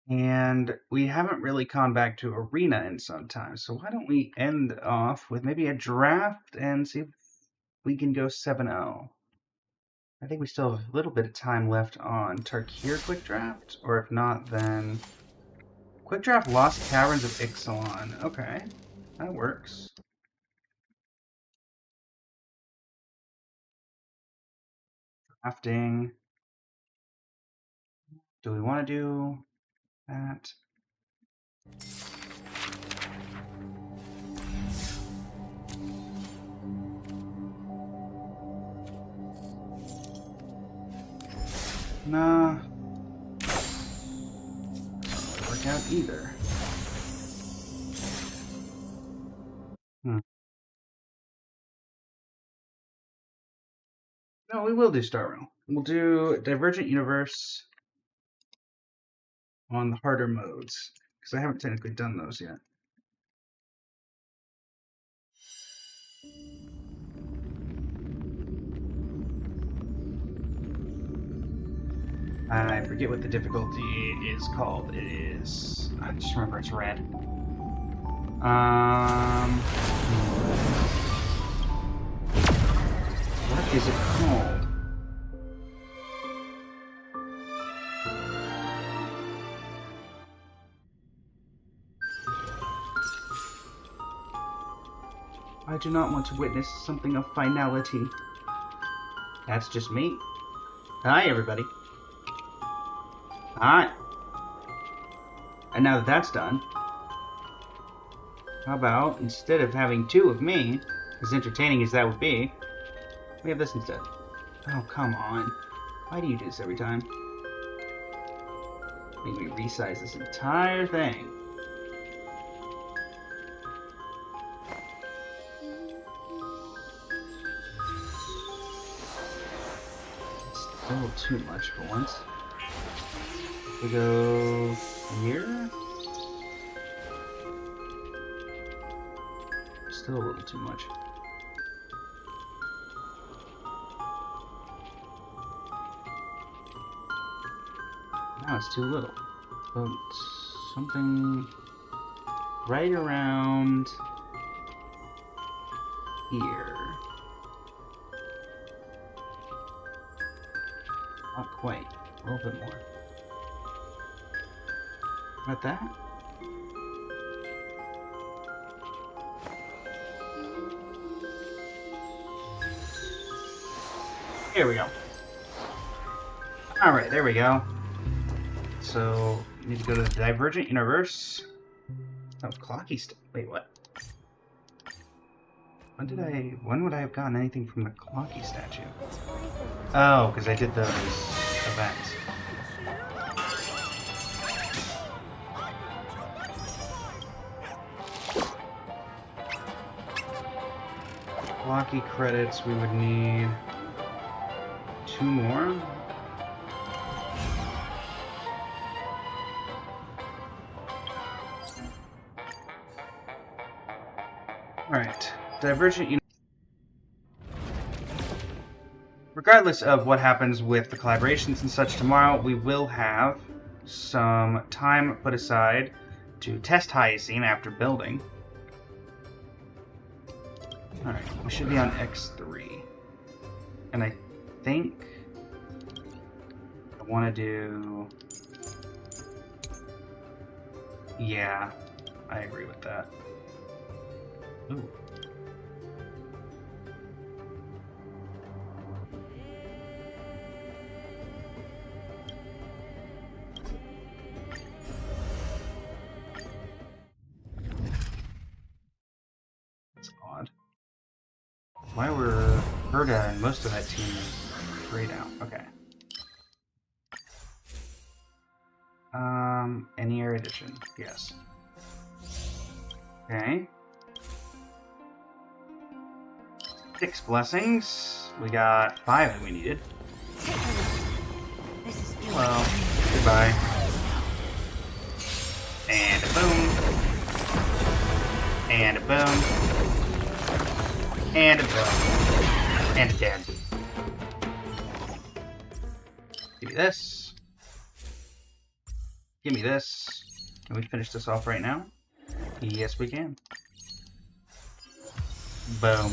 S2: And we haven't really gone back to Arena in some time. So why don't we end off with maybe a draft and see if we can go 7-0. I think we still have a little bit of time left on Tarkir Quick Draft. Or if not, then Quick Draft Lost Caverns of Ixalan. Okay, that works. Drafting. Do we want to do that? Nah. Work out either. No, we will do Star Realm. We'll do Divergent Universe on the harder modes, because I haven't technically done those yet. I forget what the difficulty is called. It is... I just remember it's red. What is it called? I do not want to witness something of finality. That's just me. Hi, everybody. Hi. And now that that's done, how about, instead of having two of me, as entertaining as that would be, we have this instead. Oh, come on. Why do you do this every time? Make me resize this entire thing. It's a little too much for once. We go here? Still a little too much. Now it's too little. But something right around here. Not quite. A little bit more. About that? Here we go. Alright, there we go. So, we need to go to the Divergent Universe. Oh, Clocky wait, what? When would I have gotten anything from the Clocky statue? Oh, because I did those events. Clocky credits, we would need 2 more. Alright, Divergent. Regardless of what happens with the collaborations and such tomorrow, we will have some time put aside to test Hyacine after building. Alright, we should be on X3. And I think I want to do... Yeah, I agree with that. Ooh. That's odd. Why were Herda and most of that team grayed out? Okay. Any air edition? Yes. Okay. 6 blessings. We got 5 that we needed. Well, goodbye. And a boom. And a boom. And a boom. And a dead. Give me this. Give me this. Can we finish this off right now? Yes, we can. Boom.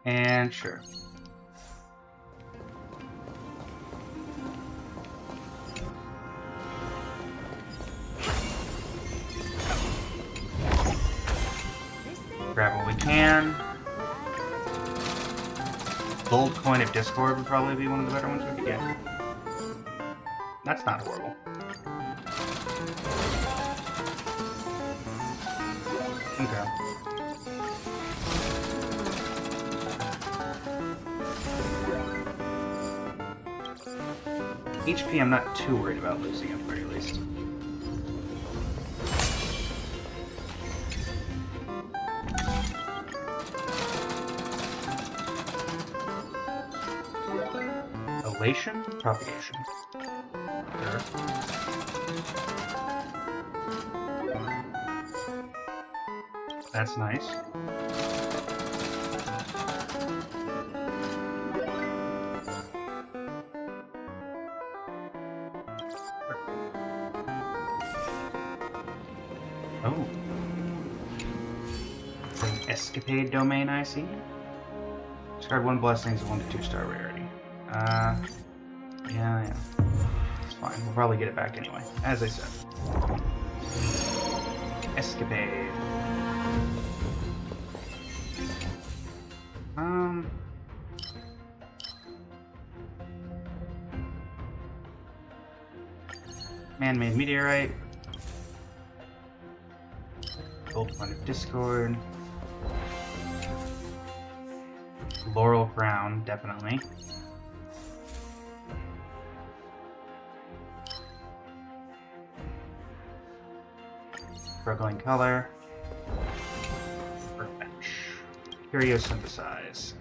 S2: And sure. Grab what we can. Gold Coin of Discord would probably be one of the better ones we could get. That's not horrible. Okay. HP I'm not too worried about losing at the very least. Elation? Propagation. Sure. That's nice. Oh. An escapade domain, I see. Discard 1 blessings, 1 to 2 star rarity. Yeah. It's fine. We'll probably get it back anyway, as I said. Escapade. Man-made meteorite. Gold Point of Discord. Laurel Crown, definitely. Struggling Color. Workbench. Curio Synthesize.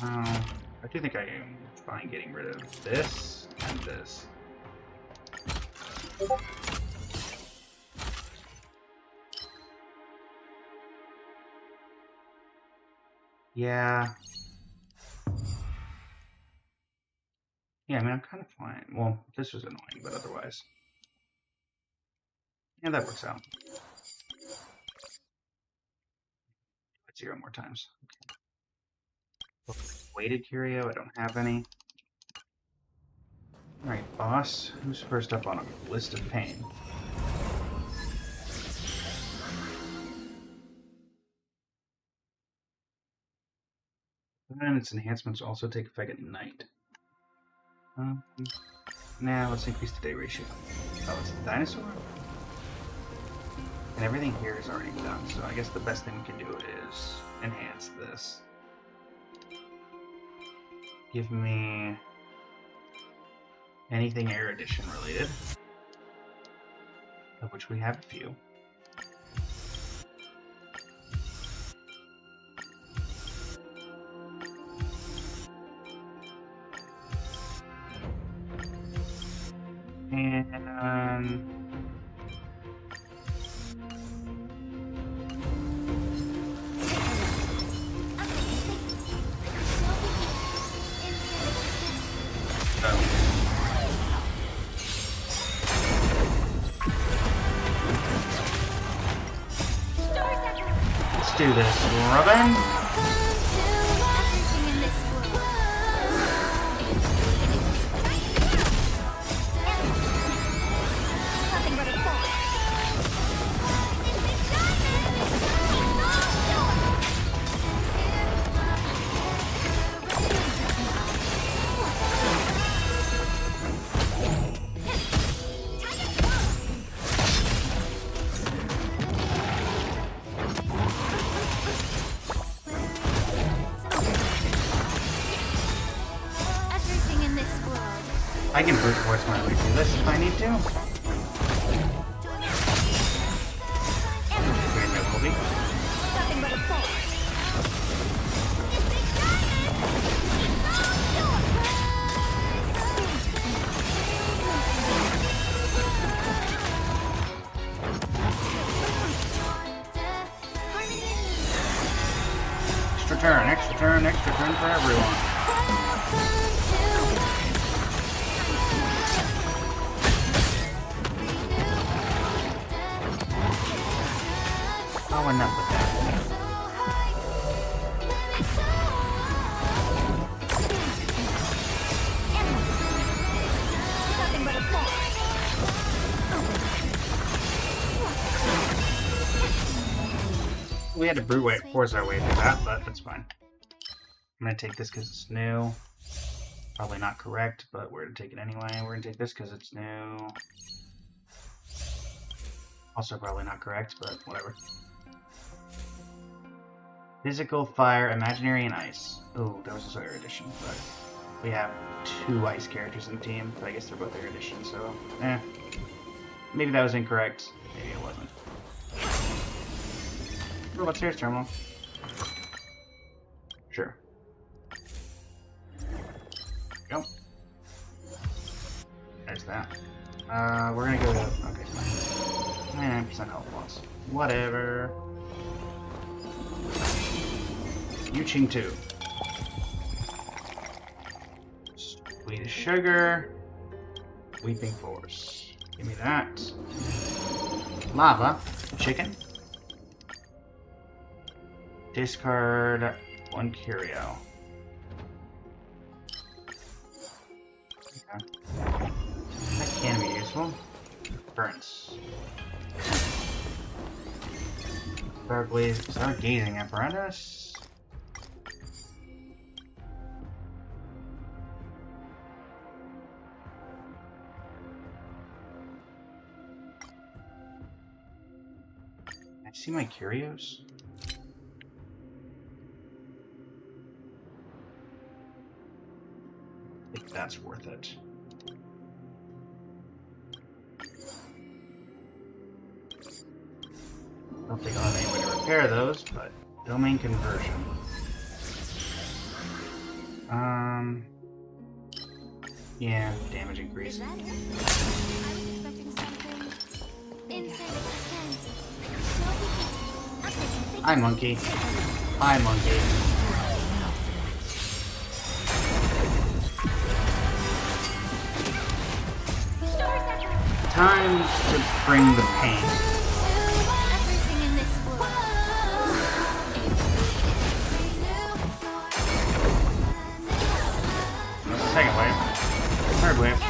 S2: I do think I am fine getting rid of this and this. Yeah. Yeah, I mean, I'm kind of fine. Well, this was annoying, but otherwise. Yeah, that works out. Let's 0 more times. Okay. Weighted curio, I don't have any. Alright, boss. Who's first up on a list of pain? And its enhancements also take effect at night. Nah, let's increase the day ratio. Oh, it's the dinosaur? And everything here is already done, so I guess the best thing we can do is enhance this. Give me anything erudition related, of which we have a few. And let's do this, Robin. I can brute force my way through this if I need to. Afraid I will be. Extra turn for everyone. Oh, enough with that. We had to brute force our way through that, but that's fine. I'm gonna take this because it's new. Probably not correct, but we're gonna take it anyway. We're gonna take this because it's new. Also probably not correct, but whatever. Physical, fire, imaginary, and ice. Oh, there was also erudition, but we have 2 ice characters in the team, but I guess they're both air edition, so maybe that was incorrect. Maybe it wasn't. Oh, upstairs terminal. Sure. Go. There's that. We're gonna go to... Okay, fine. 99% health loss. Whatever. Yuching 2. Sweet as sugar. Weeping Force. Give me that. Lava. Chicken. Discard 1 curio. Okay. That can be useful. Burns. Stargazing apparatus. Can I see my curios? I think that's worth it. Don't think I'll have any way to repair those, but domain conversion. Yeah, damage increase. Hi, monkey. Hi, monkey. Time to bring the pain. Second wave. Third wave.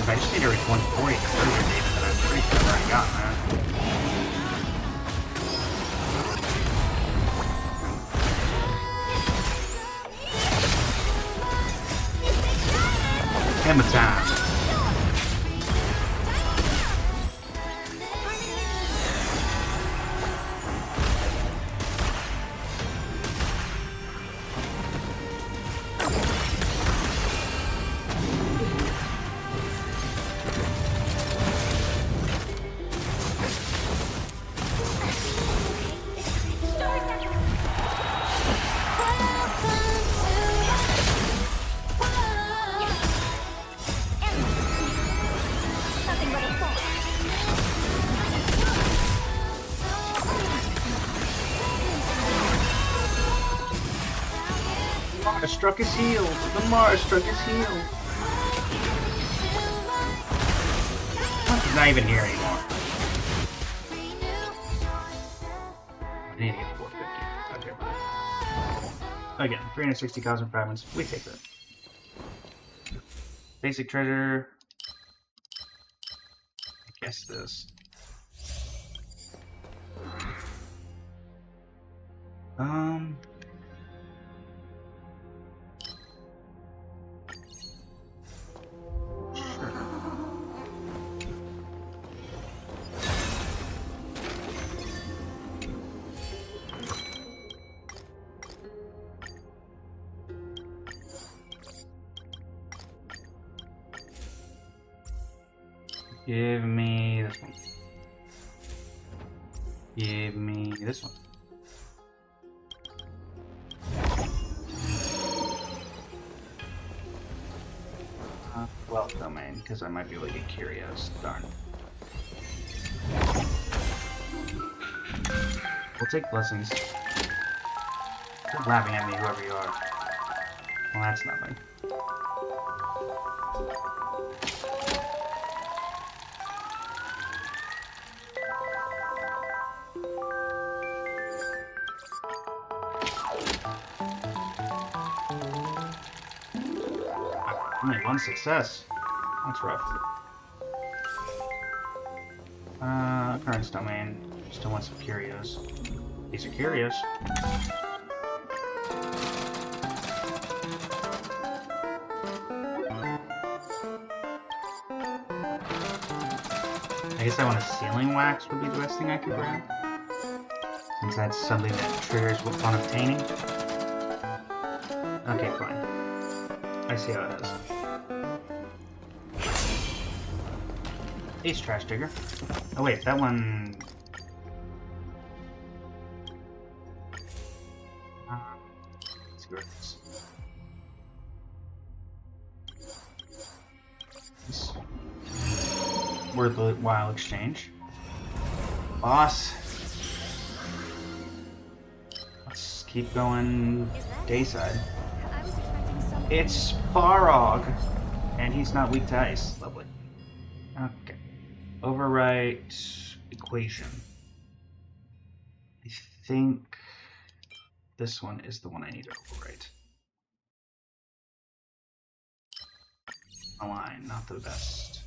S2: I just need to reach 140 for further data that I'm pretty sure I've already got, man. Hammer time. Mars struck his heel. The Mars struck his heel. He's not even here anymore. I need to get 450. Okay. Again, 360 cosmic fragments. We take that. Basic treasure. I guess this. Give me this one. Give me this one. Wealth domain, because I might be able to get curios. Darn. We'll take blessings. Quit laughing at me, whoever you are. Well, that's nothing. Only one success. That's rough. Occurrence domain. Still want some curios. These are curios. I guess I want a sealing wax would be the best thing I could grab. Since that's something that triggers on obtaining. Okay, fine. I see how it is. Ace trash digger. Oh wait, that one... let's go with this. Worthwhile exchange. Boss. Let's keep going dayside. It's Farog, and he's not weak to ice. Lovely. Okay. Overwrite equation. I think this one is the one I need to overwrite. Align, not the best.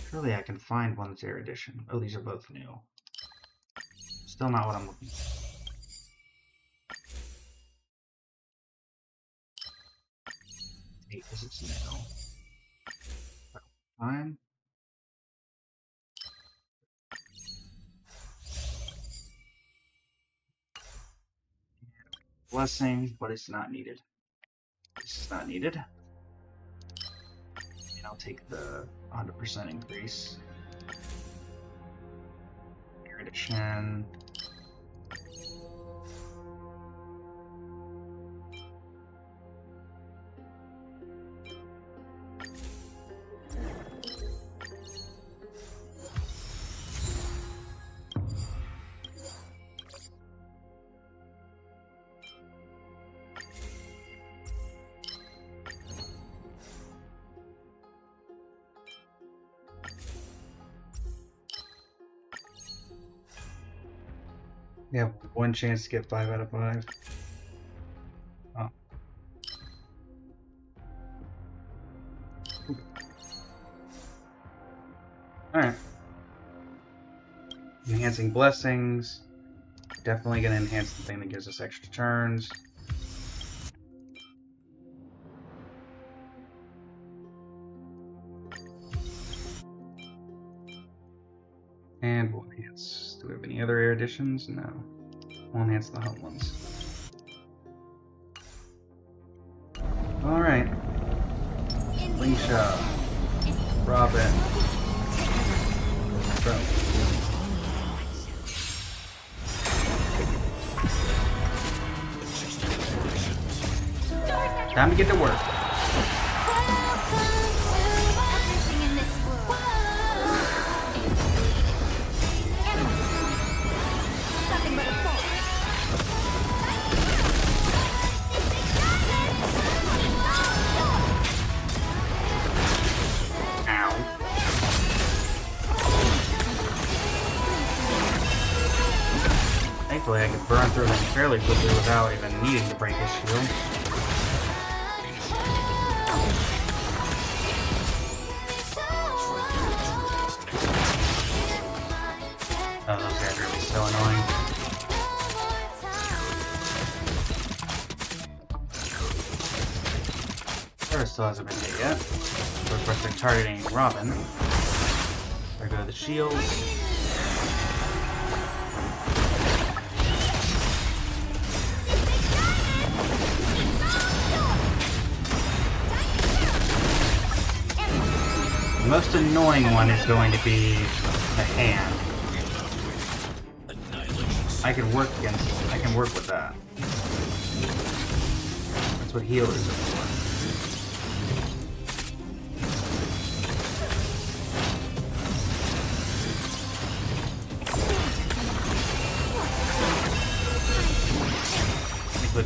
S2: Surely I can find one that's Air Edition. Oh, these are both new. Still not what I'm looking for. Is it new? Fine. Blessing, but it's not needed. This is not needed. And I'll take the 100% increase. Air Edition. You have one chance to get 5 out of 5. Oh. Alright. Enhancing blessings. Definitely going to enhance the thing that gives us extra turns. And we'll enhance. Do we have any other air additions? No. We'll enhance the home ones. Alright. Lingsha. Robin. Bro. Time to get to work. Thankfully, I could burn through him fairly quickly without even needing to break his shield. Oh, those guys are really so annoying. Sarah still hasn't been hit yet. So of course they're targeting Robin. There go the shields. The most annoying one is going to be the hand. I can work with that. That's what healers are for.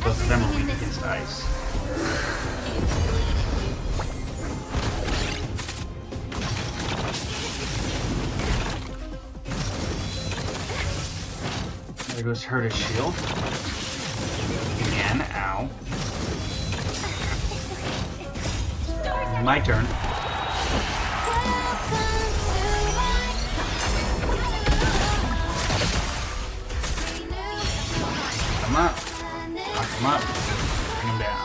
S2: both of them are weak against ice. There goes Herta's shield. Again, ow. My turn. Come up. Knock him up. Bring him down.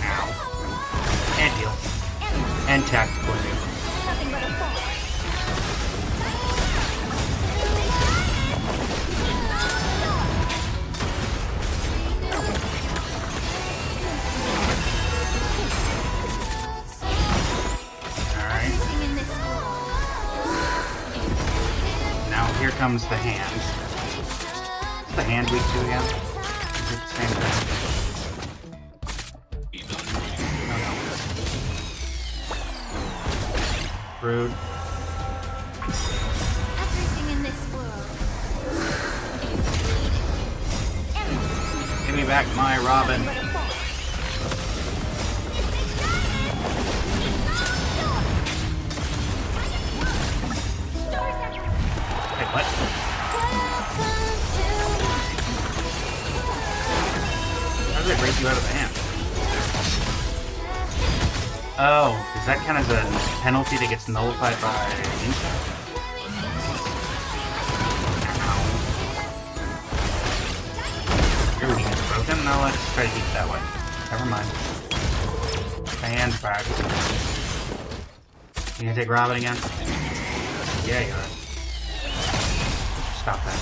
S2: Ow. And heal. And tactical heal. Here comes the hand. Is the hand weak to again? Is it the same thing? Oh, no. Rude.
S10: Everything in this world.
S2: Give me back my Robin. What? How did I break you out of the hand? Oh, does that count as a penalty that gets nullified by Insta? Your weakness is broken? No, let's try to keep it that way. Never mind. My hand's back. You gonna take Robin again? Yeah, you are. Stop that.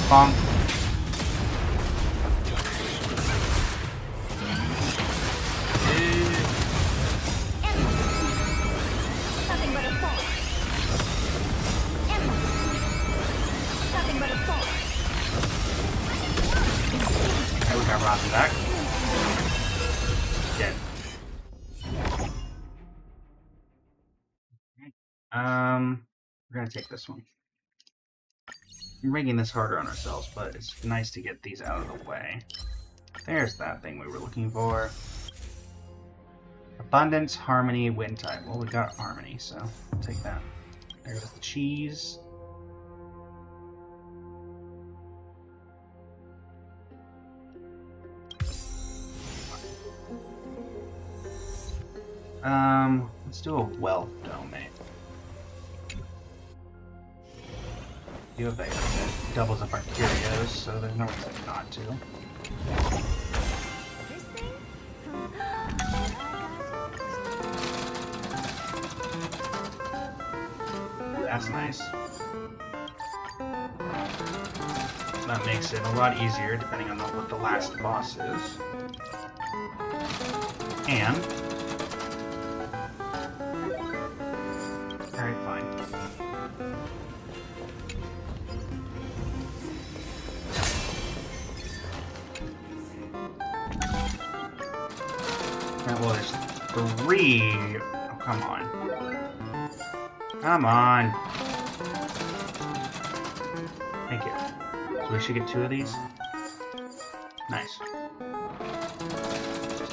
S2: Bonk.
S10: Nothing but a fall. Nothing but a fall.
S2: Okay, we got Robin back. Dead. We're gonna take this one. We're making this harder on ourselves, but it's nice to get these out of the way. There's that thing we were looking for. Abundance, Harmony, Wind type. Well, we got Harmony, so I'll take that. There goes the cheese. Let's do a wealth domain. Do a beta that doubles up our curios, so there's no reason not to. That's nice. That makes it a lot easier depending on what the last boss is. And alright, fine. Alright, well, there's 3. Oh, come on. Come on. Thank you. So we should get 2 of these. Nice.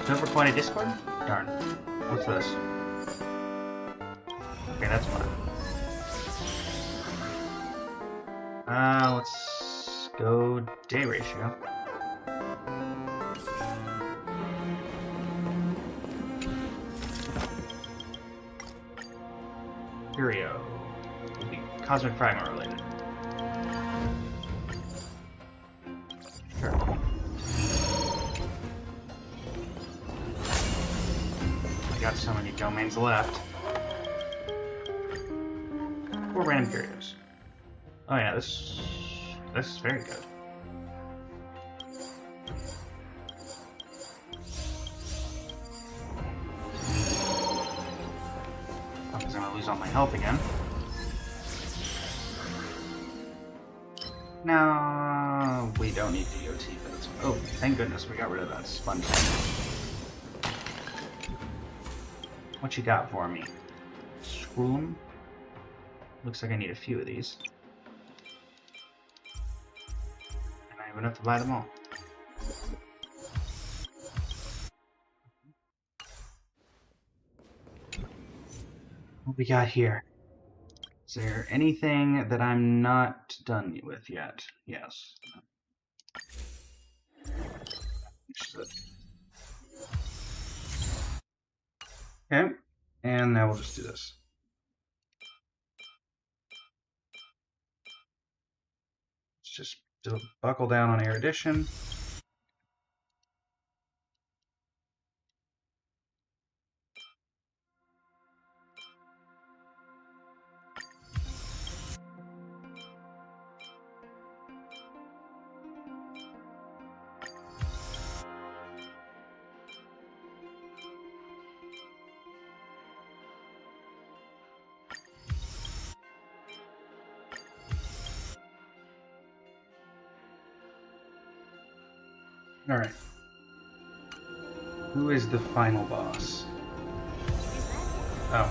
S2: Silver coin Discord? Darn. What's this? Okay, that's fine. Let's go day ratio. Curio. Will be Cosmic Primer related. Sure. I got so many domains left. 4 random curios. Oh yeah, this is very good. I'm gonna lose all my health again. No, we don't need DOT for this one. Oh, thank goodness we got rid of that sponge. What you got for me? Scrollum? Looks like I need a few of these. And I have enough to buy them all. What we got here? Is there anything that I'm not done with yet? Yes. Okay, and now we'll just do this. Let's just do a buckle down on erudition. Alright. Who is the final boss? Oh.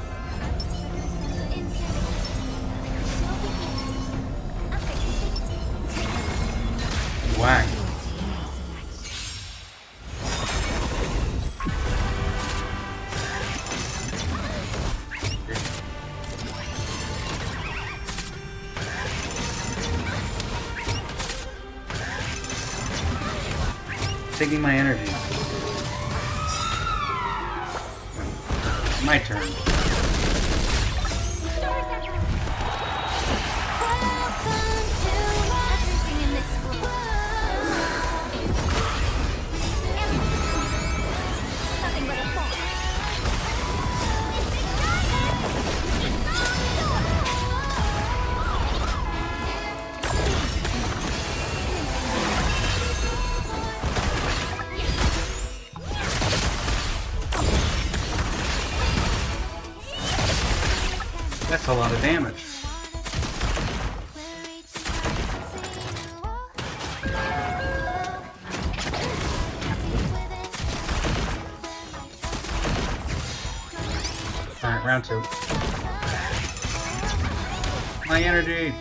S2: Whack. Taking my energy. My turn. That's a lot of damage. Alright, round 2. My energy!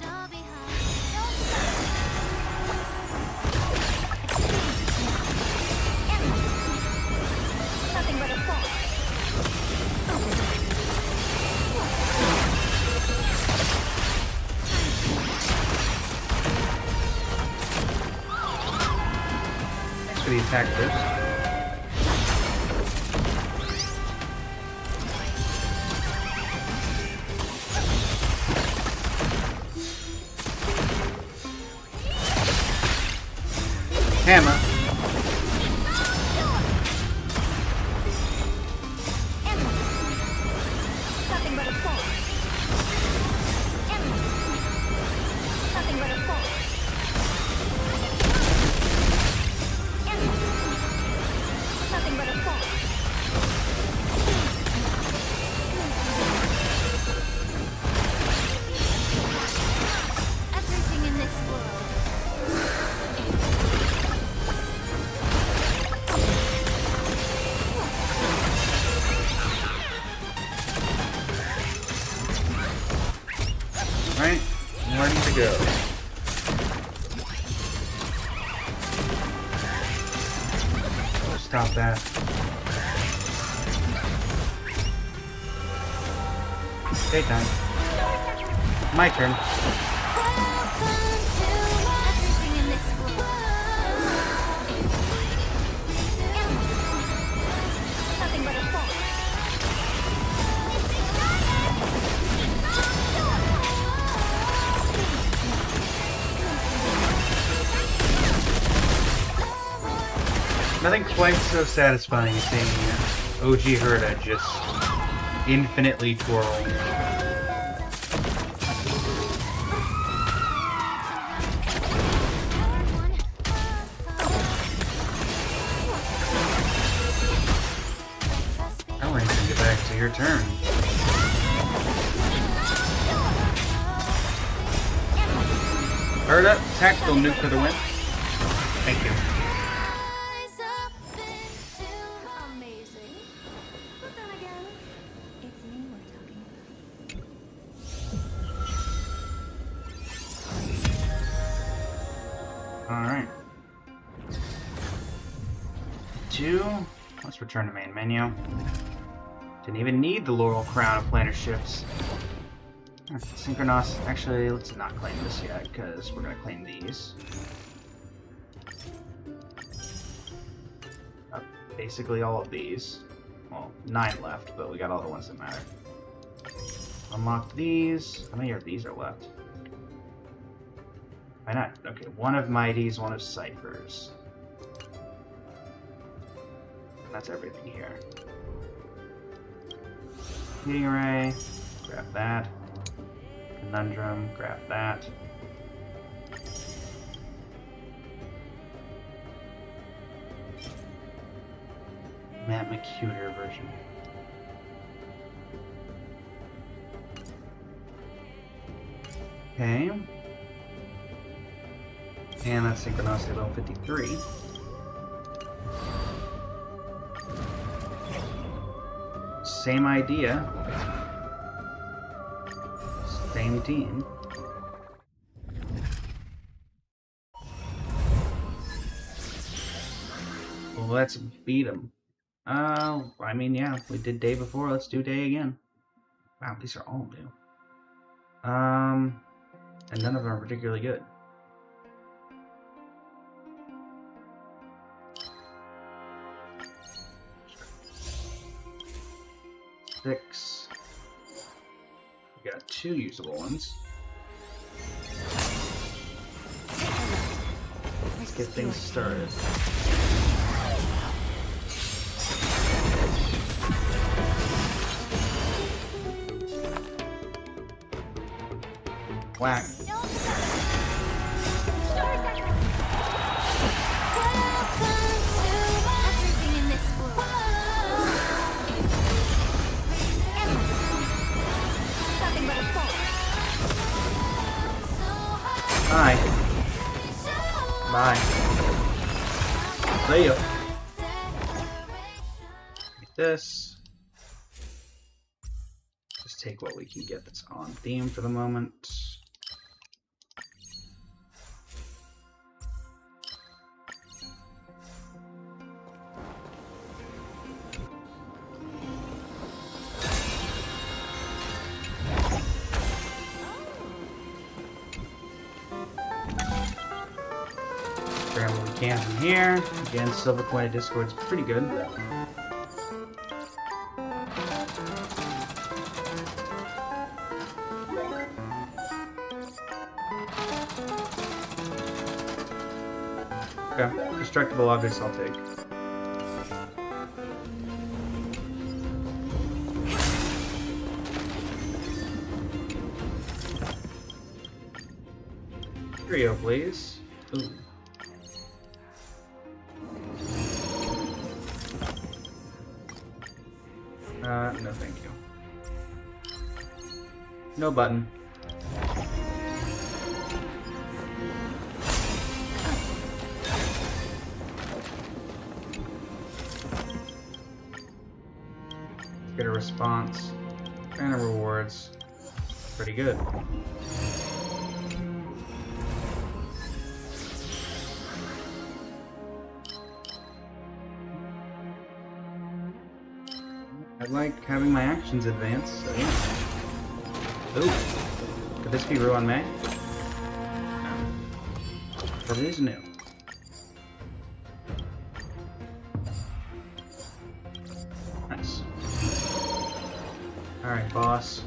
S2: Thanks for the attack tips. Hammer. Right, I'm ready to go. Stop that. Daytime. My turn. Nothing quite so satisfying as seeing OG Herda just infinitely twirl. I want to get back to your turn. Herda, tactical nuke for the win. Thank you. to... Let's return to main menu. Didn't even need the Laurel Crown of Planner Ships. Synchronos... Actually, let's not claim this yet, because we're going to claim these. Basically all of these. Well, 9 left, but we got all the ones that matter. Unlock these. How many of these are left? Why not? Okay, one of Mighty's, one of Cypher's. That's everything here. Heating array, grab that. Conundrum, grab that. Matt McCuter version. Okay. And that's Synchronicity level 53. Same idea. Same team. Let's beat them. I mean, yeah, we did day before. Let's do day again. Wow, these are all new. And none of them are particularly good. Six. We got 2 usable ones. Let's get things started. Whack. Bye. Bye. See ya. Like this. Just take what we can get that's on theme for the moment. Grab what we can from here. Again, Silver Coin Discord's pretty good. Okay, destructible objects I'll take. Trio, please. Ooh. No thank you. No button. Get a response. And a rewards. Pretty good. I like having my actions advance, so yeah. Ooh. Could this be Ruan May? No. But it is new. Nice. Alright, boss.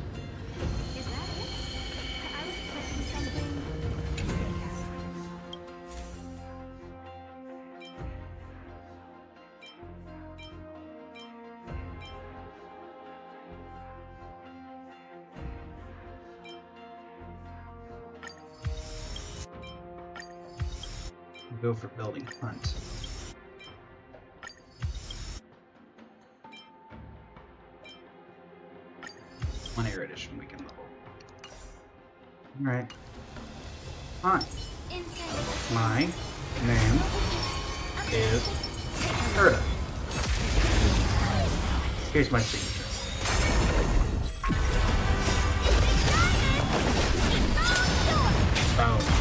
S2: Go for building hunt. One air edition we can level. Alright. Hi. My name is Herda. Here's my signature. Oh.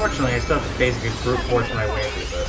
S2: Unfortunately, I still have to basically brute force my way through this.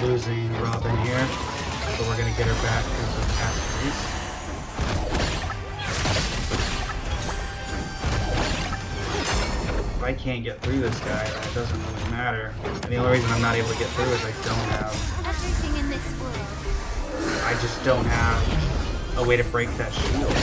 S2: Losing Robin here, so we're gonna get her back because of Ashley's. If I can't get through this guy, then it doesn't really matter. And the only reason I'm not able to get through is I don't have.
S10: Everything in this world.
S2: I just don't have a way to break that shield.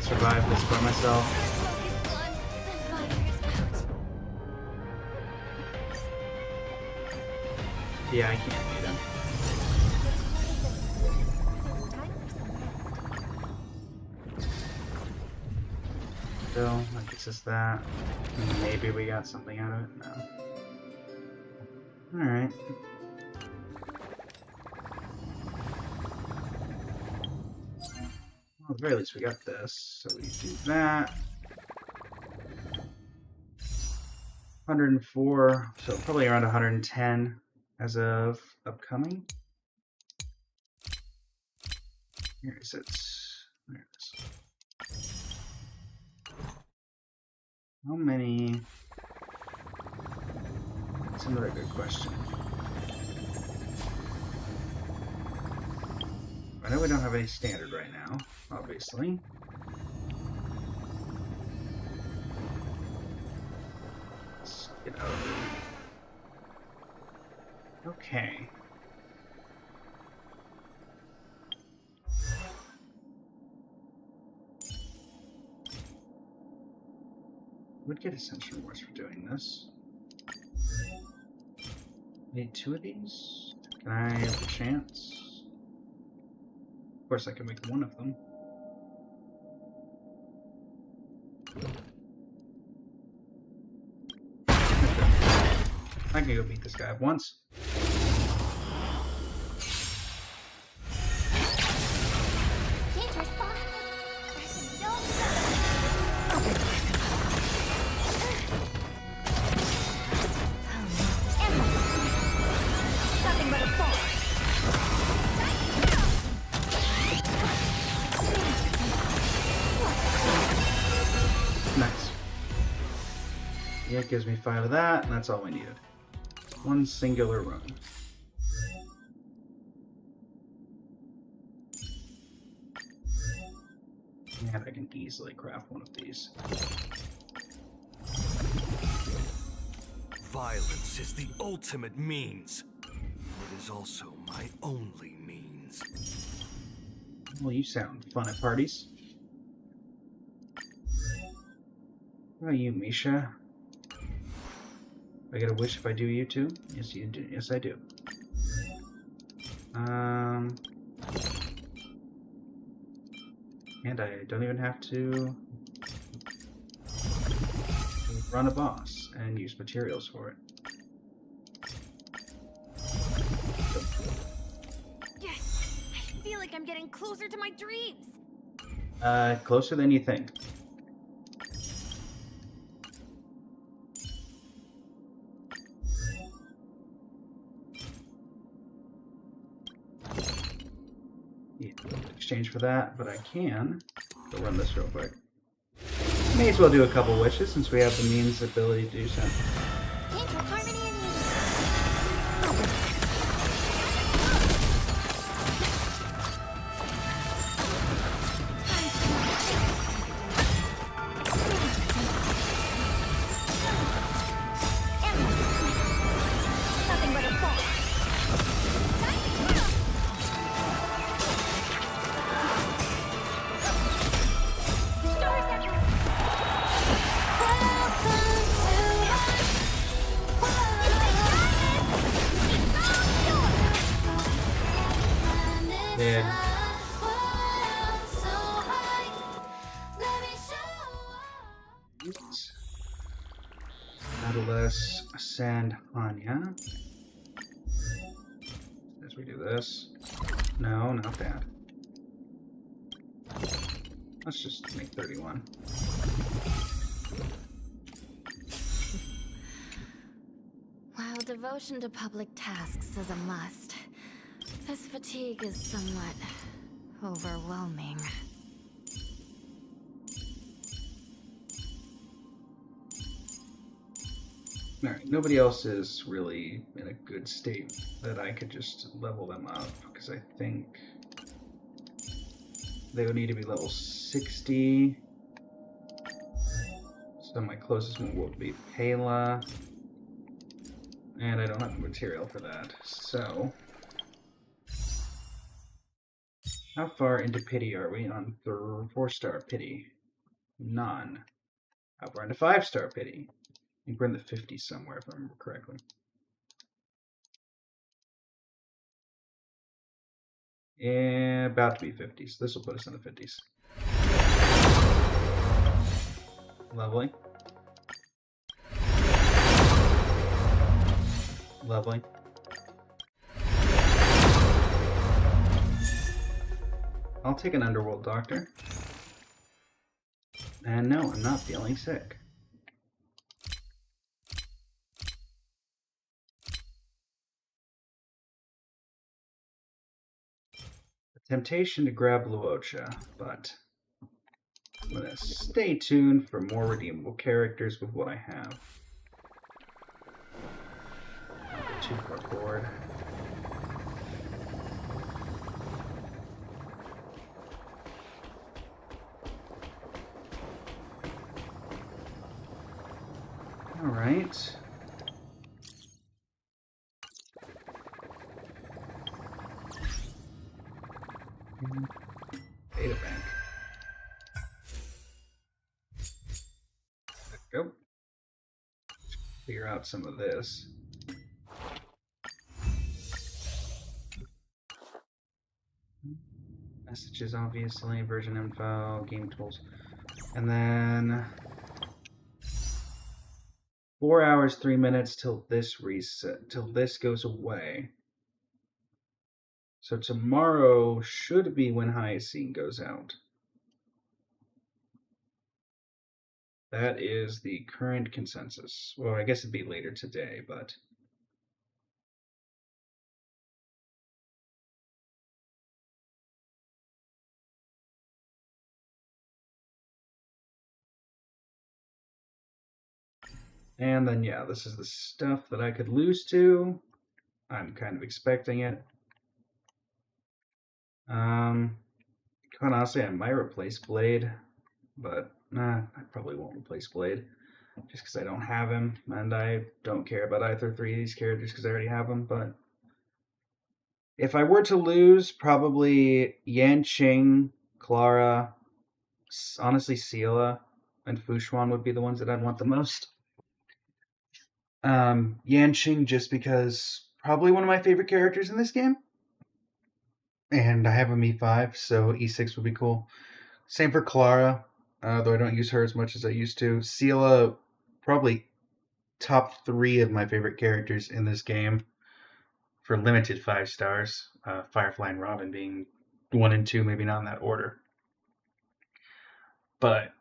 S2: Survive this by myself. Yeah, I can't beat him. Still, that gets us that. Maybe we got something out of it? No. Alright. Well, at the very least we got this, so we do that. 104, so probably around 110 as of upcoming. Here is it. There it is. How many? That's another good question. I know we don't have any standard right now, obviously. Let's get out of here. Okay. Would get Ascension Wars for doing this. Need 2 of these? Can I have a chance? Of course, I can make one of them. I can go beat this guy up once. Nice. Yeah, it gives me 5 of that, and that's all we needed. One singular run. And I can easily craft one of these.
S4: Violence is the ultimate means. It is also my only means.
S2: Well, you sound fun at parties. What about you, Misha? I get a wish if I do you too? Yes, you do. Yes, I do. And I don't even have to run a boss and use materials for it.
S22: Yes! I feel like I'm getting closer to my dreams!
S2: Closer than you think. Exchange for that, but I can go run this real quick. May as well do a couple wishes since we have the means ability to do so. let's send Hanya. As we do this. No, not that. Let's just make 31.
S22: While devotion to public tasks is a must, this fatigue is somewhat overwhelming.
S2: Alright, nobody else is really in a good state that I could just level them up, because I think they would need to be level 60. So my closest one will be Pela. And I don't have the material for that. So, how far into pity are we on 4-star pity? None. How far into 5-star pity? I think we're in the 50s somewhere, if I remember correctly. Yeah, about to be 50s. This will put us in the 50s. Lovely. Lovely. I'll take an underworld doctor. And no, I'm not feeling sick. The temptation to grab Luocha, but I'm gonna stay tuned for more redeemable characters with what I have. 2 per board. All right. Data bank. Let's go. Clear out some of this. Messages, obviously, version info, game tools, and then 4 hours, 3 minutes till this reset, till this goes away. So tomorrow should be when Hyacine goes out. That is the current consensus. Well, I guess it'd be later today, but and then, yeah, this is the stuff that I could lose to. I'm kind of expecting it. Quite honestly, I might replace Blade, but nah, I probably won't replace Blade, just because I don't have him, and I don't care about either 3 of these characters because I already have them, but if I were to lose, probably Yanqing, Clara, honestly Seela, and Fushuan would be the ones that I'd want the most. Yanqing just because probably one of my favorite characters in this game. And I have him E5, so E6 would be cool. Same for Clara, though I don't use her as much as I used to. Seela, probably top 3 of my favorite characters in this game for limited 5 stars. Firefly and Robin being 1 and 2, maybe not in that order. But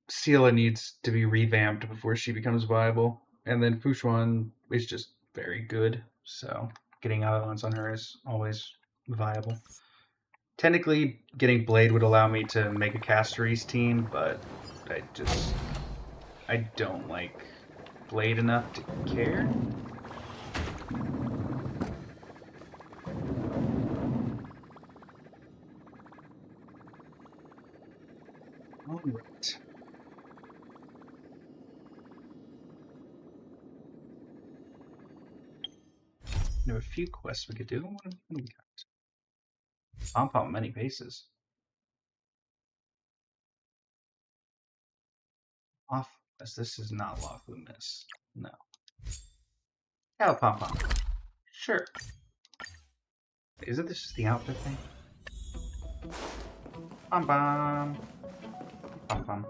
S2: Seela needs to be revamped before she becomes viable. And then Fushuan is just very good, so getting add-ons on her is always viable. Technically, getting Blade would allow me to make a Casteries team, but I don't like Blade enough to care. Alright. There are a few quests we could do. What do we got? Pump out many paces. Off, as this is not lawful miss. No. Yeah, pom pom. Sure. Isn't this just the outfit thing? Pom pom. Pom pom.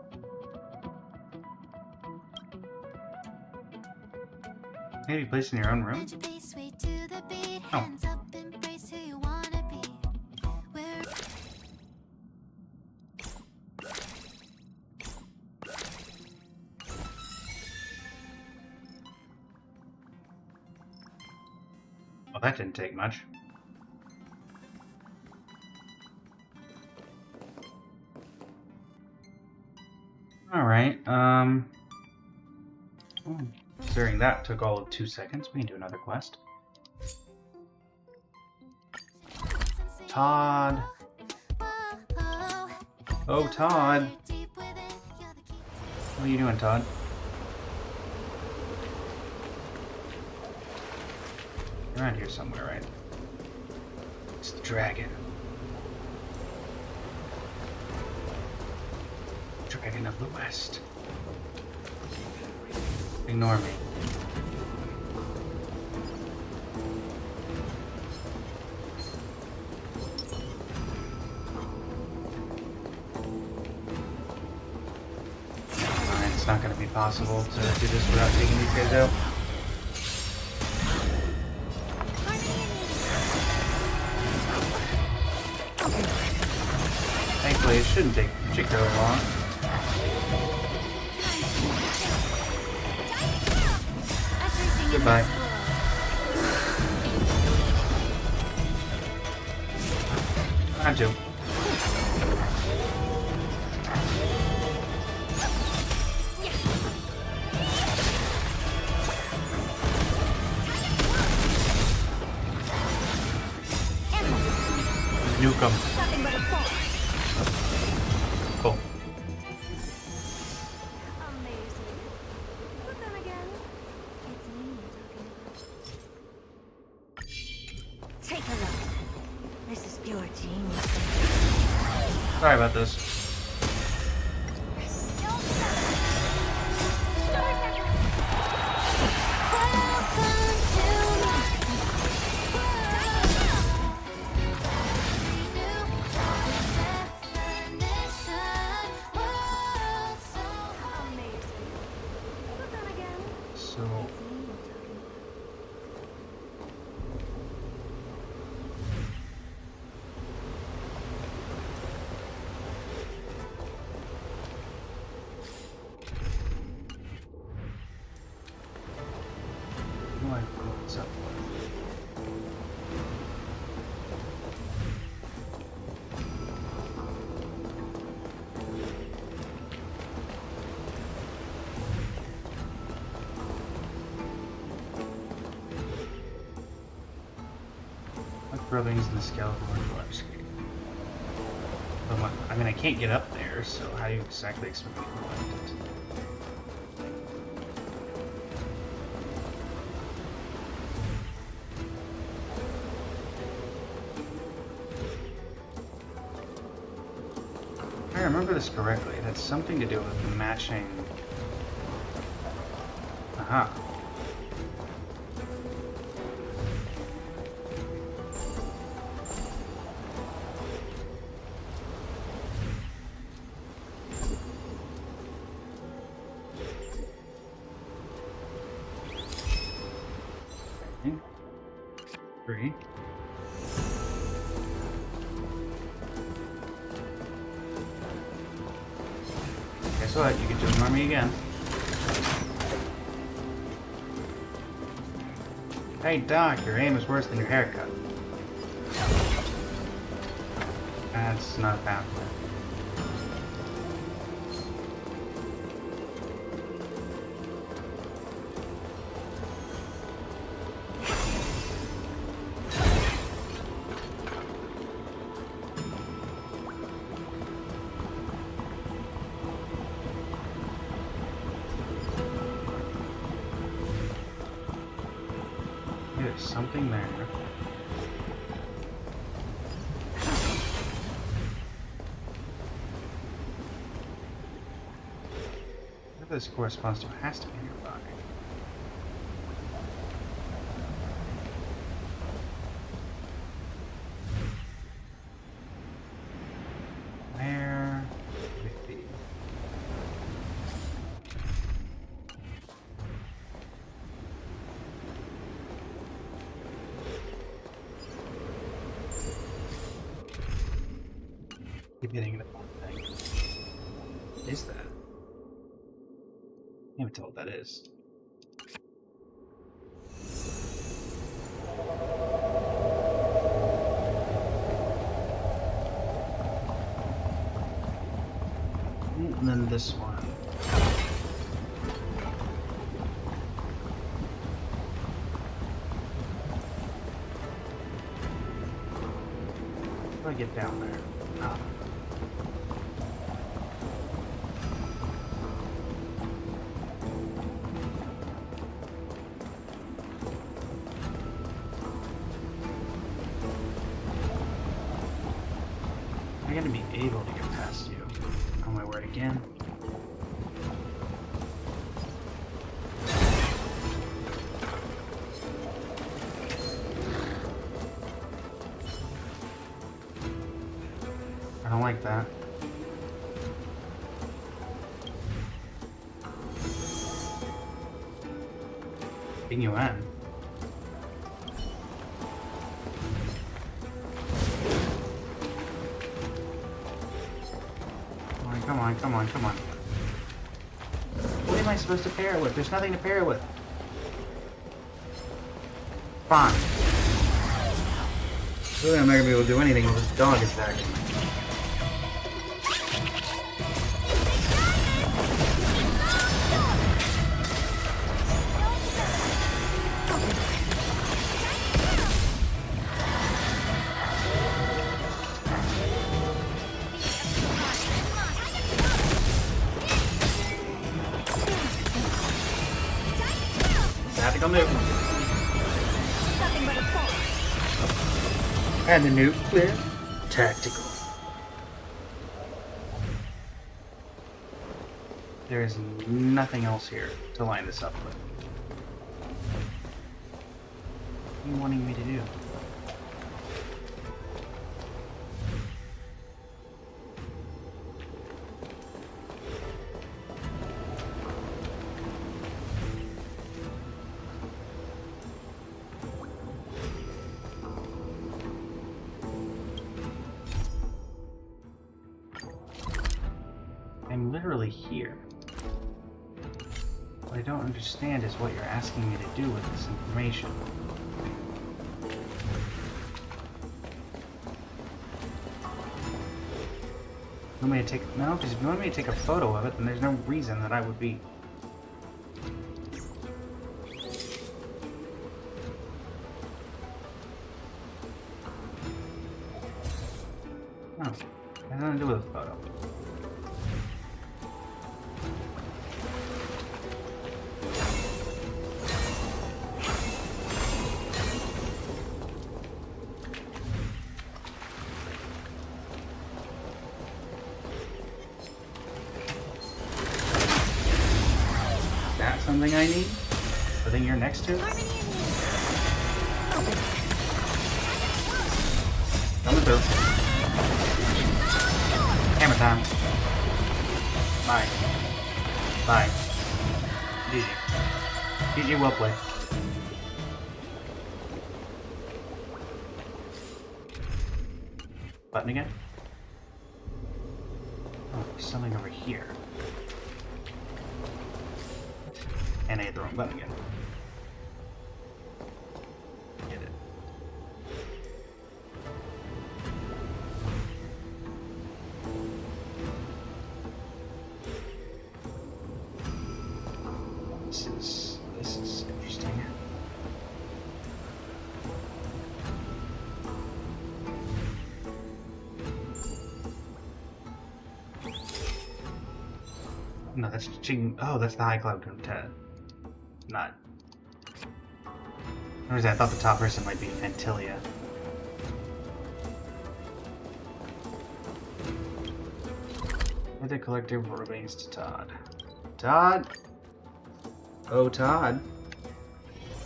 S2: Maybe placed in your own room? Oh. Well, that didn't take much. Alright, considering that took all of 2 seconds, we can do another quest. Todd. Oh, Todd. What are you doing, Todd? You're around here somewhere, right? It's the dragon. Dragon of the West. Ignore me. Alright, it's not going to be possible to do this without taking these guys out. Thankfully, it shouldn't take particularly long. Goodbye. Had to. Nuke 'em. Cool.
S10: Take a look. This is pure genius.
S2: Sorry about this. So what's up? Buildings in the skeletal large. I mean, I can't get up there, so how do you exactly expect me to collect it? If I remember this correctly, it had something to do with matching. Aha. Three. Guess what? You can just ignore me again. Hey Doc, your aim is worse than your haircut. That's not a pathway. There's something there. Whatever this corresponds to has to be nearby. Where would it be? Keep hitting the one thing. What is that? I can't even tell what that is. And then this one. How do I get down there? Ah. I gotta be able to get past you. Oh my word, again. I don't like that. Bring you in. Come on, come on, come on. What am I supposed to pair it with? There's nothing to pair it with. Fine. Really, I'm not gonna be able to do anything with this dog attacking me. Tactical nuke. And the nuclear tactical. There is nothing else here to line this up with. What are you wanting me to do? I'm literally here. What I don't understand is what you're asking me to do with this information. You want me to take... No, because if you want me to take a photo of it, then there's no reason that I would be... No, it has nothing to do with a photo. Something I need? The thing you're next to? Coming through. Hammer time. Bye. Bye. GG. GG, well played. Button again? Oh, there's something over here. And I hit the wrong button again. Get it. This is interesting. No, that's Ching. Oh, that's the High Cloud Quintet. Not. Or is that? I thought the top person might be Fantilia. Let the collector remains to Todd. Todd? Oh, Todd.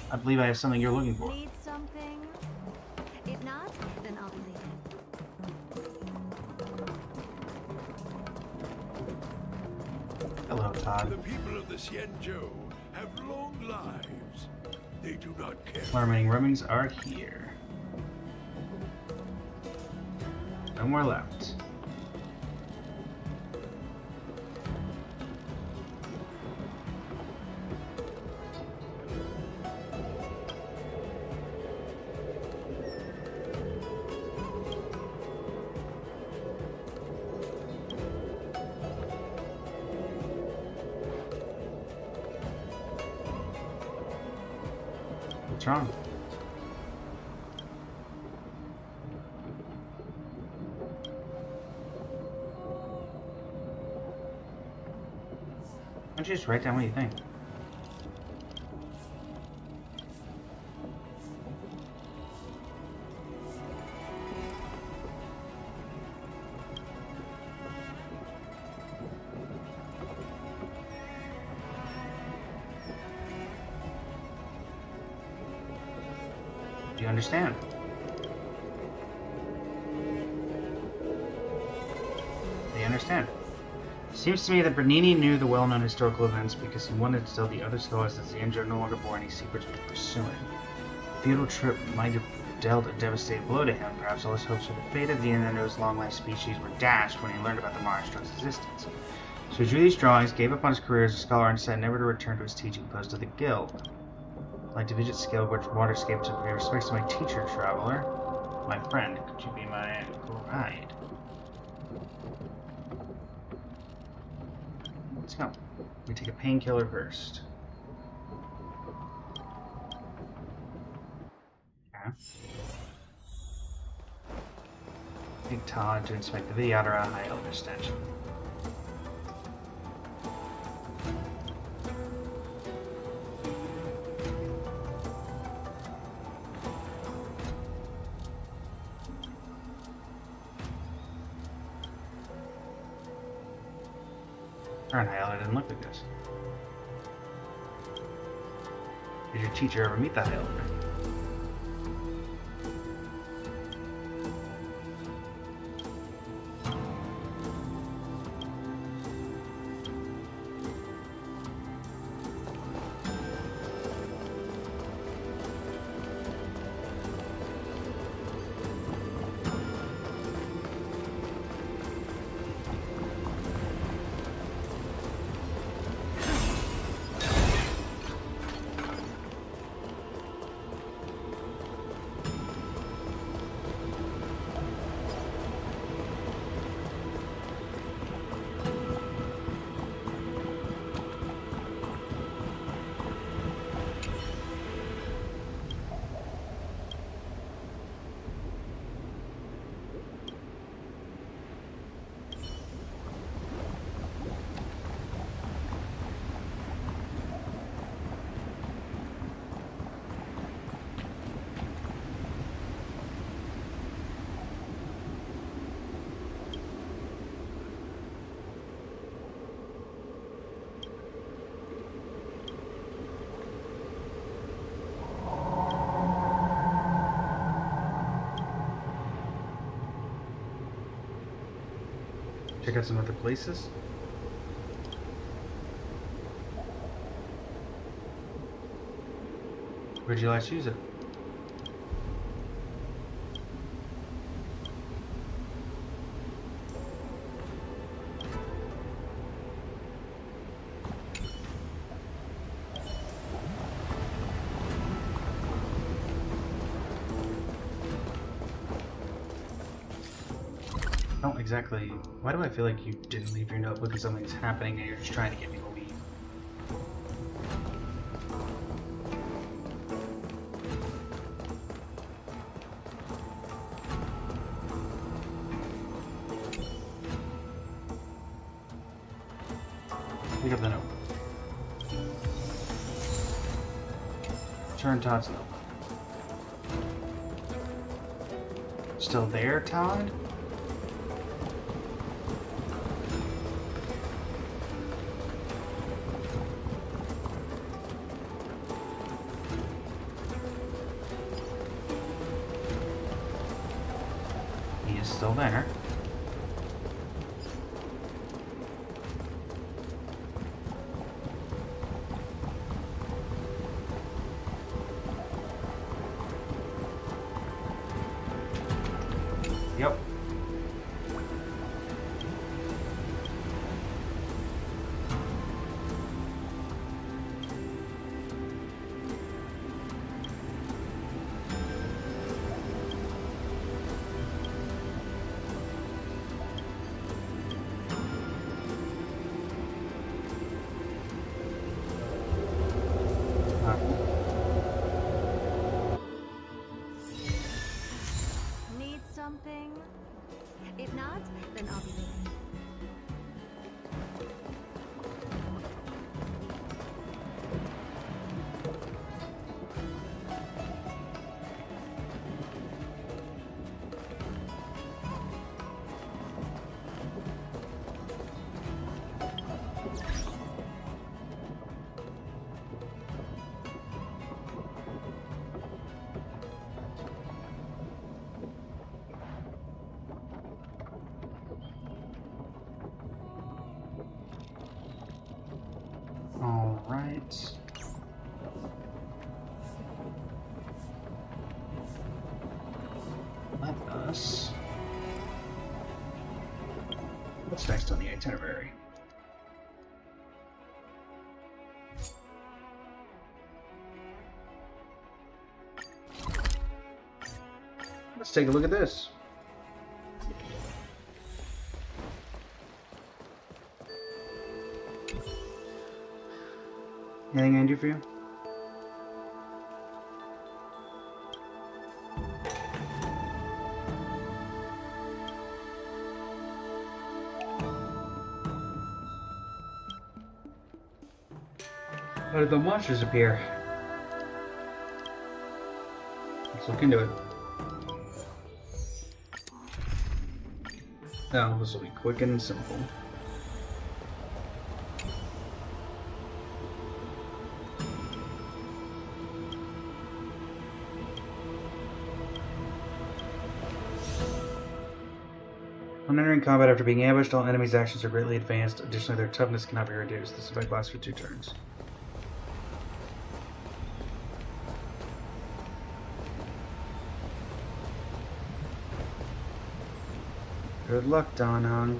S2: I believe I have something you're looking for.
S22: Need something? If not, then I'll be leaving.
S2: Hello, Todd.
S4: The people of the Xianzhou have long lives. They do not care.
S2: My remaining rummings are here. No more left. What's wrong? Why don't you just write down what you think? Do you understand? Do you understand? Seems to me that Bernini knew the well-known historical events because he wanted to tell the other scholars that Xandro no longer bore any secrets to be pursuing. The fatal trip might have dealt a devastating blow to him. Perhaps all his hopes for the fate of Xandro's long-life species were dashed when he learned about the Monarch's existence. So he drew these drawings, gave up on his career as a scholar, and decided never to return to his teaching post at the Guild. I'd like to visit Scaleward Waterscape to pay respects to my teacher, traveler. My friend, could you be my guide? Let's go. We take a painkiller first. Okay. Take Todd to inspect the Vidyadhara High Elder Statue. Current High Elder didn't look like this. Did your teacher ever meet the High Elder? Check out some other places. Where'd you last use it? Don't exactly. Why do I feel like you didn't leave your notebook and something's happening and you're just trying to get me to leave? Pick up the note. Turn Todd's notebook. Still there, Todd? Still there. Yep. science. Let us... What's next on the itinerary? Let's take a look at this. Anything I can do for you? How did the monsters appear? Let's look into it. Oh, this will be quick and simple. When entering combat after being ambushed, all enemies' actions are greatly advanced. Additionally, their toughness cannot be reduced. This effect lasts for 2 turns. Good luck, Don Hung.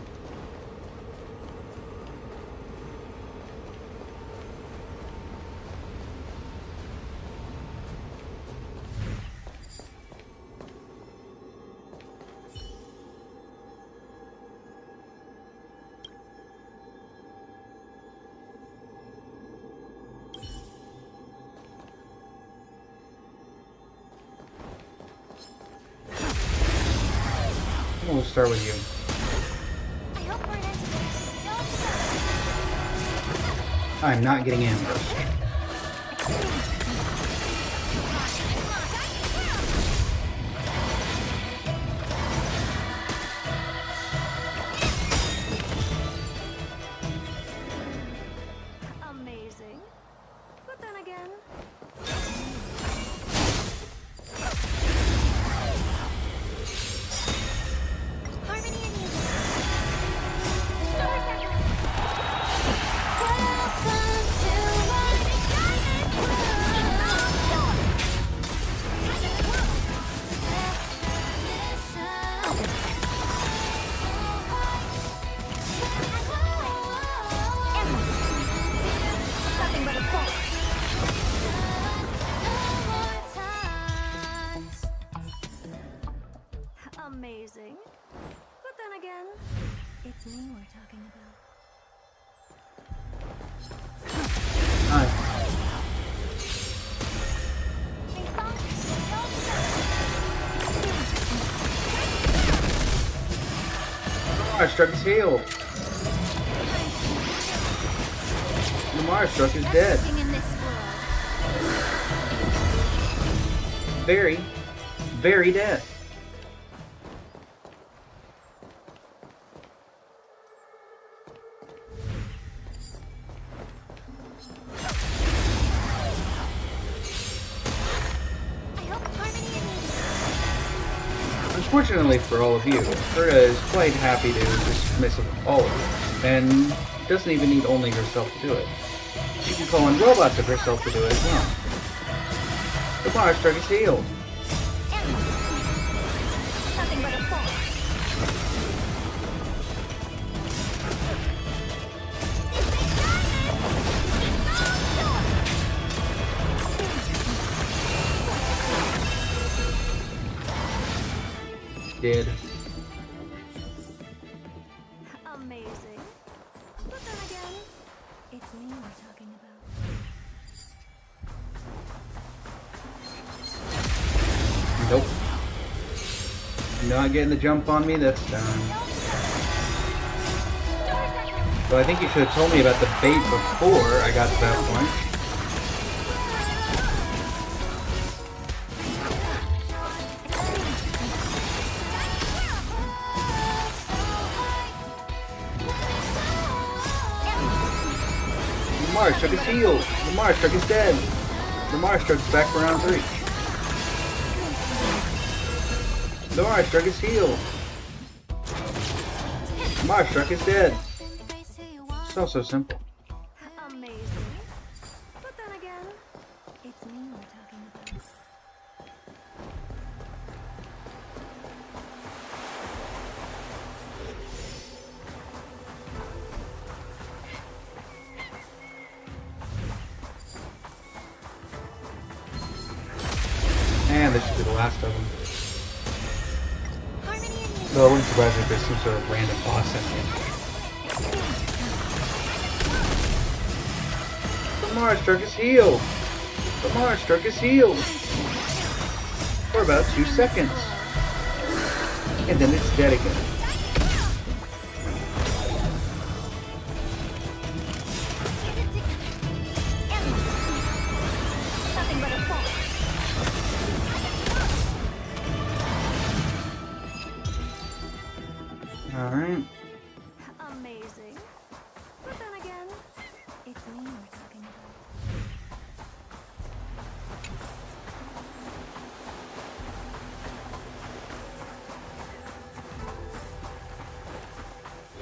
S2: We'll start with you. I'm not getting ambushed.
S9: Amazing. But then again... Amazing. But then again, it's me we're talking about.
S2: Hi. Lamar struck is healed. Lamar struck is dead. Very, very dead. Unfortunately for all of you, Gerda is quite happy to dismiss all of you, and doesn't even need only herself to do it. She can call in robots of herself to do it as well. The monster is healed.
S9: Nothing but a fall.
S2: Did.
S9: Amazing. But then again, it's me we're talking about.
S2: Nope. Not getting the jump on me, that's done. So I think you should have told me about the bait before I got to that point. Lamar struck is healed. Lamar struck is dead. Lamar struck is back for round 3. Lamar struck is healed. Lamar struck is dead. So simple.
S9: Amazing.
S2: man, this should be the last of them. Though I wouldn't surprise me if there's some sort of random boss in here. The Mars truck is healed! The Mars truck is healed! For about 2 seconds. And then it's dead again. Alright.
S9: Amazing. But then again, it's me we're talking about.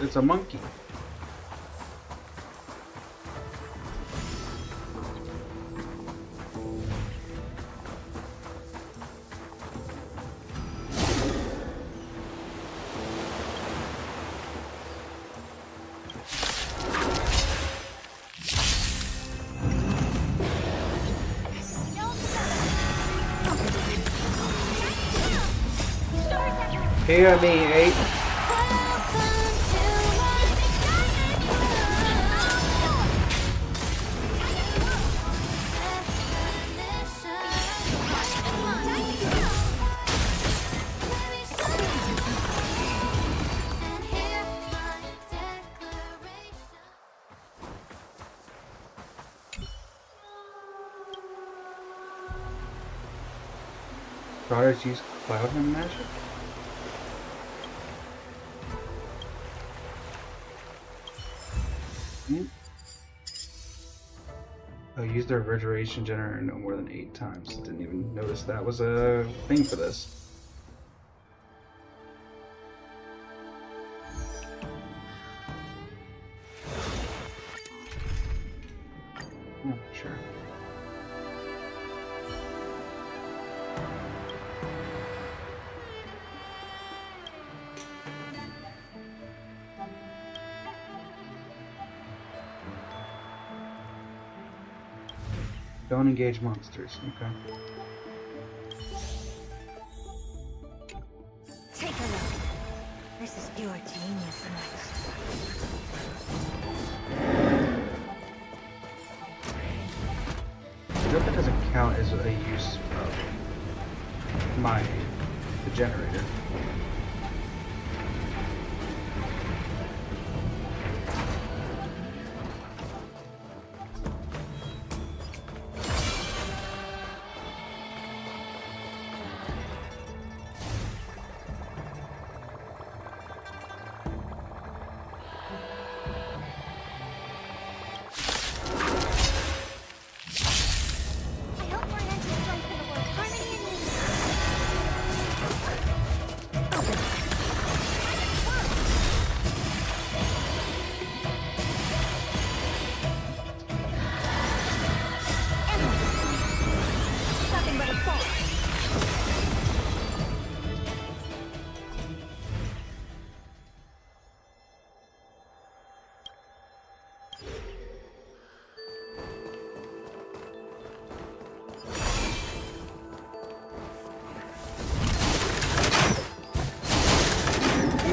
S2: It's a monkey. Hear me, 8. Daughters use cloud and magic? Oh, use the refrigeration generator no more than 8 times. Didn't even notice that was a thing for this. Oh, sure. Don't engage monsters. Okay.
S9: Take a look. This is pure genius,
S2: I hope that doesn't count as a use of the generator.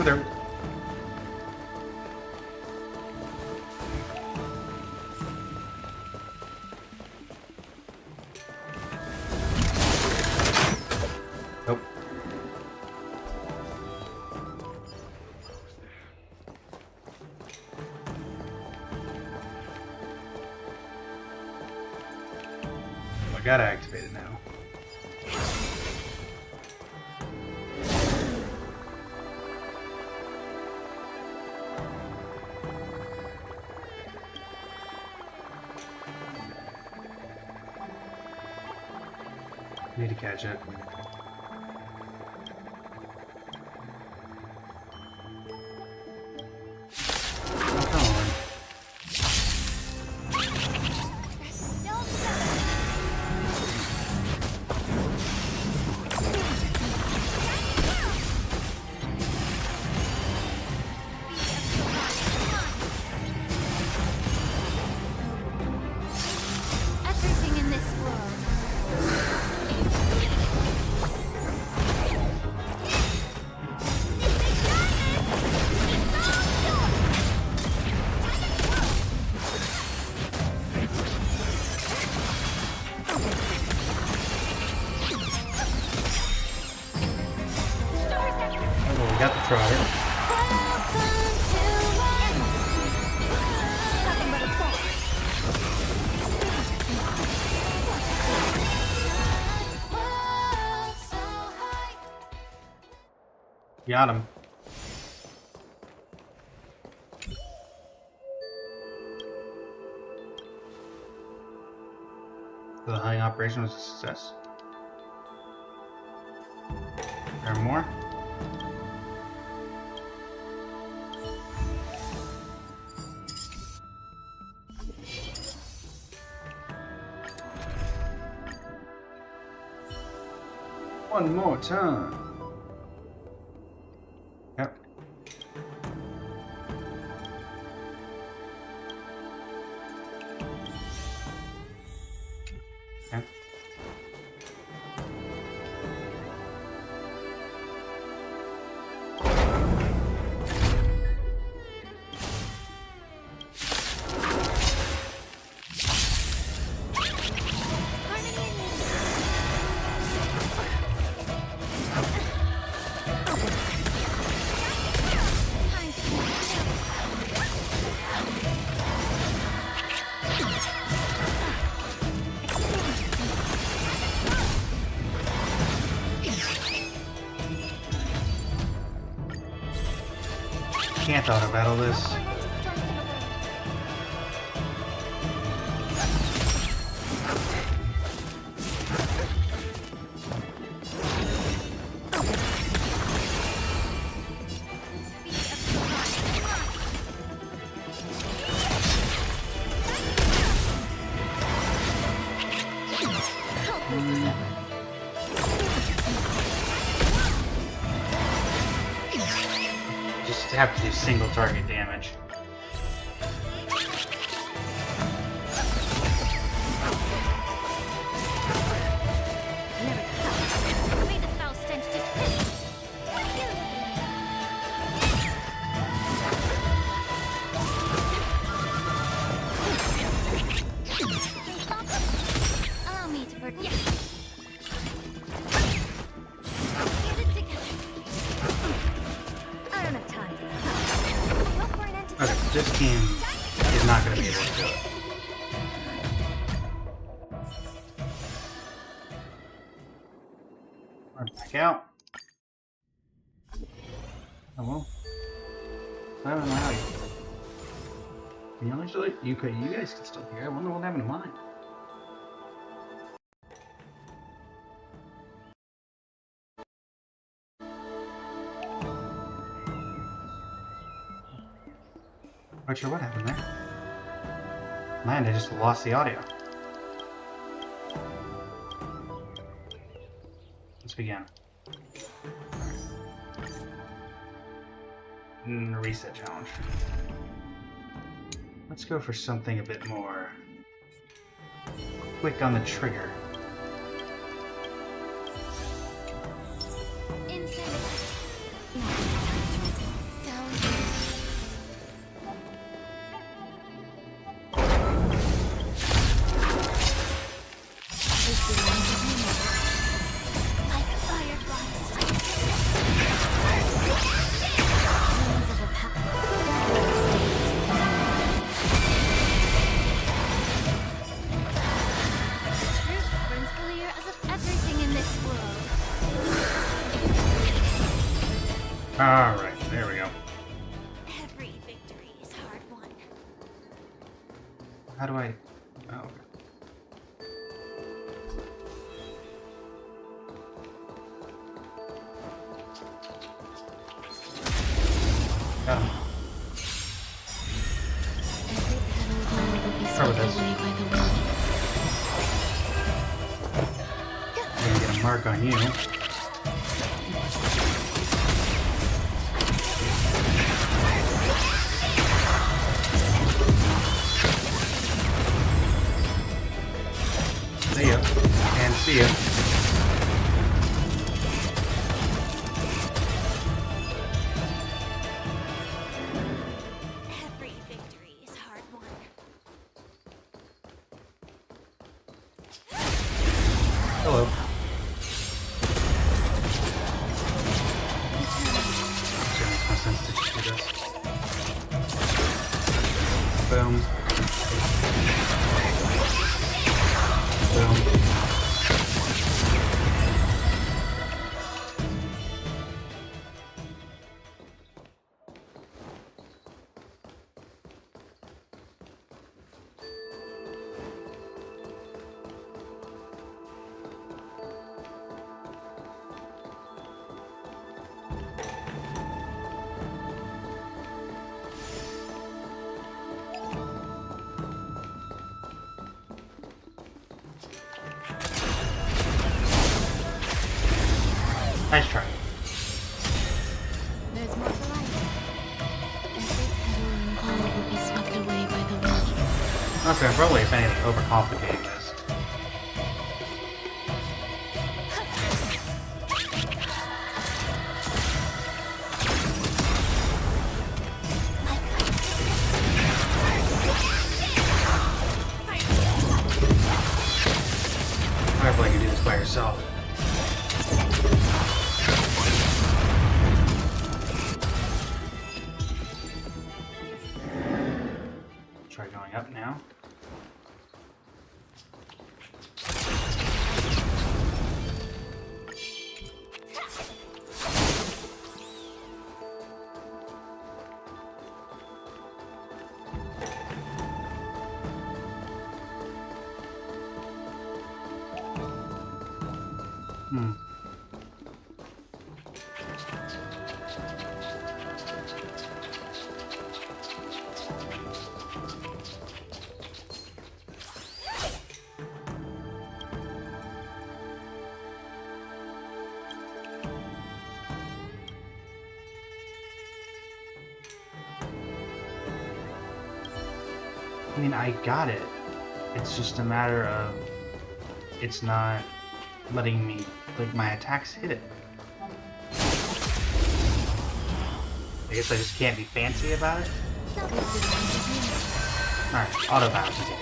S2: There. Nope. I gotta activate it now. Need to catch it. Oh, come on.
S10: Everything in this world
S2: Tried it. Got him. The hunting operation was a success. There are more? One more time. Yep. Okay. Can't auto battle this. Just have to do single target damage.
S22: Allow me to put.
S2: Okay, this team is not going to be able to do it. Run back out. Oh well. I don't know how you. Can you actually? You guys can still hear. I wonder what happened to mine. Not sure what happened there. Man, I just lost the audio. Let's begin. Reset challenge. Let's go for something a bit more quick on the trigger. Alright, there we go.
S22: Every victory is hard won.
S2: How do I... Oh, okay. Got him. Start with this. I'm gonna get a mark on you. See ya. And see ya.
S22: Every victory is hard won.
S2: Hello. Nice try.
S22: There's more to life. Every petal in the hall will be swept away by the wind.
S2: Okay, I'm probably, if anything, overcomplicating this. I feel like you do this by yourself. Try going up now. I mean, I got it. It's just a matter of it's not letting me, like, my attacks hit it. I guess I just can't be fancy about it. Alright, auto bounce is here.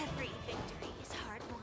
S10: Every victory is hard won.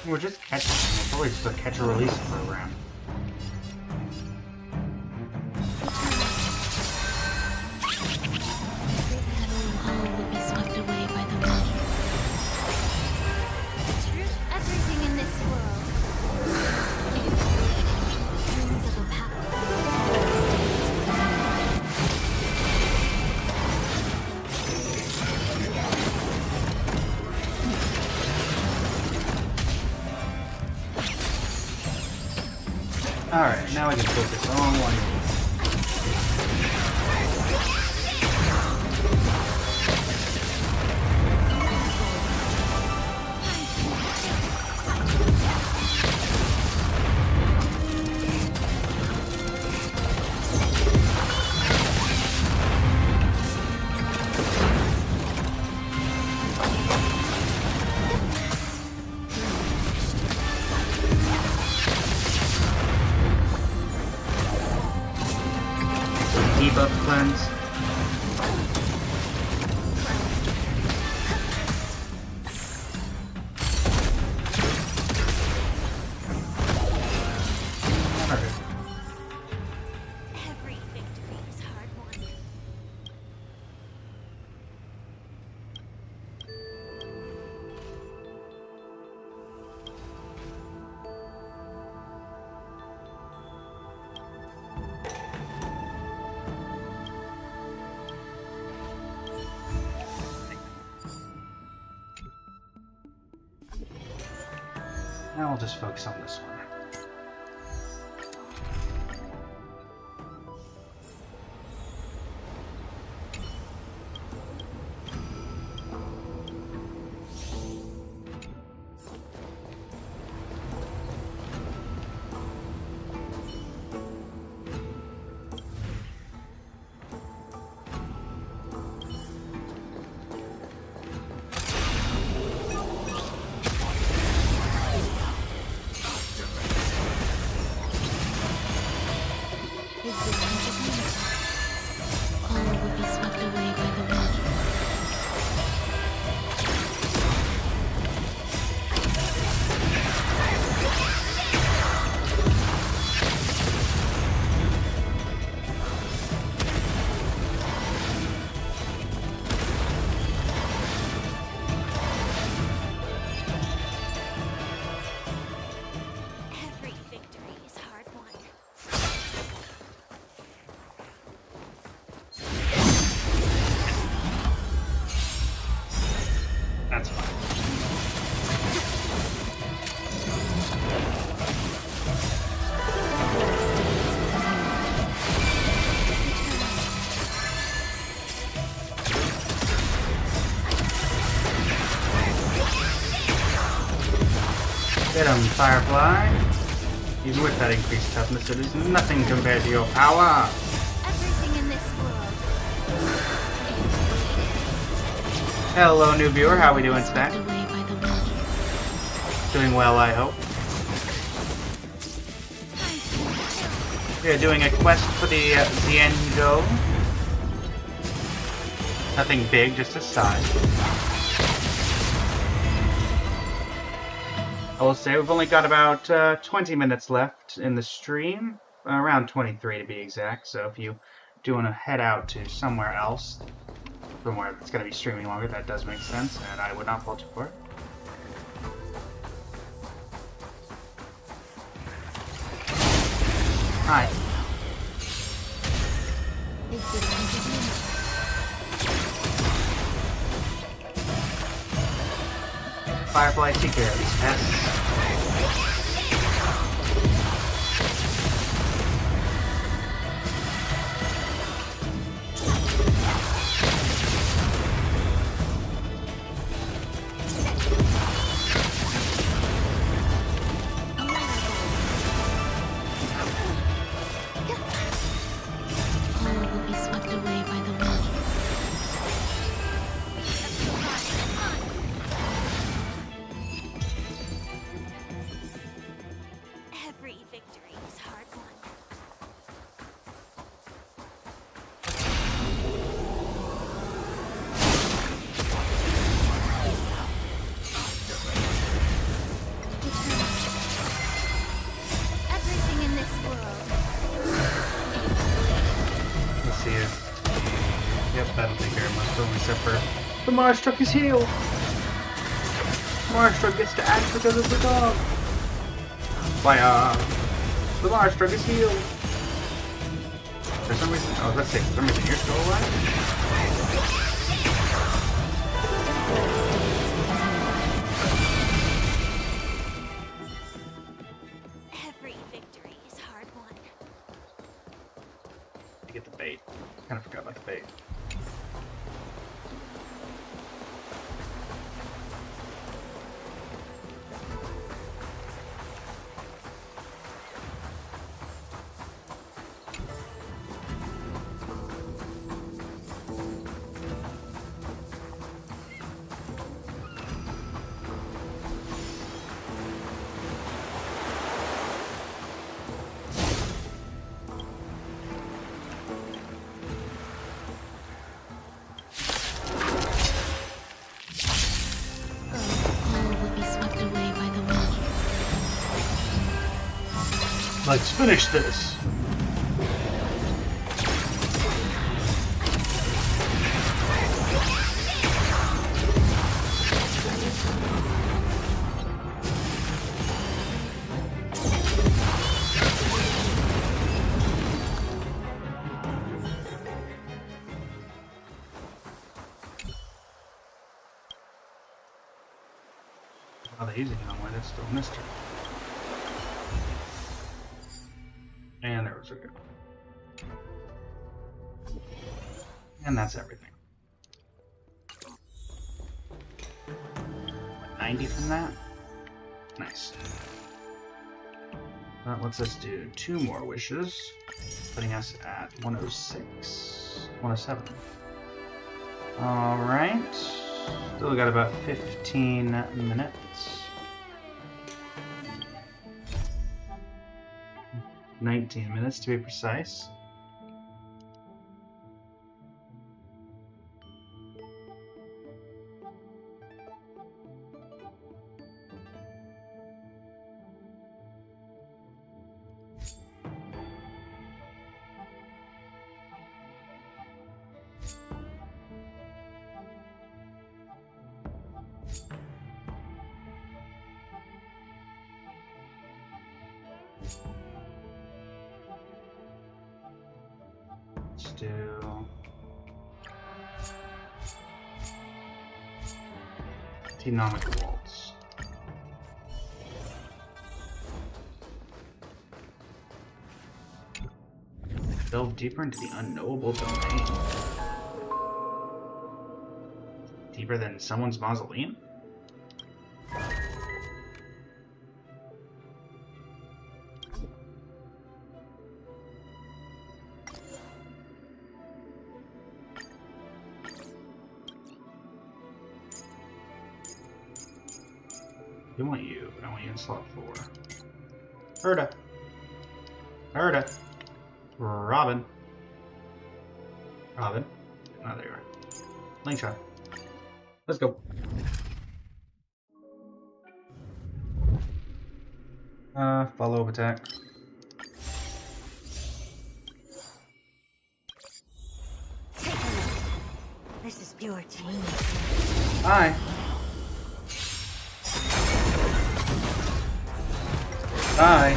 S2: We're just catching. It's probably just a catch-and-release program.
S22: Everything in this world. Dreams of a
S2: Alright, now I can focus on one. Debuff cleanse. Perfect.
S10: Every victory is hard won.
S2: Now I'll just focus on this one. Get him, Firefly. Even with that increased toughness, it is nothing compared to your power.
S22: Everything in this world.
S2: Hello, new viewer. How are we doing today? Doing well, I hope. We are doing a quest for the Ziengo. Nothing big, just a side. I will say we've only got about 20 minutes left in the stream. Around 23 to be exact. So if you do want to head out to somewhere else, from where it's going to be streaming longer, that does make sense, and I would not fault you for it. Hi. Firefly, take care of these pests. The Mars truck is healed! The Mars truck gets to act because of the dog! Fire! The Mars truck is healed! For some reason, oh, let's see, for some reason you're still alive?
S9: Every victory is hard won.
S2: To get the bait. Kinda forgot about the bait. Let's finish this. Oh, they're using it on why that's still a mystery. And there was a good. And that's everything. 90 from that? Nice. That lets us do 2 more wishes, putting us at 106, 107. Alright. Still got about 15 minutes. 19 minutes to be precise. Let's do Tenomic Waltz. Delve deeper into the unknowable domain. Deeper than someone's mausoleum? We want you, but I want you in slot 4. Herda. Herda. Robin. Robin. Oh, there you are. Link shot. Let's go. Follow up attack.
S9: Take a look. This is pure genius.
S2: Hi. Hi.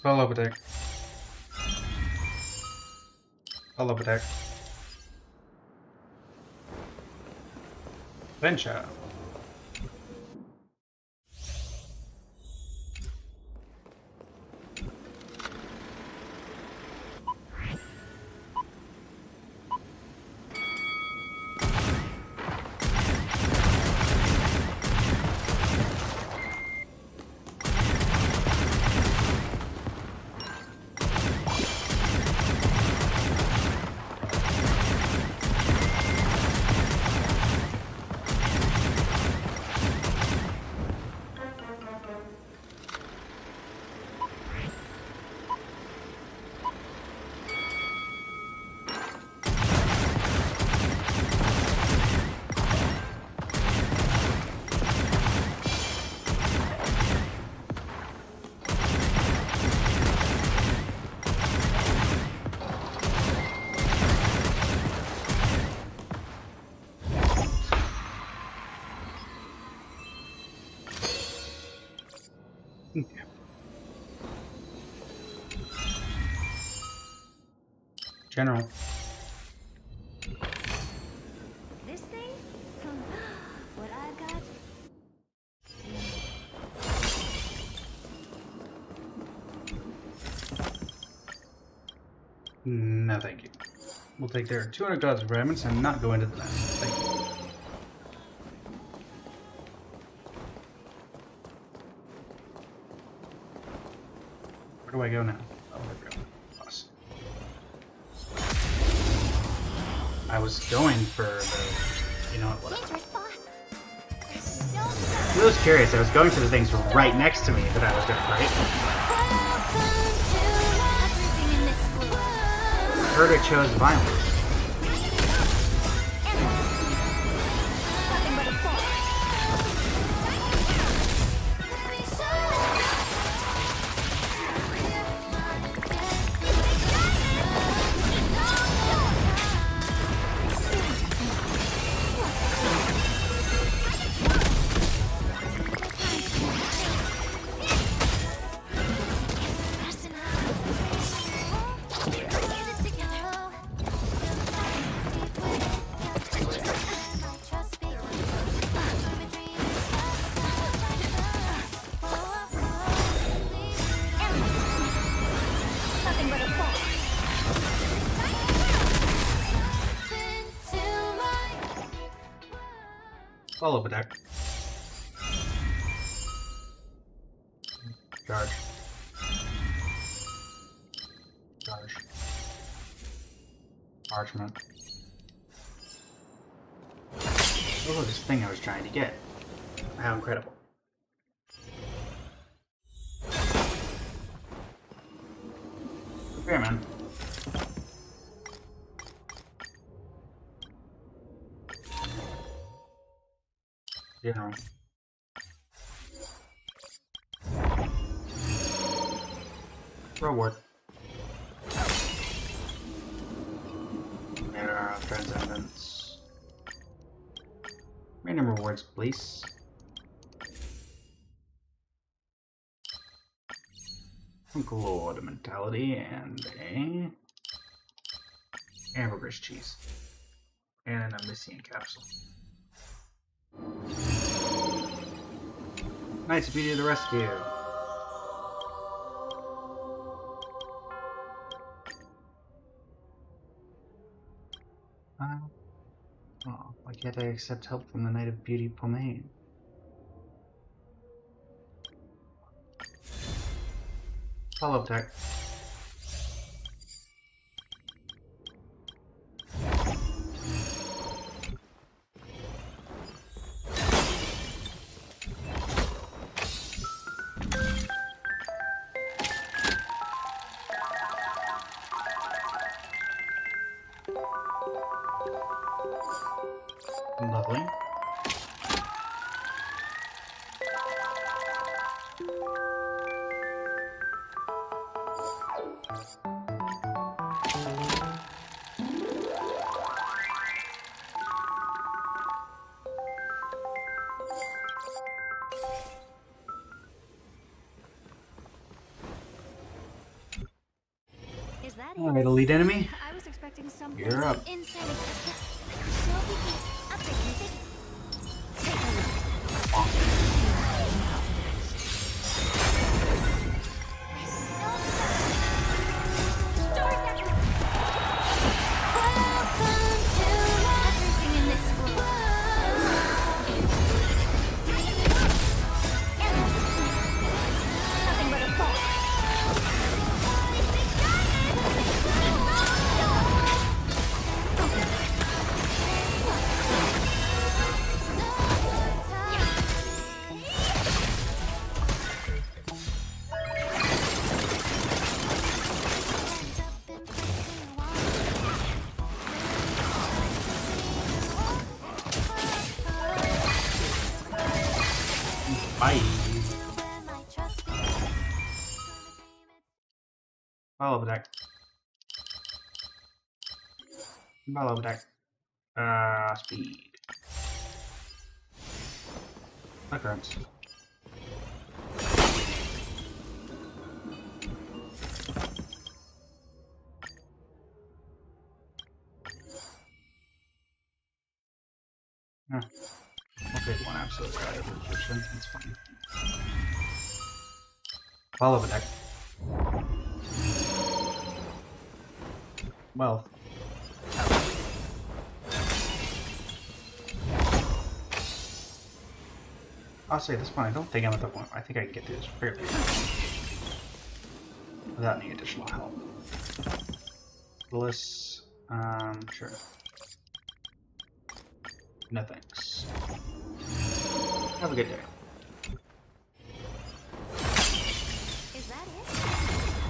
S2: Follow up attack. Follow up attack. Venture. General.
S9: This thing? What I've got?
S2: No, thank you. We'll take their 200 gods of fragments and not go into the nest. Thank you. Where do I go now? Oh, there we go. Plus. I was going for the, you know what? I was curious. I was going for the things right next to me that I was doing, right? Herda chose violence. Follow up attack. Charge. Charge. Parchment. Oh, this thing I was trying to get. How incredible. Prepare, man. General. Reward. There are transcendence. Random rewards, please. Glowed mentality and a ambergris cheese. And an omniscient capsule. Knights of Beauty to the rescue. Oh, why can't I accept help from the Knight of Beauty Pomade? Follow-up attack. Lovely.
S9: Is that
S2: Alright, elite enemy.
S9: I was expecting something
S2: You're up.
S9: insane.
S2: Bye. Follow attack. Follow attack. Speed. Occurrence. Huh. I'll take one absolute out of resistance. It's fine. Follow attack. Wealth. I'll say this point, I don't think I'm at the point. I think I can get through this fairly without any additional help. Bliss, sure. No thanks. Have a good day.
S9: Is that it?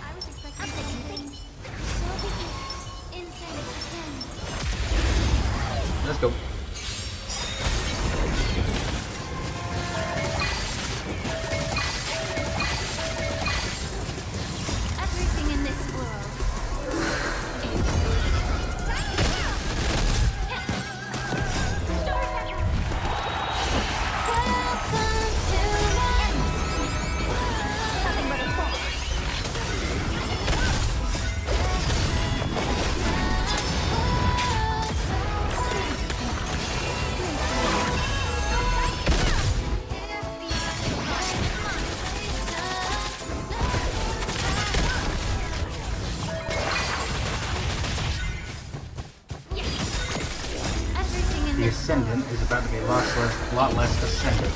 S9: I was expecting something insane.
S2: Let's go.
S9: Everything in this world.
S2: The Ascendant is about to be a lot less ascendant.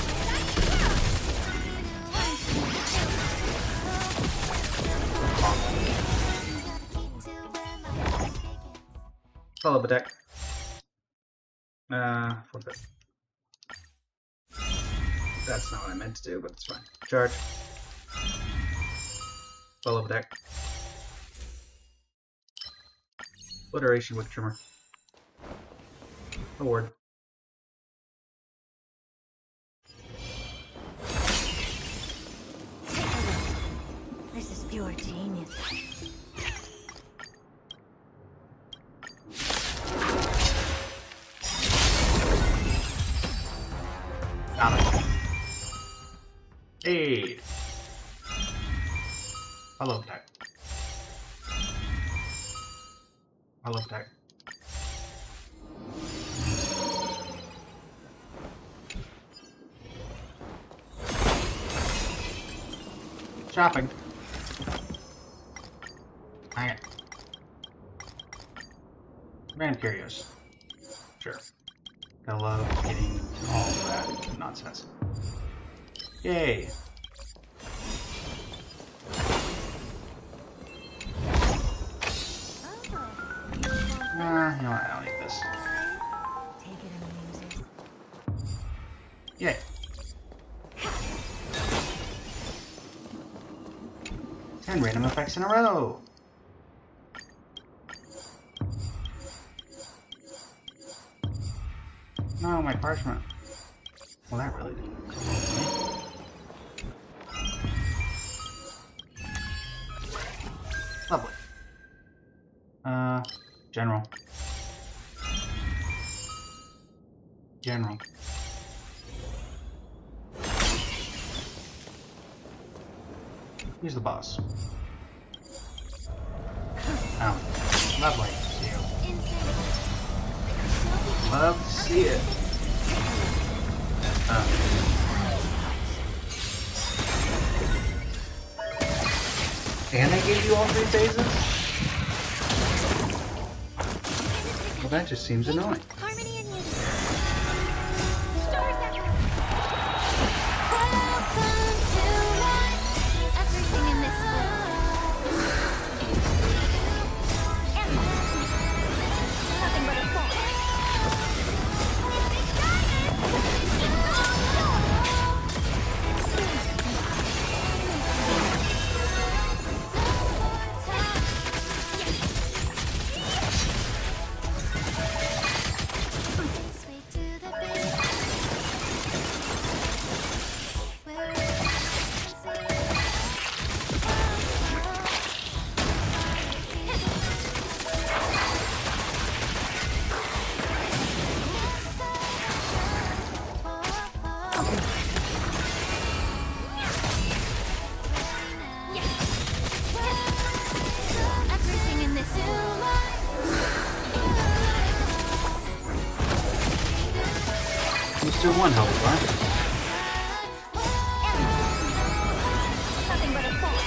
S2: Follow the deck. Flip it. That's not what I meant to do, but it's fine. Charge. Follow the deck. Obliteration with Trimmer. Award.
S9: This is pure genius.
S2: Got it. Hey. Follow the deck. Follow the deck. Shopping. Hang it. Random curios. Sure. I love getting all of that nonsense. Yay. You know what? I don't need this.
S9: Take it and use it.
S2: Yay. Ten random effects in a row. No, my parchment. Well, that really didn't. Lovely. General. General. Who's the boss? Oh, lovely. See you. Love to see it. And I gave you all 3 phases? Well, that just seems annoying.
S10: Harmony and unity. Everything in this nothing but a fall.
S2: Still one health bar.
S10: Nothing but a fall.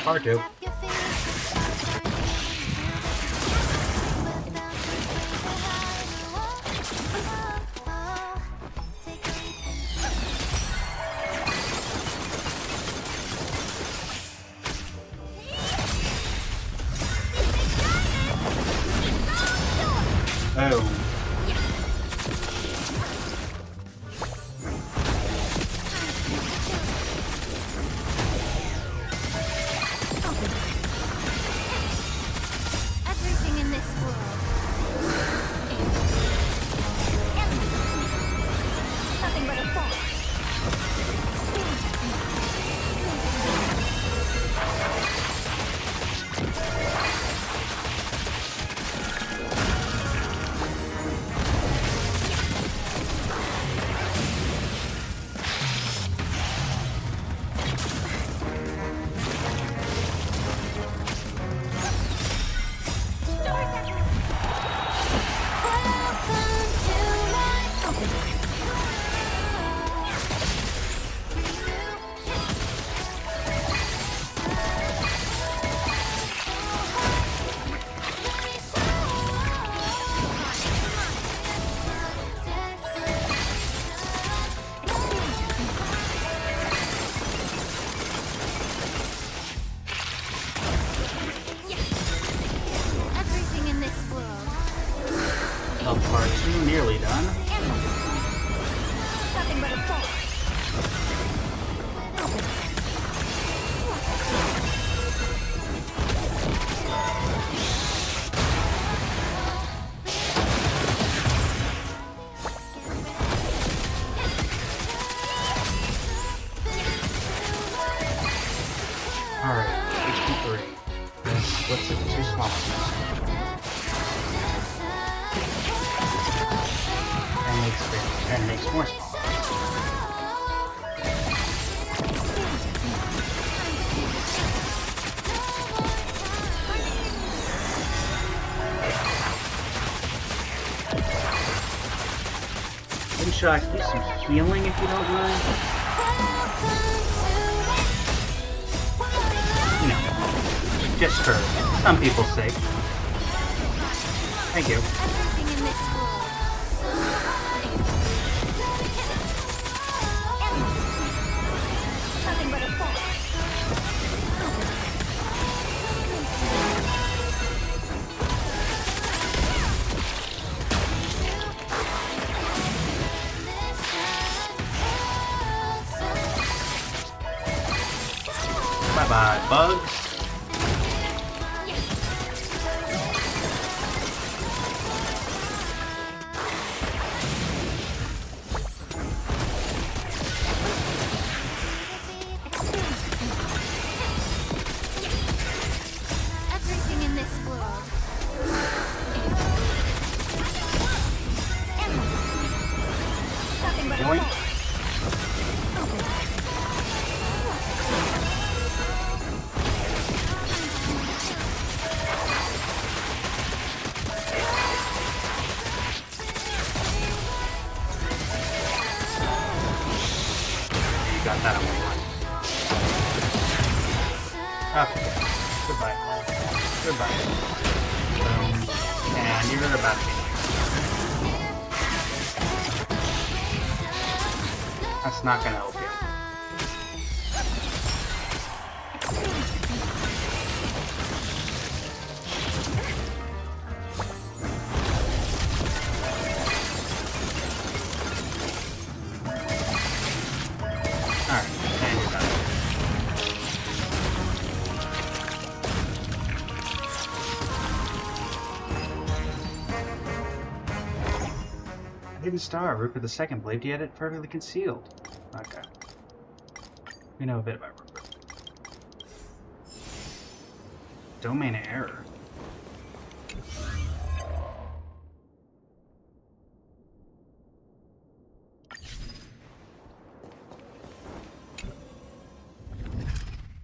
S2: Part 2. Oh.
S10: Everything in this world. Nothing but a fall. Everything in this world.
S2: Health bar 2 nearly done.
S10: Nothing but a fall.
S2: Alright, HP 3. What's it? 2 small ones. And makes more small. Should I do some healing if you don't mind? You know, just for some people's sake. Thank you. Bye-bye, bugs.
S22: Everything in this world. Nothing but
S2: Yoink. Got that on my mind. Okay. Goodbye. Goodbye. And you're about to be. That's not gonna help you. Alright, and you're done. Hidden Star, Rupert II believed he had it perfectly concealed. Okay. We know a bit about Rupert. Domain error.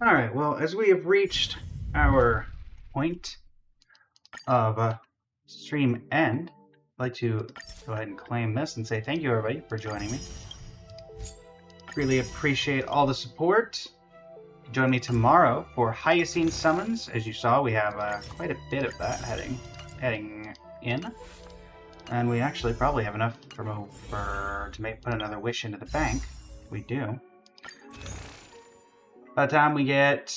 S2: Alright, well, as we have reached our point of stream end, I'd like to go ahead and claim this and say thank you, everybody, for joining me. Really appreciate all the support. Join me tomorrow for Hyacine Summons. As you saw, we have quite a bit of that heading in. And we actually probably have enough to put another wish into the bank. We do. By the time we get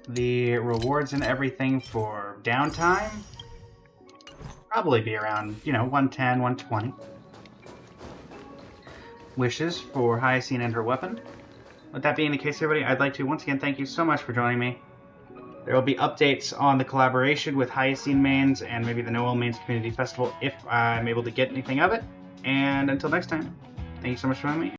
S2: the rewards and everything for downtime, probably be around, 110, 120. Wishes for Hyacine and her weapon. With that being the case, everybody, I'd like to once again thank you so much for joining me. There will be updates on the collaboration with Hyacine Mains and maybe the Noel Mains Community Festival if I'm able to get anything of it. And until next time, thank you so much for joining me.